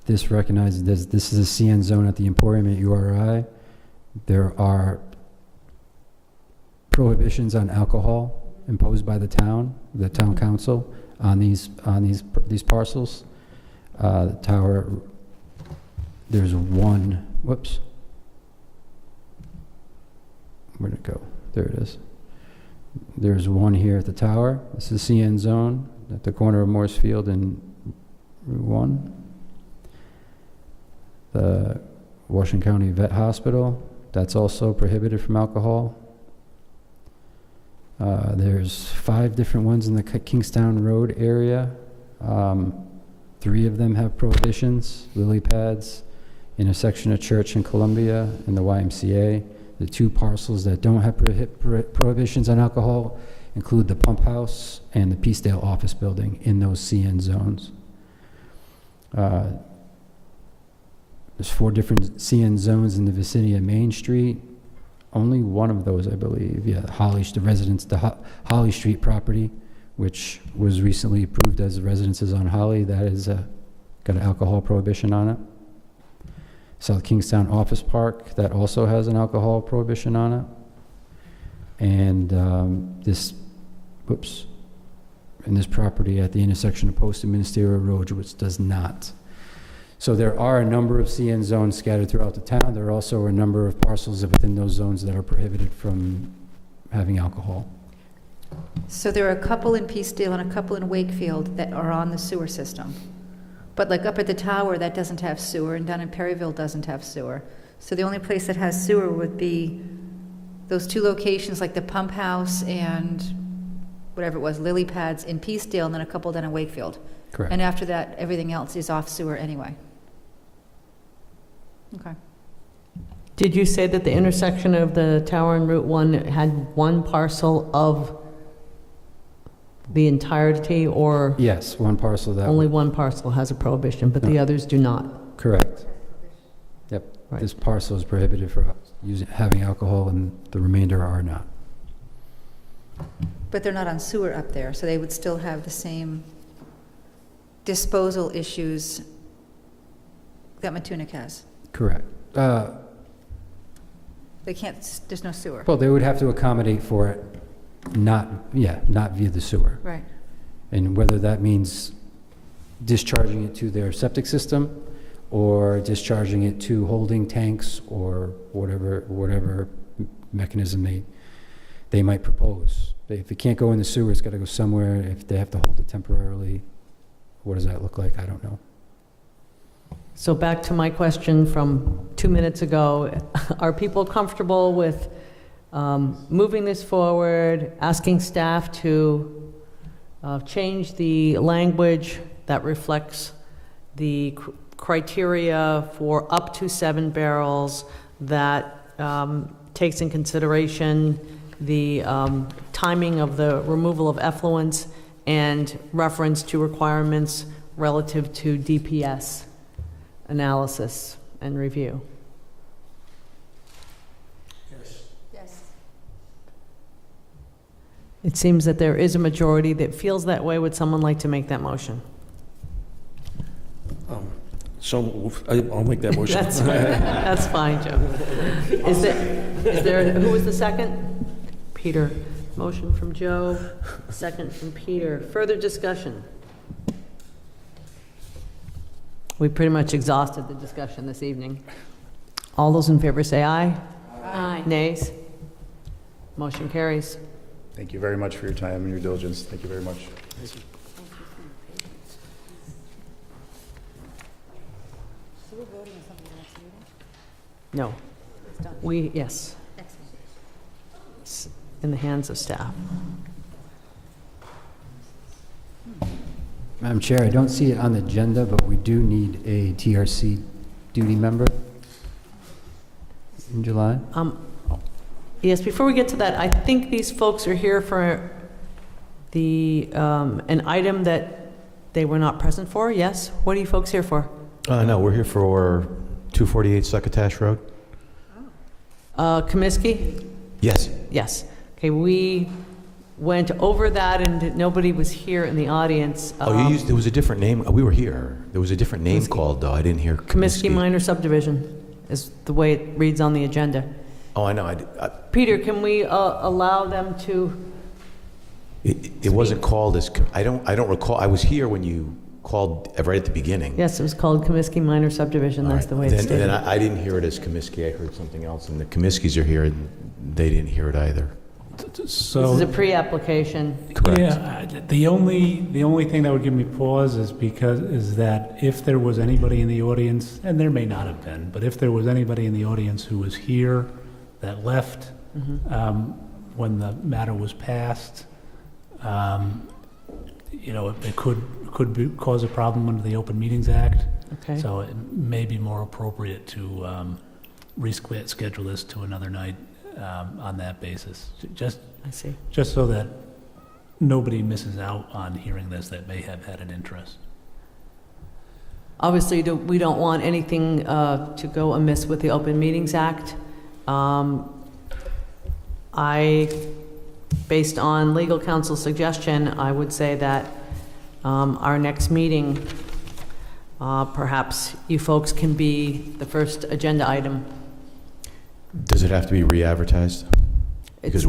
this recognizes this is a CN zone at the Emporium at URI. There are prohibitions on alcohol imposed by the town council on these parcels. The tower, there's one, whoops. Where'd it go? There it is. There's one here at the tower. This is CN zone at the corner of Morse Field and Route 1. The Washington County Vet Hospital, that's also prohibited from alcohol. There's 5 different ones in the Kingstown Road area. 3 of them have prohibitions, lily pads, intersection of Church and Columbia, and the YMCA. The 2 parcels that don't have prohibitions on alcohol include the pump house and the Peacedale office building in those CN zones. There's 4 different CN zones in the vicinity of Main Street. Only one of those, I believe, the Holly Street property, which was recently approved as residences on Holly, that is got an alcohol prohibition on it. South Kingstown Office Park, that also has an alcohol prohibition on it. And this property at the intersection of Post and Ministerial Road, which does not. So there are a number of CN zones scattered throughout the town. There are also a number of parcels within those zones that are prohibited from having alcohol. So there are a couple in Peacedale and a couple in Wakefield that are on the sewer system. But like up at the tower, that doesn't have sewer, and down in Perryville doesn't have sewer. So the only place that has sewer would be those two locations, like the pump house and whatever it was, lily pads in Peacedale, and then a couple down in Wakefield. Correct. And after that, everything else is off sewer anyway. Okay. Did you say that the intersection of the tower and Route 1 had one parcel of the entirety, or Yes, one parcel that. only one parcel has a prohibition, but the No. others do not? Correct. Yep. Right. This parcel is prohibited for having alcohol, and the remainder are not. But they're not on sewer up there, so they would still have the same disposal issues that Matunic has. Correct. They can't, there's no sewer. Well, they would have to accommodate for it, not via the sewer. Right. And whether that means discharging it to their septic system, or discharging it to holding tanks, or whatever mechanism they might propose. If it can't go in the sewer, it's got to go somewhere. If they have to hold it temporarily, what does that look like? I don't know. So back to my question from 2 minutes ago, are people comfortable with moving this forward, asking staff to change the language that reflects the criteria for up to 7 barrels, that takes in consideration the timing of the removal of effluents and reference to requirements relative to DPS analysis and review? Yes. It seems that there is a majority that feels that way. Would someone like to make that motion? So I'll make that motion. That's fine. That's fine, Joe. Is there, who was the second? Peter. Motion from Joe, second from Peter. Further discussion? We pretty much exhausted the discussion this evening. All those in favor say aye. Aye. Nays? Motion carries. Thank you very much for your time and your diligence. Thank you very much. No. Yes. It's in the hands of staff. Madam Chair, I don't see it on the agenda, but we do need a TRC duty member in July. Yes, before we get to that, I think these folks are here for an item that they were not present for, yes? What are you folks here for? No, we're here for 248 Succotash Road. Comiskey? Yes. Yes. Okay, we went over that and nobody was here in the audience. There was a different name. We were here. There was a different name Comiskey. called, though. I didn't hear Comiskey Minor Subdivision is the way it reads on the agenda. Oh, I know. Peter, can we allow them to? It wasn't called as, I don't recall. I was here when you called right at the beginning. Yes, it was called Comiskey Minor Subdivision. All That's right. the way it's Then stated. I didn't hear it as Comiskey. I heard something else. And the Comiskies are here, and they didn't hear it either. So. This is a pre-application. Correct. Yeah, the only thing that would give me pause is that if there was anybody in the audience, and there may not have been, but if there was anybody in the audience who was here that left when the matter was passed, it could cause a problem under the Open Meetings Act. Okay. So it may be more appropriate to reschedule this to another night on that basis. I see. Just so that nobody misses out on hearing this that may have had an interest. Obviously, we don't want anything to go amiss with the Open Meetings Act. Based on legal counsel's suggestion, I would say that our next meeting, perhaps you folks can be the first agenda item. Does it have to be re-advertised? It's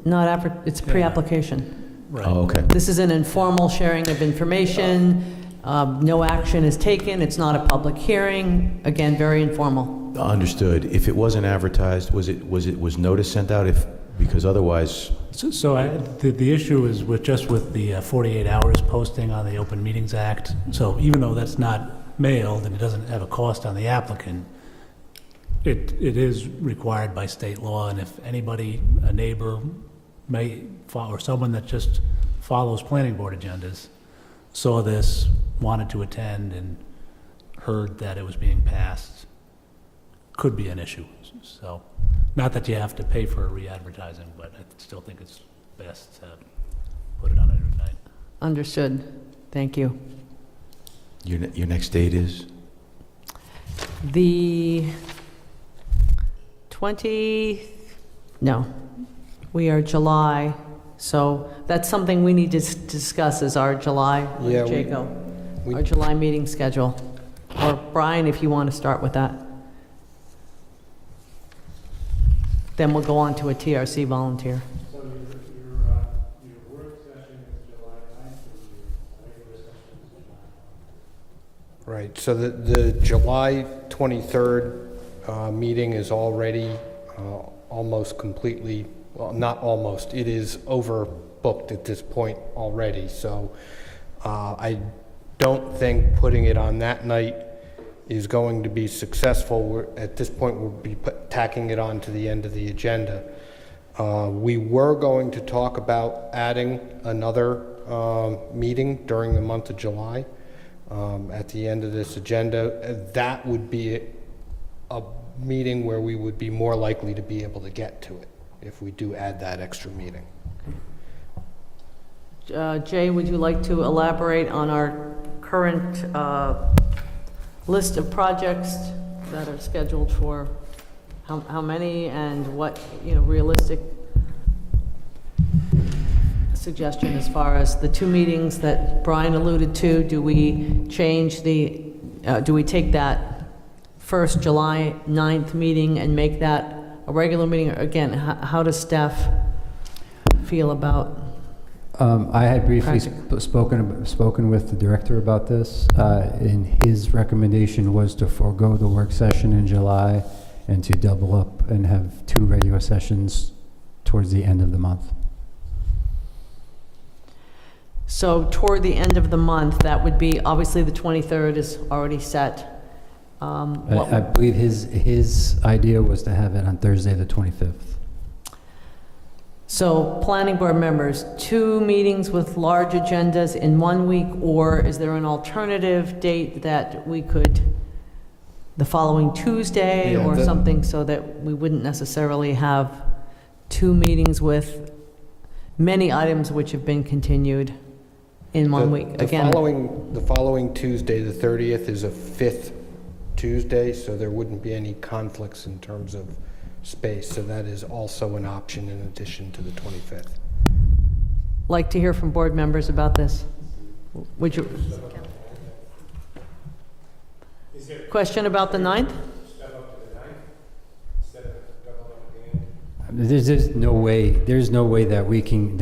not, it's pre-application. Right. Oh, okay. This is an informal sharing of information. No action is taken, it's not a public hearing, again, very informal. Understood. If it wasn't advertised, was notice sent out? Because otherwise, The issue is with the 48 hours posting on the Open Meetings Act. So even though that's not mailed and it doesn't have a cost on the applicant, it is required by state law, and if anybody, a neighbor, or someone that just follows planning board agendas, saw this, wanted to attend, and heard that it was being passed, could be an issue. So, not that you have to pay for re-advertising, but I still think it's best to put it on every night. Understood. Thank you. your next date is? The we are July, so that's something we need to discuss is our July, Yeah, Jaco, our July meeting schedule. Or Brian, if you want to start with that. Then we'll go on to a TRC volunteer. So your work session is July 9th, or your regular session is July 9th? Right, so the July 23rd meeting is already almost completely, well, not almost, it is overbooked at this point already. So I don't think putting it on that night is going to be successful. At this point, we'll be tacking it on to the end of the agenda. We were going to talk about adding another meeting during the month of July at the end of this agenda. That would be a meeting where we would be more likely to be able to get to it if we do add that extra meeting. Jay, would you like to elaborate on our current list of projects that are scheduled for how many and what, realistic suggestion as far as the two meetings that Brian alluded to? Do we change do we take that first July 9th meeting and make that a regular meeting? Again, how does staff feel about? I had briefly spoken with the director about this, and his recommendation was to forego the work session in July and to double up and have two regular sessions towards the end of the month. So toward the end of the month, that would be, obviously the 23rd is already set. I believe his idea was to have it on Thursday, the 25th. So planning board members, two meetings with large agendas in 1 week, or is there an alternative date that we could, the following Tuesday or something, so that we wouldn't necessarily have two meetings with many items which have been continued in 1 week? Again, The following Tuesday, the 30th, is a fifth Tuesday, so there wouldn't be any conflicts in terms of space. So that is also an option in addition to the 25th. like to hear from board members about this. Would you? Question about the 9th? There's no way that we can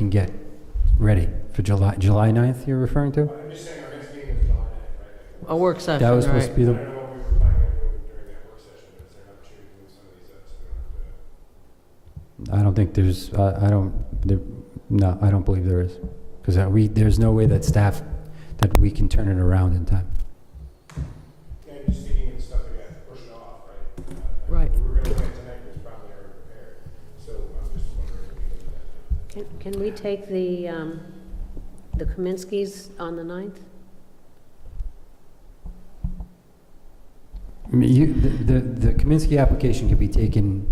get ready for July 9th, you're referring to? I'm just saying our next meeting is July 9th, right? A work session, That was supposed right. to be I the, don't know what we were planning on doing during that work session, but is there an opportunity to move some of these up so we don't have to? I don't think there's, I don't believe there is. Because there's no way that we can turn it around in time. And just thinking of the stuff that got pushed off, right? Right. We were going to plan tonight, but it's probably already prepared. So I'm just wondering if we can do that. Can we take the Kaminsky's on the 9th? I mean, the Kaminsky application can be taken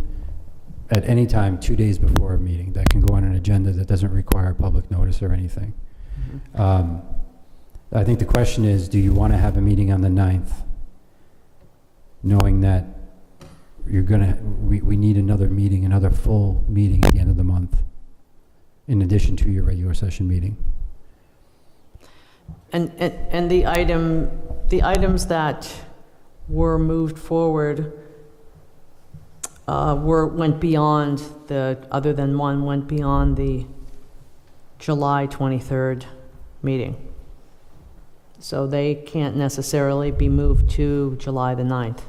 at any time 2 days before a meeting. That can go on an agenda that doesn't require public notice or anything. I think the question is, do you want to have a meeting on the 9th, knowing that we need another meeting, another full meeting at the end of the month, in addition to your regular session meeting? And the items that were moved forward went beyond other than one, went beyond the July 23rd meeting. So they can't necessarily be moved to July the 9th.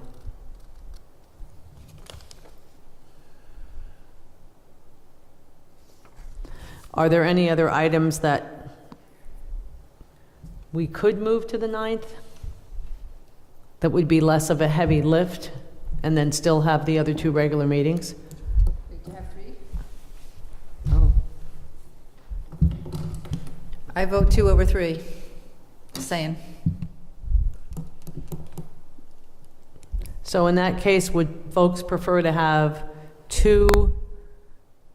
Are there any other items that we could move to the 9th? That would be less of a heavy lift, and then still have the other two regular meetings? Oh. I vote 2 over 3. Just saying. So in that case, would folks prefer to have 2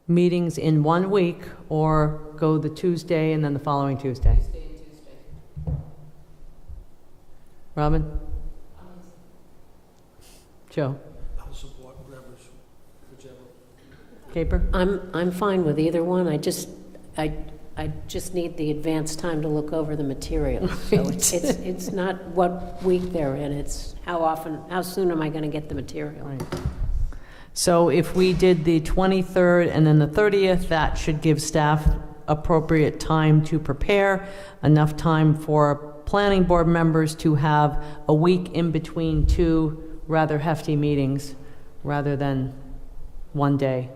meetings in 1 week, or go the Tuesday and then the following Tuesday? Robin? Joe? I'll support whatever's, whichever. Caper? I'm fine with either one. I just need the advance time to look over the material. So it's not what week they're in, it's how soon am I going to get the material? Right. So if we did the 23rd and then the 30th, that should give staff appropriate time to prepare, enough time for planning board members to have a week in between 2 rather hefty meetings, rather than 1 day.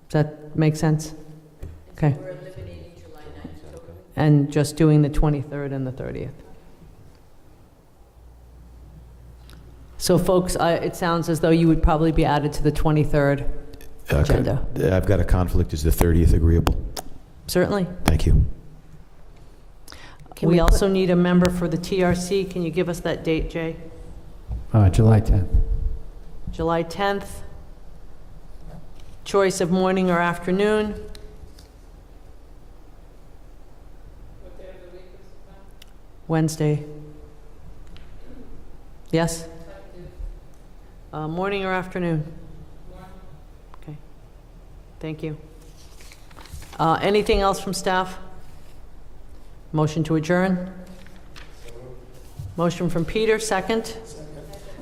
Does that make sense? Okay. We're eliminating July 9th totally? And just doing the 23rd and the 30th. So folks, it sounds as though you would probably be added to the 23rd agenda. I've got a conflict. Is the 30th agreeable? Certainly. Thank you. We also need a member for the TRC. Can you give us that date, Jay? July 10th. July 10th. Choice of morning or afternoon. Wednesday. Yes? Morning or afternoon? Okay. Thank you. Anything else from staff? Motion to adjourn? Motion from Peter, second?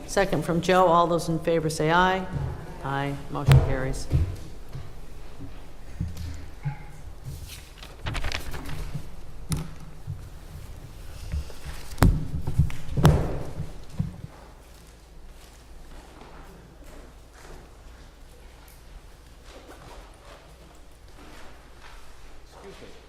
Second from Joe. All those in favor say aye. Aye. Motion carries. Excuse me.